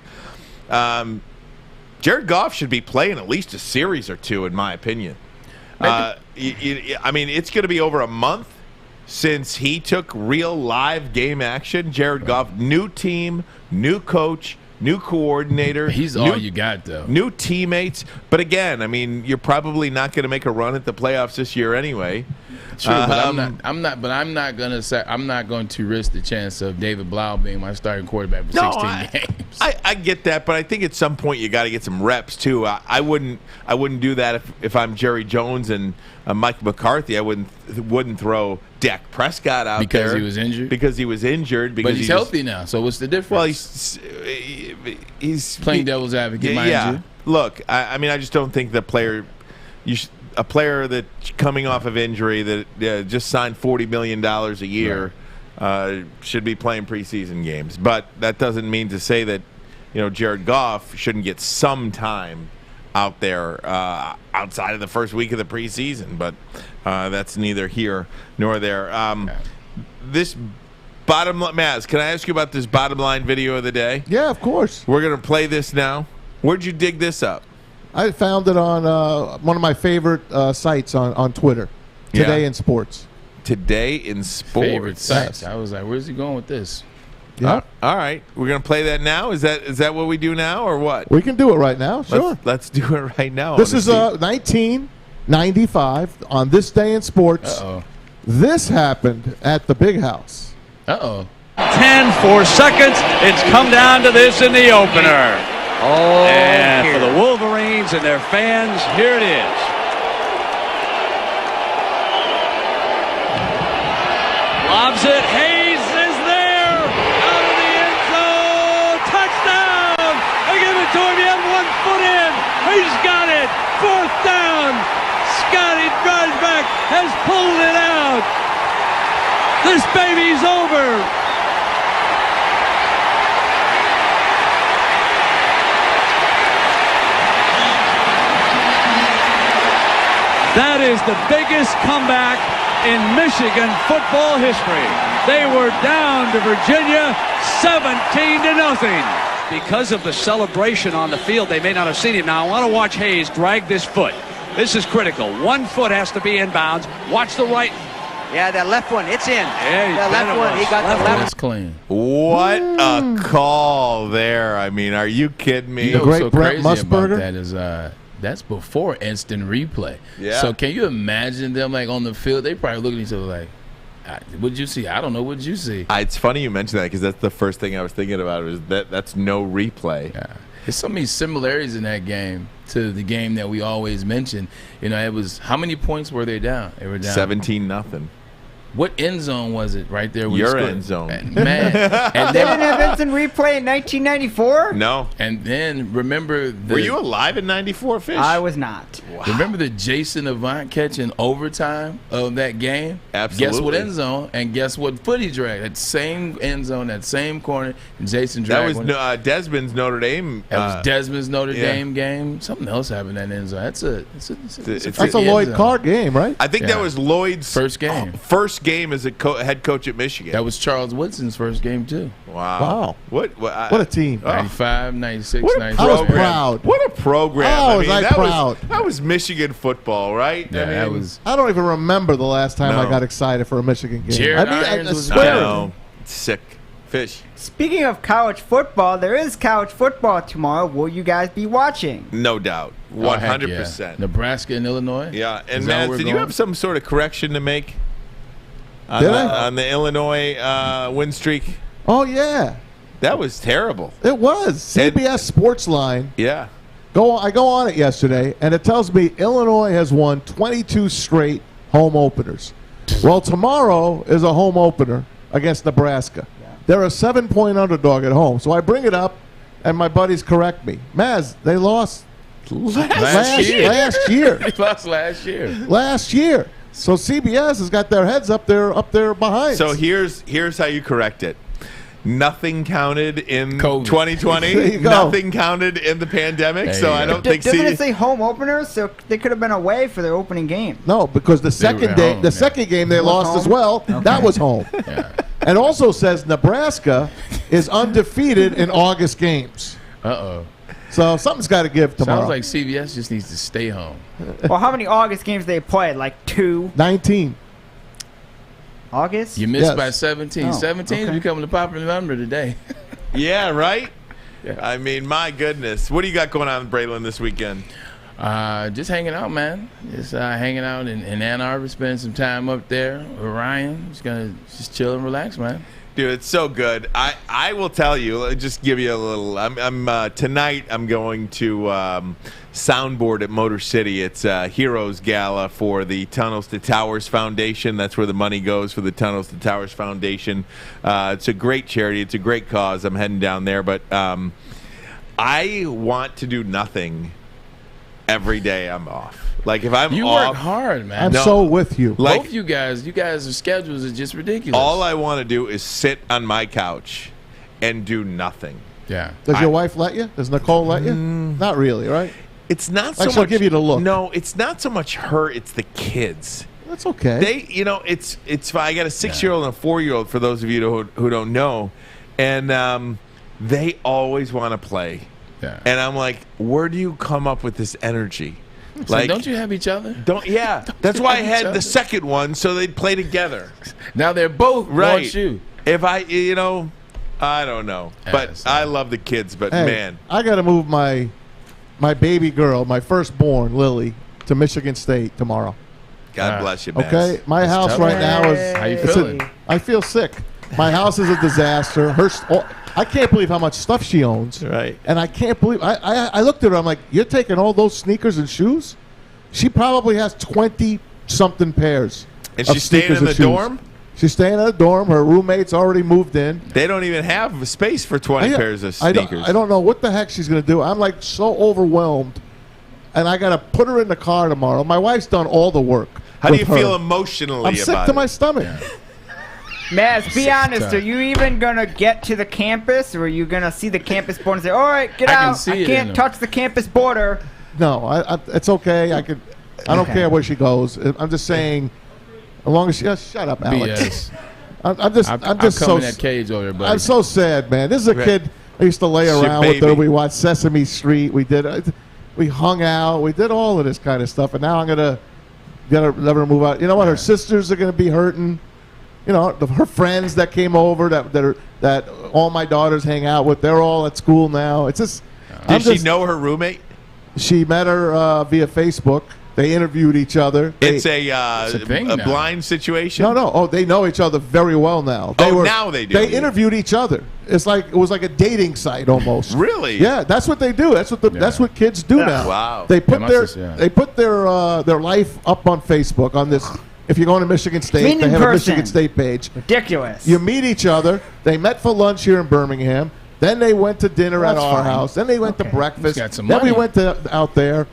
S1: Jared Goff should be playing at least a series or two, in my opinion. It's going to be over a month since he took real live game action. Jared Goff, new team, new coach, new coordinator.
S2: He's all you got, though.
S1: New teammates. But again, you're probably not going to make a run at the playoffs this year anyway.
S2: True, but I'm not going to risk the chance of David Blau being my starting quarterback for 16 games.
S1: I get that, but I think at some point you got to get some reps too. I wouldn't do that if I'm Jerry Jones and Mike McCarthy. I wouldn't throw Dak Prescott out
S2: because
S1: there
S2: he was injured.
S1: Because he was injured. Because
S2: but he's healthy now. So what's the difference?
S1: Well, he's
S2: playing devil's advocate. Mind you.
S1: Look, I just don't think the player. A player that coming off of injury that just signed $40 million a year should be playing preseason games. But that doesn't mean to say that Jared Goff shouldn't get some time out there outside of the first week of the preseason. But that's neither here nor there. This bottom line, Maz, can I ask you about this bottom line video of the day?
S3: Yeah, of course.
S1: We're going to play this now. Where'd you dig this up?
S3: I found it on one of my favorite sites on Twitter, Today in Sports.
S1: Today in Sports.
S2: Favorite sites. I was like, where's he going with this?
S3: Yeah.
S1: All right. We're going to play that now? Is that what we do now or what?
S3: We can do it right now, sure.
S1: Let's do it right now.
S3: This is 1995 on This Day in Sports.
S2: Uh-oh.
S3: This happened at the Big House.
S2: Uh-oh.
S23: 10 for seconds. It's come down to this in the opener. And for the Wolverines and their fans, here it is. Lobs it. Hayes is there. Out of the end zone. Touchdown. They give it to him. He had 1 foot in. He's got it. 4th down. Prescott, he drives back, has pulled it out. This baby's over. That is the biggest comeback in Michigan football history. They were down to Virginia 17-0. Because of the celebration on the field, they may not have seen him. Now I want to watch Hayes drag this foot. This is critical. One foot has to be in bounds. Watch the right.
S9: Yeah, that left one, it's in.
S23: Yeah,
S9: that left one, he got the left.
S2: That's clean.
S1: What a call there. I mean, are you kidding me?
S2: You know what's so
S3: Brett
S2: crazy about
S3: Musburger?
S2: that is that's before instant replay.
S1: Yeah.
S2: So can you imagine them like on the field? They probably look at each other like, what'd you see? I don't know. What'd you see?
S1: It's funny you mentioned that because that's the first thing I was thinking about was that's no replay.
S2: Yeah. There's so many similarities in that game to the game that we always mention. You know, it was how many points were they down? They were down
S1: 17-0.
S2: What end zone was it right there?
S1: Your end zone.
S2: Man. And
S9: They didn't have instant replay in 1994?
S1: No.
S2: And then remember
S1: Were you alive in 94, Fish?
S9: I was not.
S1: Wow.
S2: Remember the Jason Avant catch in overtime of that game?
S1: Absolutely.
S2: Guess what end zone? And guess what foot he dragged? That same end zone, that same corner. And Jason dragged
S1: That was Desmond's Notre Dame.
S2: That was Desmond's Notre Dame game. Something else happened in that end zone. That's
S3: a Lloyd Carr game, right?
S1: I think that was Lloyd's
S2: first game.
S1: First game as a head coach at Michigan.
S2: That was Charles Woodson's first game too.
S1: Wow. What
S3: a team.
S2: 95, 96,
S1: What a
S2: 97.
S3: I was proud.
S1: What a program.
S3: Oh, was I proud.
S1: That was Michigan football, right?
S2: Yeah, that was.
S3: I don't even remember the last time I got excited for a Michigan game.
S2: Jared
S3: I
S2: Irons was
S3: swear.
S1: I know. Sick. Fish.
S9: Speaking of college football, there is college football tomorrow. Will you guys be watching?
S1: No doubt.
S2: Oh, heck
S1: 100%.
S2: yeah. Nebraska and Illinois.
S1: Yeah. And
S2: Is that
S1: Matt,
S2: where
S1: did
S2: we're
S1: you
S2: going?
S1: have some sort of correction to make on,
S3: Did I?
S1: on the Illinois win streak?
S3: Oh, yeah.
S1: That was terrible.
S3: It was. CBS Sports Line.
S1: Yeah.
S3: I go on it yesterday, and it tells me Illinois has won 22 straight home openers. Well, tomorrow is a home opener against Nebraska. They're a 7-point underdog at home. So I bring it up, and my buddies correct me. Maz, they lost last year.
S2: They lost last year.
S3: Last year. So CBS has got their heads up there behind.
S1: So here's how you correct it. Nothing counted in
S3: There
S1: 2020.
S3: you go.
S1: Nothing counted in the pandemic. So I don't think
S9: Doesn't it say home openers? So they could have been away for their opening game.
S3: No, because the second day,
S2: home,
S3: the
S2: yeah.
S3: second game they
S9: Was
S3: lost
S9: home?
S3: as well.
S9: Okay.
S3: That was home.
S2: Yeah.
S3: And also says Nebraska is undefeated in August games.
S2: Uh-oh.
S3: So something's got to give tomorrow.
S2: Sounds like CBS just needs to stay home.
S9: Well, how many August games they played? Like 2?
S3: 19.
S9: August?
S2: You missed
S3: Yes.
S2: by 17.
S9: Oh,
S2: 17 is
S9: okay.
S2: becoming a popular number today.
S1: Yeah, right?
S2: Yeah.
S1: I mean, my goodness. What do you got going on in Braylon this weekend?
S2: Just hanging out, man. Just hanging out in Ann Arbor, spending some time up there with Ryan. Just gonna chill and relax, man.
S1: Dude, it's so good. I will tell you, I'll just give you a little. I'm tonight. I'm going to soundboard at Motor City. It's a Heroes Gala for the Tunnels to Towers Foundation. That's where the money goes for the Tunnels to Towers Foundation. It's a great charity. It's a great cause. I'm heading down there, but I want to do nothing every day I'm off. Like if I'm
S2: You
S1: off,
S2: work hard, man.
S3: I'm so with you.
S1: Like,
S2: both you guys' schedules are just ridiculous.
S1: all I want to do is sit on my couch and do nothing.
S2: Yeah.
S3: Does your wife let you? Does Nicole let you? Not really, right?
S1: It's not so
S3: Like she'll
S1: much.
S3: give you the look.
S1: No, it's not so much her. It's the kids.
S3: That's okay.
S1: They, it's fine. I got a 6-year-old and a 4-year-old. For those of you who don't know, and they always want to play.
S2: Yeah.
S1: And I'm like, where do you come up with this energy?
S2: Like, don't you have each other?
S1: That's why I had the second one so they'd play together.
S2: Now they're both
S1: right.
S2: want you.
S1: If I don't know, but I love the kids. But
S3: Hey,
S1: man,
S3: I got to move my baby girl, my firstborn, Lily, to Michigan State tomorrow.
S1: God bless you, Max.
S3: Okay, my house
S2: tough.
S3: right now is.
S2: How you
S3: it's
S2: feeling?
S3: I feel sick. My house is a disaster. I can't believe how much stuff she owns.
S1: Right.
S3: And I can't believe I looked at her. I'm like, you're taking all those sneakers and shoes? She probably has 20-something pairs.
S1: And
S3: of
S1: she's staying
S3: sneakers
S1: in
S3: and
S1: the
S3: shoes.
S1: dorm?
S3: She's staying in a dorm. Her roommate's already moved in.
S1: They don't even have a space for 20 pairs of
S3: I
S1: sneakers.
S3: don't know what the heck she's going to do. I'm like so overwhelmed. and I got to put her in the car tomorrow. My wife's done all the work.
S1: How do you
S3: with her.
S1: feel emotionally
S3: I'm sick
S1: about
S3: to
S1: it?
S3: my stomach.
S9: Maz, be honest. Are you even going to get to the campus, or are you going to see the campus board and say, all right, get out. I can't touch the campus border.
S3: No, it's okay. I don't care where she goes. I'm just saying, as long as she shut up, Alex. I'm just so
S2: in that cage over there, buddy.
S3: I'm so sad, man. This is a kid I used to lay around with her. We watched Sesame Street. We hung out. We did all of this kind of stuff, and now I'm gonna let her move out. You know what? Her sisters are gonna be hurting. You know, her friends that came over that all my daughters hang out with. They're all at school now. It's just.
S1: Did she know her roommate?
S3: She met her via Facebook. They interviewed each other.
S1: It's a blind situation?
S3: No. Oh, they know each other very well now.
S1: Now they do.
S3: They interviewed each other. It was like a dating site almost.
S1: Really?
S3: Yeah, that's what they do. That's what kids do now.
S1: Wow.
S3: They put their life up on Facebook on this. If you're going to Michigan State, they have a Michigan State page.
S9: Ridiculous.
S3: You meet each other. They met for lunch here in Birmingham. Then they went to dinner at our house. Then they went to breakfast. Then we went out there.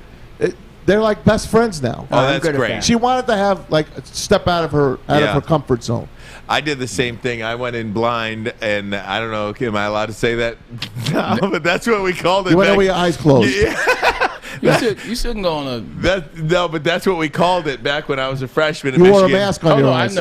S3: They're like best friends now.
S1: Oh, that's great.
S3: She wanted to have step out of her comfort zone.
S1: I did the same thing. I went in blind, and I don't know. Am I allowed to say that? No, but that's what we called it.
S3: You went in with your eyes closed.
S1: You shouldn't go on a. No, but that's what we called it back when I was a freshman.
S3: You
S1: in
S3: wore
S1: Michigan.
S3: a mask on your eyes.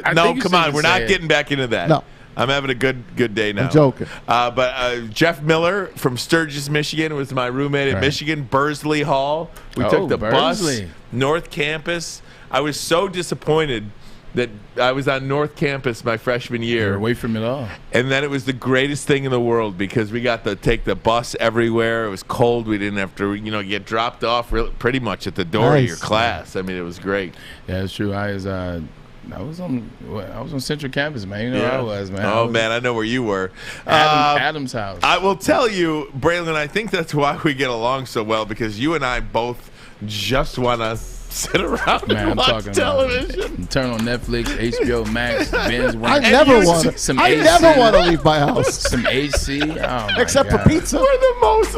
S1: I know. Come on, we're not getting back into that.
S3: No.
S1: I'm having a good day now.
S3: I'm joking.
S1: But Jeff Miller from Sturgis, Michigan, was my roommate at Michigan. Bursley Hall. We took the bus. North Campus. I was so disappointed that I was on North Campus my freshman year.
S2: You're away from it all.
S1: And then it was the greatest thing in the world because we got to take the bus everywhere. It was cold. We didn't have to, get dropped off pretty much at the door of your class. I mean, it was great.
S2: Yeah, it's true. I was on Central Campus, man. You know where I was, man.
S1: Oh, man, I know where you were.
S2: Adam's house.
S1: I will tell you, Braylon, I think that's why we get along so well because you and I both just want to sit around and watch television.
S2: Turn on Netflix, HBO Max, binge watch.
S3: I never want to leave my house.
S2: Some AC. Oh,
S3: except for pizza.
S1: We're the most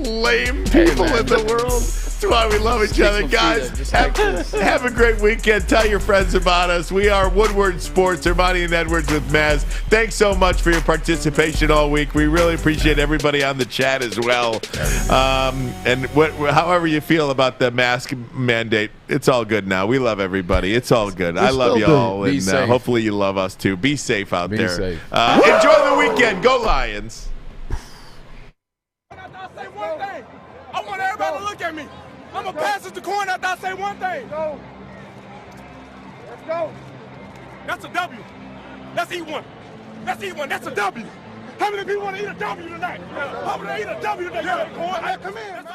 S1: lame people in the world. That's why we love each other, guys. Have a great weekend. Tell your friends about us. We are Woodward Sports, Ermanni and Edwards with Maz. Thanks so much for your participation all week. We really appreciate everybody on the chat as well. And however you feel about the mask mandate, it's all good now. We love everybody. It's all good. I love you all, and hopefully you love us too. Be safe out there.
S2: Safe.
S1: Enjoy the weekend. Go Lions.
S11: I want everybody to look at me. I'm going to pass it to corner after I say one thing. Let's go. That's a W. Let's eat one. That's a W. How many people want to eat a W tonight? How many eat a W tonight? Come in.